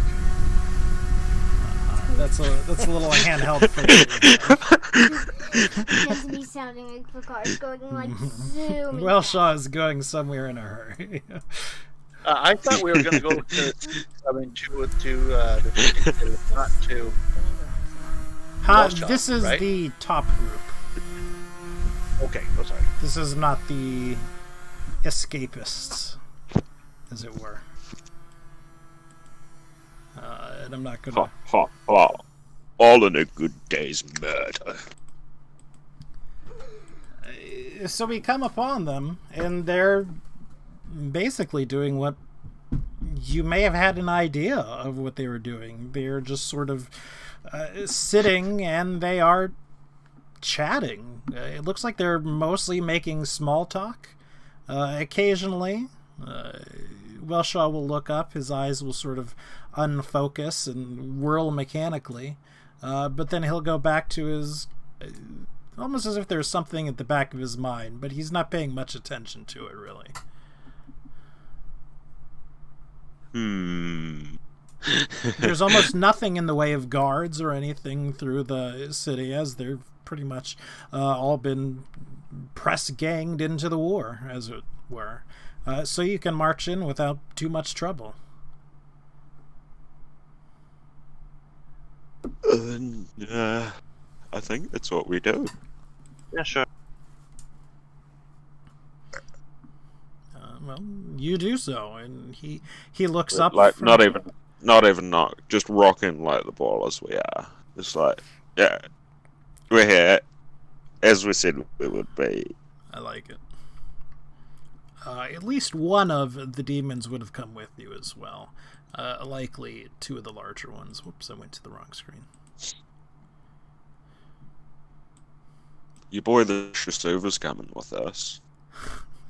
That's a little handheld for you. Just me sounding like the car's going like zooming. Wellshaw is going somewhere in a hurry. I thought we were going to go to not to. Wellshaw, this is right? the top group. Okay, oh sorry. This is not the escapists, as it were. And I'm not gonna. Ha ha ha! All in a good day's murder. So we come upon them, and they're basically doing what you may have had an idea of what they were doing. They're just sort of sitting, and they are chatting. It looks like they're mostly making small talk. Occasionally, Wellshaw will look up. His eyes will sort of unfocus and whirl mechanically. But then he'll go back to his... almost as if there's something at the back of his mind, but he's not paying much attention to it, really. There's almost nothing in the way of guards or anything through the city, as they've pretty much all been press-ganged into the war, as it were. So you can march in without too much trouble. I think that's what we do. Yeah, sure. Well, you do so, and he looks up. Like from... not even just rocking like the ballers we are. It's like, yeah, we're here, as we said we would be. I like it. At least one of the demons would have come with you as well. Likely two of the larger ones. Whoops, I went to the wrong screen. Your boy the Shisuva's coming with us.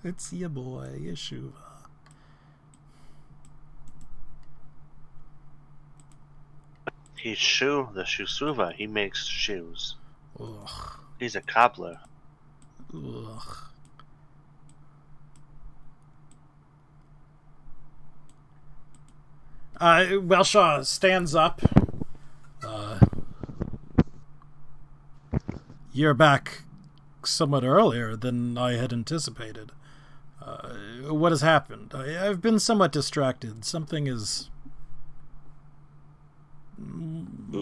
It's your boy, Yeshuva. He's the Shusuva. He makes shoes. Ugh. He's a cobbler. Ugh. Wellshaw stands up. You're back somewhat earlier than I had anticipated. What has happened? I've been somewhat distracted. Something is...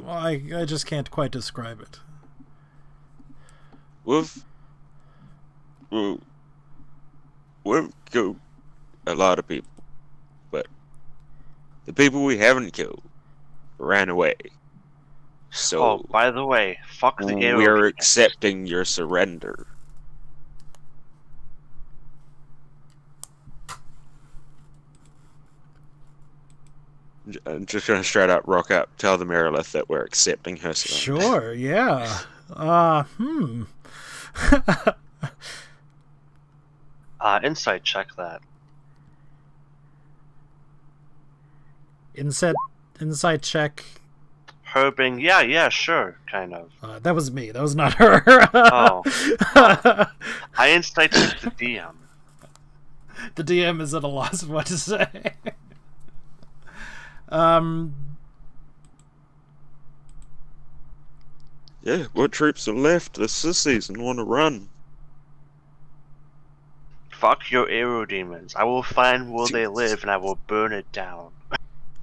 I just can't quite describe it. We've killed a lot of people, but the people we haven't killed ran away. So Oh, by the way, fuck the arrow. we're accepting your surrender. I'm just gonna straight up rock up, tell the Merilith that we're accepting her surrender. Sure, yeah. Insight check that. Insight check. Her being, yeah, sure, kind of. That was me. That was not her. Oh. I insight checked the DM. The DM is at a loss of what to say. Yeah, what troops are left? The sissies and want to run. Fuck your aerodemons. I will find where they live and I will burn it down.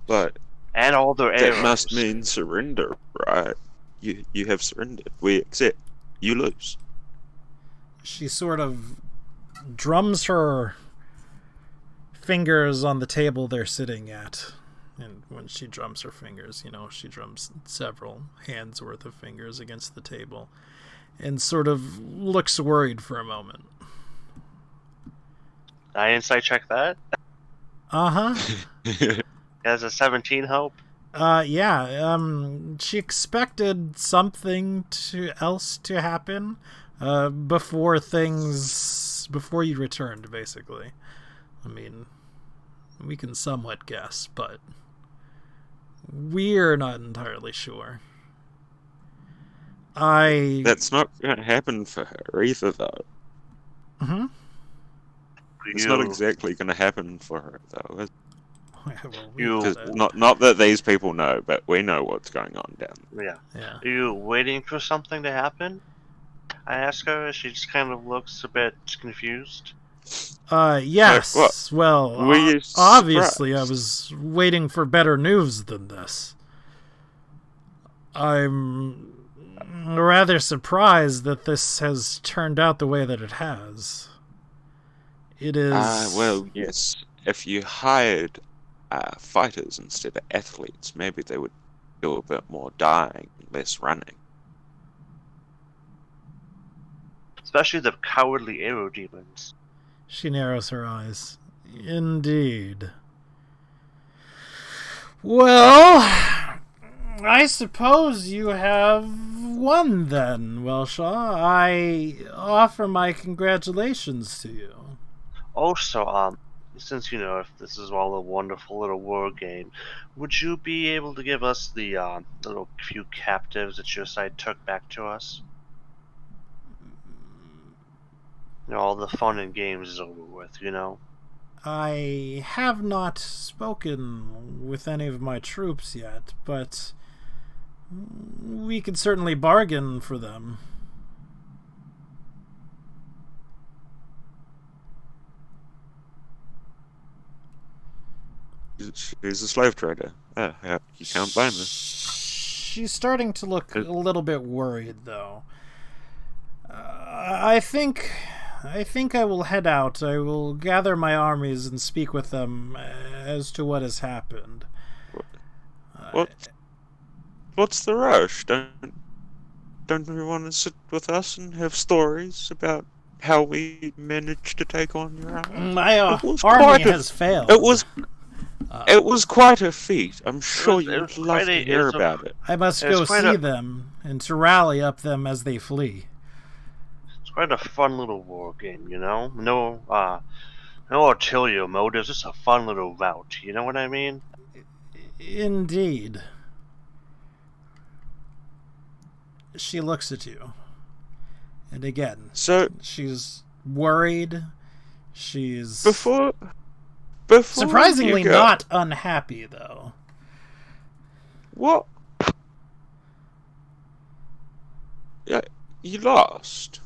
But And all their arrows. that must mean surrender, right? You have surrendered. We accept. You lose. She sort of drums her fingers on the table they're sitting at. And when she drums her fingers, she drums several hands worth of fingers against the table. And sort of looks worried for a moment. I insight check that. Uh-huh. Has a 17 help? Yeah. She expected something else to happen before you returned, basically. I mean, we can somewhat guess, but we're not entirely sure. That's not going to happen for her either, though. Mm-hmm. It's not exactly going to happen for her, though. Is You- not that these people know, but we know what's going on down there. Yeah. Are you waiting for something to happen? I ask her. She just kind of looks a bit confused. Yes. Like what? Well, Were you obviously I surprised? was waiting for better news than this. I'm rather surprised that this has turned out the way that it has. It is... Well, yes. If you hired fighters instead of athletes, maybe they would do a bit more dying, less running. Especially the cowardly aerodemons. She narrows her eyes. Indeed. Well, I suppose you have won then, Welshaw. I offer my congratulations to you. Also, since if this is all a wonderful little war game, would you be able to give us the little few captives that your side took back to us? All the fun and games is over with, I have not spoken with any of my troops yet, but we could certainly bargain for them. She's a slave trader. Yeah, you can't blame her. She's starting to look a little bit worried, though. I think I will head out. I will gather my armies and speak with them as to what has happened. What's the rush? Don't we want to sit with us and have stories about how we managed to take on your army? My was army quite a- has failed. It was quite a feat. I'm sure it was you'd love quite to a- hear it's a- about it. I must It's go quite see a- them and to rally up them as they flee. It's quite a fun little war game, No ulterior motives, just a fun little route, you know what I mean? Indeed. She looks at you. And again, So she's worried. She's before surprisingly you go, not unhappy, though. What? Yeah, you lost.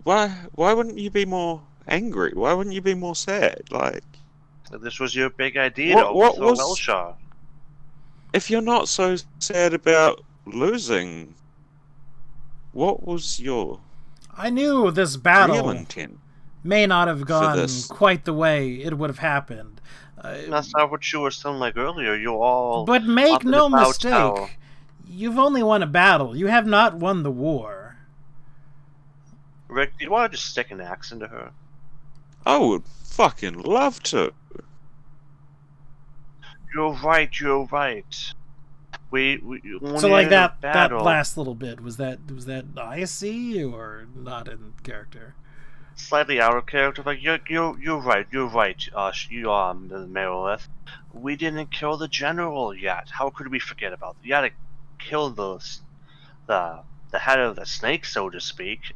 Why wouldn't you be more angry? Why wouldn't you be more sad? Like, This was your big idea What- to what overthrow was- Welshaw. if you're not so sad about losing, what was your I knew this real battle intent? may not have gone this? quite the way it would have happened. That's not what you were saying like earlier. You all. But make up and no about mistake, how- you've only won a battle. You have not won the war. Rick, do you want to just stick an axe into her? I would fucking love to. You're right. We when So you're like in a that battle, last little bit was that icy or not in character? slightly out of character. Like you're right. You're right. The Merilith. We didn't kill the general yet. How could we forget about that? You gotta kill the head of the snake, so to speak.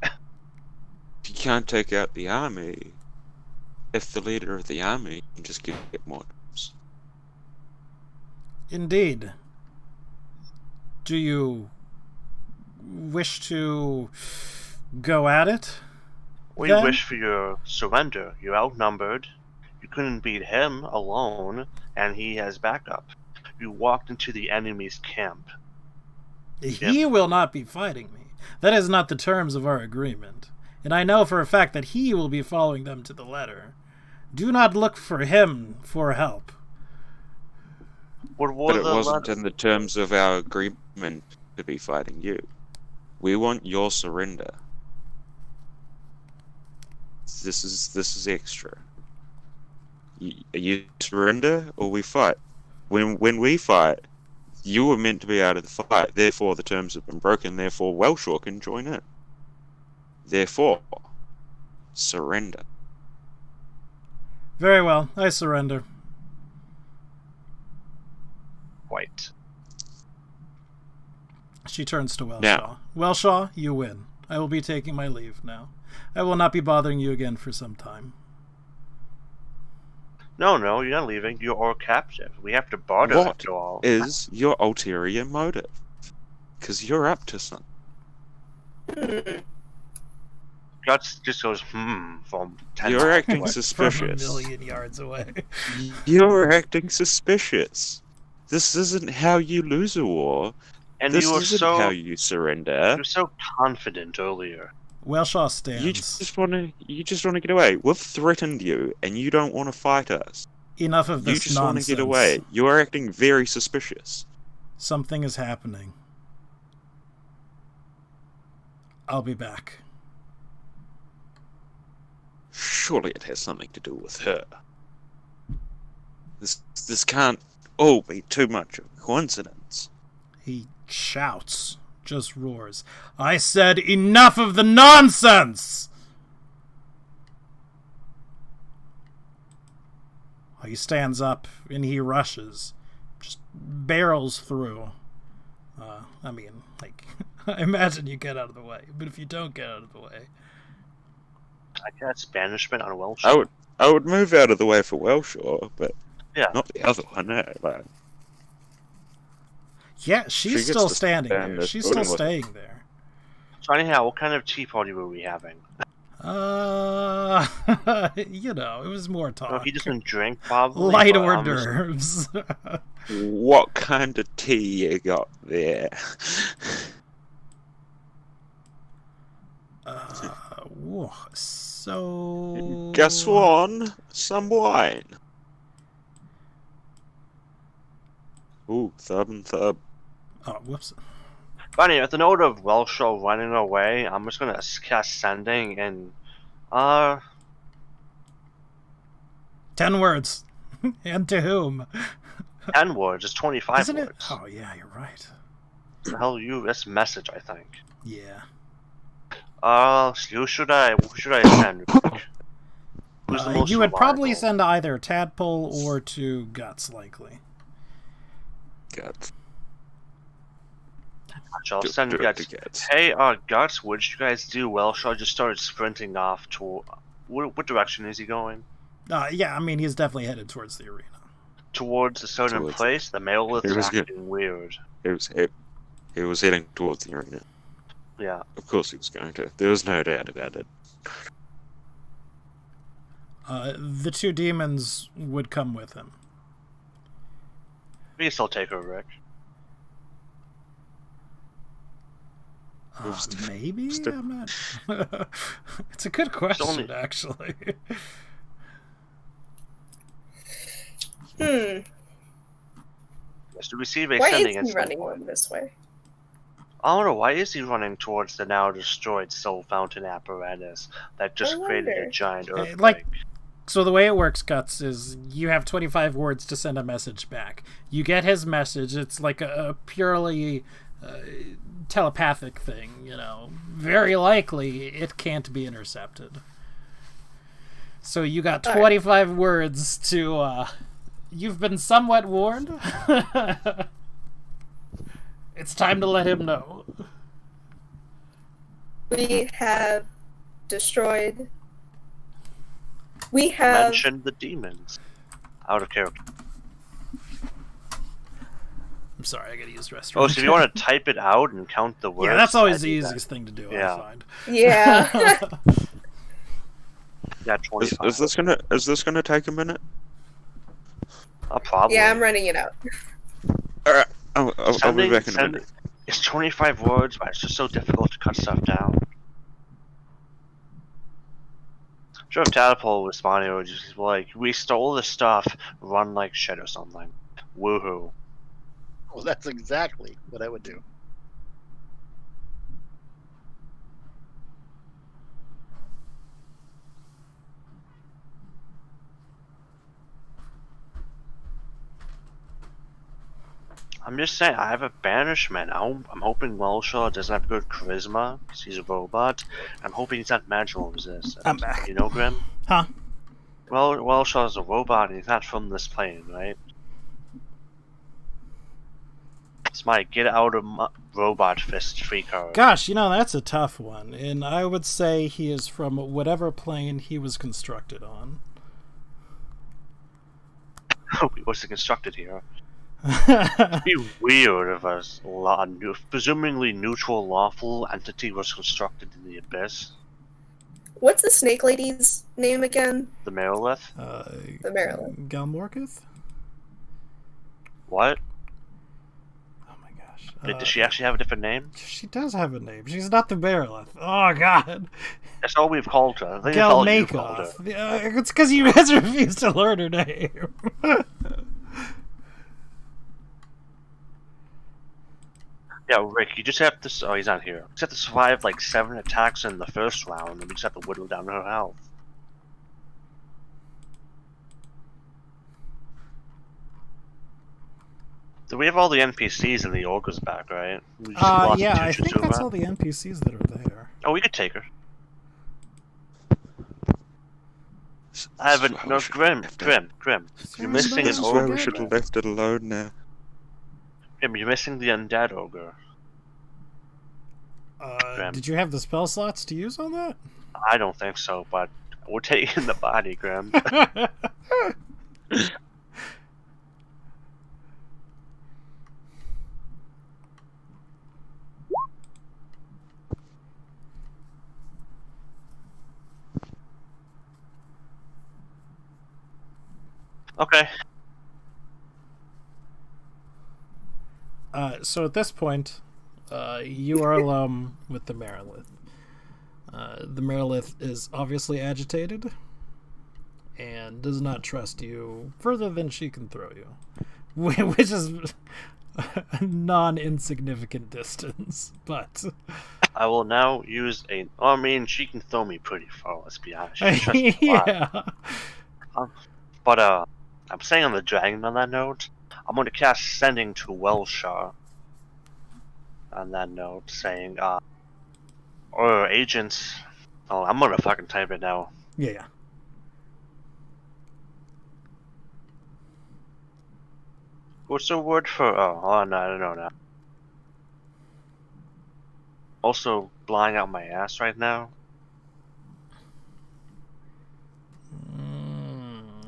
You can't take out the army if the leader of the army can just get more troops. Indeed. Do you wish to go at it? We Then- wish for your surrender. You're outnumbered. You couldn't beat him alone, and he has backup. You walked into the enemy's camp. He will not be fighting me. That is not the terms of our agreement. And I know for a fact that he will be following them to the letter. Do not look for him for help. What were But it the wasn't letters? in the terms of our agreement to be fighting you. We want your surrender. This is extra. You surrender or we fight. When we fight, you were meant to be out of the fight. Therefore, the terms have been broken. Therefore, Welshaw can join in. Therefore, surrender. Very well, I surrender. Quite. She turns to Welshaw. Now. Welshaw, you win. I will be taking my leave now. I will not be bothering you again for some time. No, you're not leaving. You're our captive. We have to barter What after all. is your ulterior motive? Because you're up to something. Guts just goes, from 10 You're miles acting away. suspicious. From a million yards away. You're acting suspicious. This isn't how you lose a war. And This you were isn't so how you surrender. you were so confident earlier. Welshaw stands. You just want to get away. We've threatened you, and you don't want to fight us. Enough of You this just nonsense. want to get away. You are acting very suspicious. Something is happening. I'll be back. Surely it has something to do with her. This can't all be too much of a coincidence. He shouts, just roars. I said enough of the nonsense! He stands up and he rushes. Just barrels through. I imagine you get out of the way, but if you don't get out of the way... I got banishment on Welsh. I would move out of the way for Welshaw, but Yeah. not the other one. No, like, Yeah, She she's gets still to standing stand there. there She's still voting with staying there. So anyhow, what kind of tea party were we having? It was more talk. Oh, he doesn't drink, probably. Light but hors I'm just- d'oeuvres. what kind of tea you got there? So... Guess what? Some wine. Ooh, thub and thub. Oh, whoops. But anyway, at the note of Welshaw running away, I'm just gonna cast Sending and 10 words. And to whom? 10 words. It's 25 Isn't it? words. Oh, yeah, you're right. The hell, this message, I think. Yeah. Who should I send? Who's the most You would probably reliable? send either Tadpole or to Guts, likely. Guts. I'll send Do it Guts. to Guts. Hey, Guts, what did you guys do? Welshaw just started sprinting off to... What direction is he going? Yeah, I mean, he's definitely headed towards the arena. Towards a certain Towards- place? The Malith It is was good. acting weird. He was heading towards the arena. Yeah. Of course he was going to. There was no doubt about it. The two demons would come with him. We can still take her, Rick. Maybe? Still- I'm not... It's a good question, only- actually. Hmm. Yes, to receive a Why sending is he at running some point. on this way? I don't know, why is he running towards the now destroyed Soul Fountain apparatus that just I created a wonder. giant Hey, earthquake? like- So the way it works, Guts, is you have 25 words to send a message back. You get his message. It's like a purely telepathic thing, Very likely it can't be intercepted. So you got All right. 25 words to... You've been somewhat warned. It's time to let him know. We have destroyed. We have. Mention the demons. Out of character. I'm sorry, I gotta use restroom. Oh, so if you want to type it out and count the words... Yeah, that's always I'd the do that. easiest thing to do, Yeah. I find. Yeah. Yeah, Is 25. this gonna take a minute? Probably. Yeah, I'm running it out. Alright, I'll be Sending- back in a sending- minute. It's 25 words, but it's just so difficult to cut stuff down. Sure, if Tadpole responded, it would just be like, we stole the stuff, run like shit or something. Woohoo. Well, that's exactly what I would do. I'm just saying, I have a banishment. I'm hoping Welshaw doesn't have good charisma, because he's a robot. I'm hoping he's not magical resistant. I'm back. You know, Grim? Huh? Well, Welshaw's a robot, and he's not from this plane, right? It's my get out of my robot fist free card. Gosh, that's a tough one, and I would say he is from whatever plane he was constructed on. He wasn't constructed here. It'd be weird if a presumably neutral lawful entity was constructed in the abyss. What's the snake lady's name again? The Merilith? The Maryland. Galmorkith? What? Oh my gosh. Does she actually have a different name? She does have a name. She's not the Merilith. Oh god. That's all we've called her. I think that's all you've called her. Galmakoth. It's because you guys refuse to learn her name. Yeah, Rick, you just have to. Oh, he's not here. You just have to survive like 7 attacks in the first round, and we just have to whittle down her health. Do we have all the NPCs and the ogres back, right? We just lost yeah, the I think Chuchuzuma. that's all the NPCs that are there. Oh, we could take her. I haven't. No, Grim. You're missing This an is why ogre. we should have left it alone now. Grim, you're missing the undead ogre. Grim. Did you have the spell slots to use on that? I don't think so, but we're taking the body, Grim. Okay. So at this point, you are alone with the Merilith. The Merilith is obviously agitated and does not trust you further than she can throw you, which is a non-insignificant distance. But I will now use a. I mean, she can throw me pretty far. Let's be honest. She can trust me a lot. yeah. But I'm saying on the dragon on that note, I'm going to cast Sending to Welshaw. On that note, saying, or agents. Oh, I'm gonna fucking type it now. Yeah. What's the word for? Oh no, I don't know now. Also, blowing out my ass right now.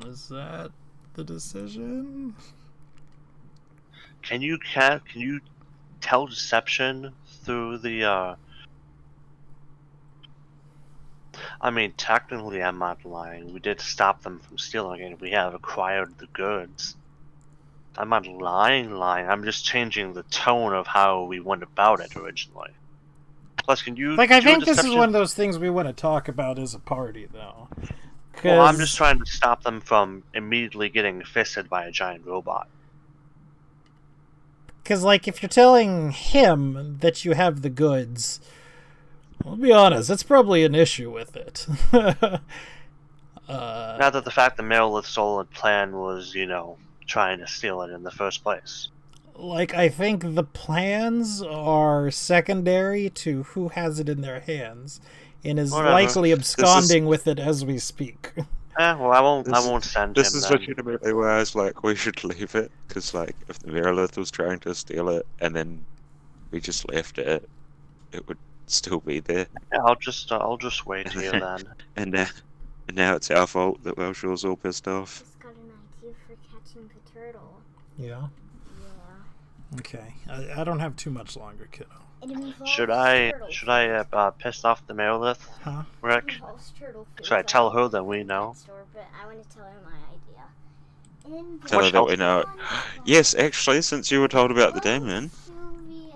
Is that the decision? Can you tell deception through the? I mean, technically, I'm not lying. We did stop them from stealing it. We have acquired the goods. I'm not lying. I'm just changing the tone of how we went about it originally. Plus, can you? Like, I do a think this is deception? one of those things we want to talk about as a party, though. Well, I'm 'Cause- just trying to stop them from immediately getting fisted by a giant robot. Because, like, if you're telling him that you have the goods, I'll be honest, that's probably an issue with it. Now that the fact the Merilith Solid plan was, trying to steal it in the first place. Like, I think the plans are secondary to who has it in their hands, and is Whatever. likely absconding with it as we speak. Well, I won't This- send This him is then. legitimately where I was like, we should leave it, because like, if the Merilith was trying to steal it, and then we just left it, it would still be there. Yeah, I'll just wait here then. And now it's our fault that Welshaw's all pissed off. Just got an idea for catching the turtle. Yeah. Okay, I don't have too much longer, kiddo. It involves Should I turtle piss off the Meredith, Huh? food. It Rick? involves turtle food. Should I tell her that we know? Store, but I want to tell her my idea. Tell her much that we health know. Yes, actually, since you were told about the demon,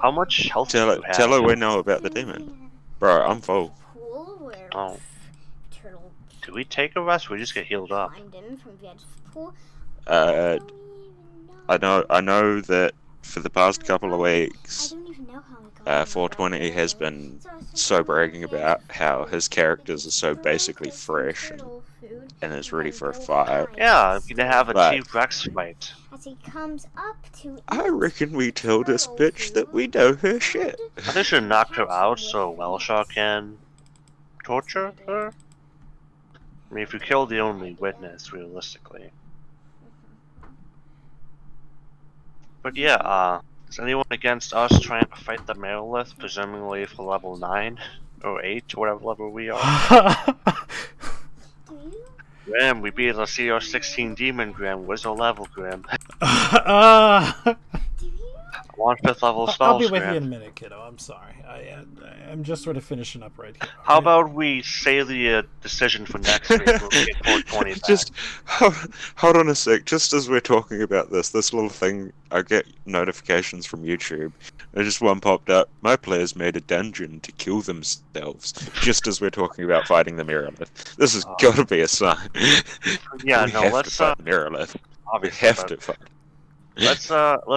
How much health do tell you her, tell have? her we know about the demon. Bro, I'm full. Pool where Oh. turtle Do we take a rest? Or we just get healed up. find him from the edge of the pool. Uh, I don't I know that for the past couple of I weeks, don't even know how we got 420 has been so bragging about how his characters are so basically fresh and is ready for a fight. Yeah, I'm gonna have a But- T-Rex fight. As he comes up to I reckon we tell this bitch that we know her shit. I think we should knock her out so Welshaw can torture her. I mean, if you kill the only witness, realistically. But yeah, is anyone against us trying to fight the Megalith, presumably for level 9 or 8, or whatever level we are? Do you? Graham, we beat the CR16 Demon, Graham. Where's our level, Graham? Do you? I want 5th level spells, I'll be with Graham. you in a minute, kiddo. I'm sorry. I'm just sort of finishing up right here. How about we say the decision for next week? We'll get 420 back. Just hold on a sec. Just as we're talking about this little thing, I get notifications from YouTube. And just one popped up. My players made a dungeon to kill themselves. Just as we're talking about fighting the Megalith. This has got to be a sign. Yeah, we no, have let's to fight the Megalith. We obviously, have but to fight. let's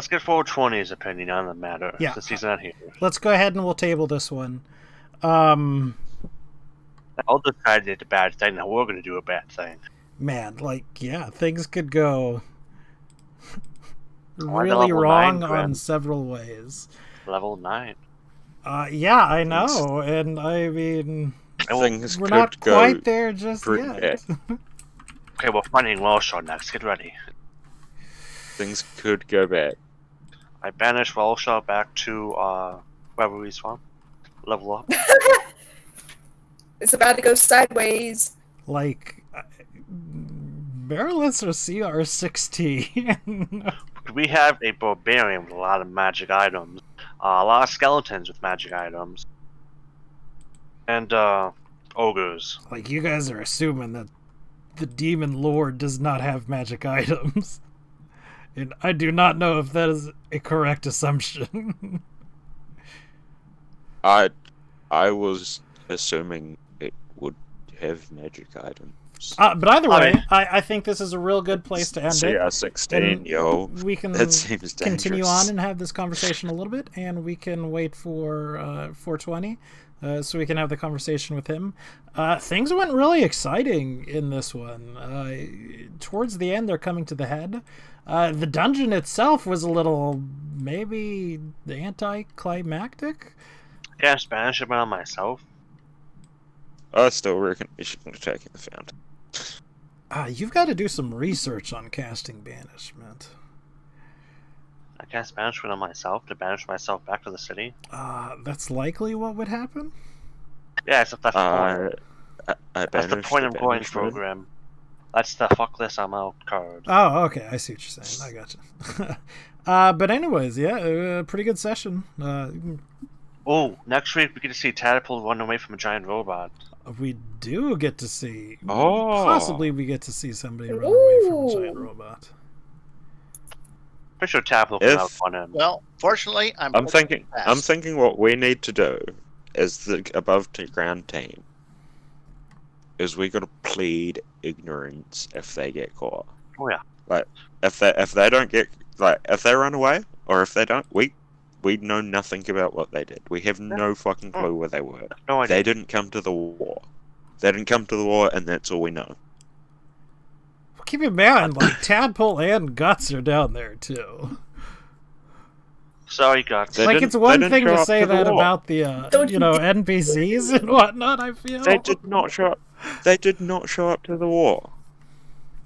get 420's opinion on the matter. Yeah. Since he's not here. Let's go ahead and we'll table this one. I'll decide it's a bad thing. Now we're gonna do a bad thing. Man, like, yeah, things could go Why the really level wrong 9, Graham? on several ways. Level 9. Yeah, I know, and I mean, Things we're could not go quite there just pretty yet. Okay, we're fighting Welshaw next. Get ready. Things could go bad. I banish Welshaw back to wherever he's from. Level up. It's about to go sideways. Like, Megaliths are CR16. We have a barbarian with a lot of magic items. A lot of skeletons with magic items. And ogres. Like, you guys are assuming that the Demon Lord does not have magic items. And I do not know if that is a correct assumption. I was assuming it would have magic items. But either way, I I think this is a real good place to end it. CR16, And yo. we can That seems dangerous. continue on and have this conversation a little bit, and we can wait for 420 so we can have the conversation with him. Things went really exciting in this one. Towards the end, they're coming to the head. The dungeon itself was a little, maybe, anticlimactic. Cast banishment on myself. I still reckon we should attack in the fountain. You've got to do some research on casting banishment. I cast banishment on myself to banish myself back to the city. That's likely what would happen. Yeah, except that's the point. I That's the banished point I'm the going banishment. program. That's the fuck this I'm out card. Oh, okay. I see what you're saying. I gotcha. But anyways, yeah, pretty good session. Oh, next week we get to see Tadpole run away from a giant robot. We do get to see. Oh. Possibly we get to see somebody run away from a giant Ooh. robot. Pretty sure Tadpole can If- outrun him. Well, fortunately, I'm I'm fast. thinking what we need to do as the above ground team is we gotta plead ignorance if they get caught. Oh yeah. If they don't get, like, if they run away or if they don't, we know nothing about what they did. We have no fucking clue where they were. No idea. They didn't come to the war. They didn't come to the war, and that's all we know. Keep in mind, like, Tadpole and Guts are down there, too. Sorry, Guts. They Like, didn't- it's one they didn't thing show to up say to the that war. about the, Don't you know, you- NPCs and whatnot, I feel. They did not show up. They did not show up to the war.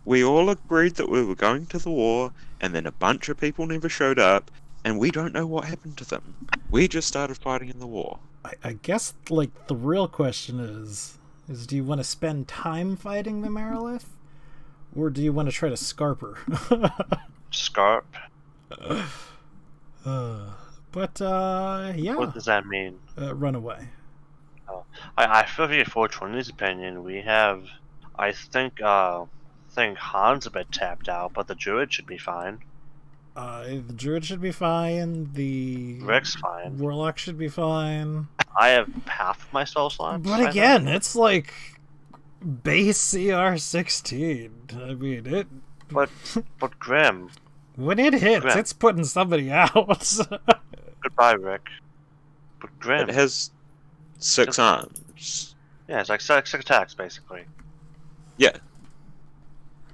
We all agreed that we were going to the war, and then a bunch of people never showed up, and we don't know what happened to them. We just started fighting in the war. I guess, like, the real question is do you want to spend time fighting the Megalith? Or do you want to try to scarp her? Scarp. Yeah. What does that mean? Run away. I feel like 420's opinion, we have, I think Han's a bit tapped out, but the druid should be fine. The druid should be fine. The Rick's fine. warlock should be fine. I have half of my spell slots. But again, it's like base CR16. I mean, it. But Grim. When it hits, Grim. it's putting somebody out. Goodbye, Rick. But Grim. It has 6 arms. Yeah, it's like 6 attacks basically. Yeah,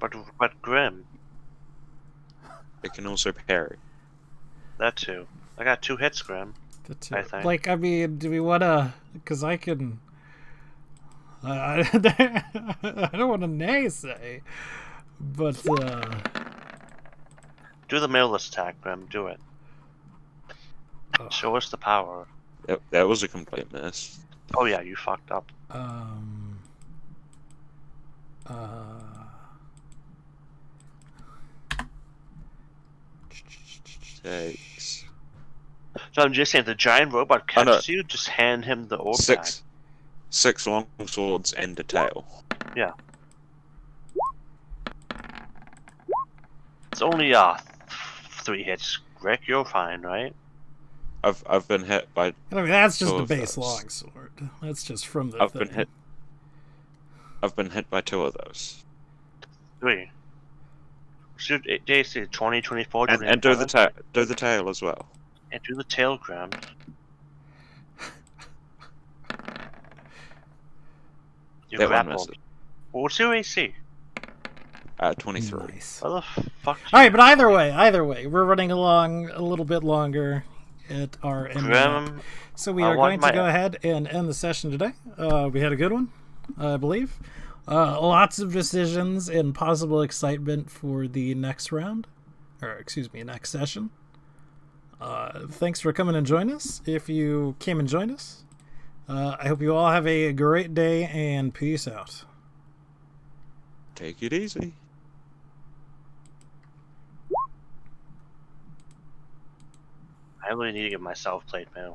But Grim. it can also parry. That too. I got 2 hits, Grim. I think. Like, I mean, do we want to? Because I can. I don't want to naysay, but Do the meatless attack, Grim. Do it. Oh. Show us the power. That was a complete miss. Oh yeah, you fucked up. Takes So I'm just saying, if the giant robot Oh, no. catches you, just hand him the orb back. 6 long swords and a tail. Yeah. It's only 3 hits. Rick, you're fine, right? I've been hit by. I mean, that's just Two the of base those. longsword. That's just from the. I've thing. been hit. I've been hit by 2 of those. 3. Shoot DC 20, 24, And 25. do the tail as well. And do the tail, Grim. You That one grappled. misses. What's your AC? 23. Nice. What the fuck? All right, but either way, we're running along a little bit longer at our end. Grim, So we I are want going to my- go ahead and end the session today. We had a good one, I believe. Lots of decisions and possible excitement for the next round, or excuse me, next session. Thanks for coming and joining us. If you came and joined us, I hope you all have a great day and peace out. Take it easy. I really need to get myself plate mail.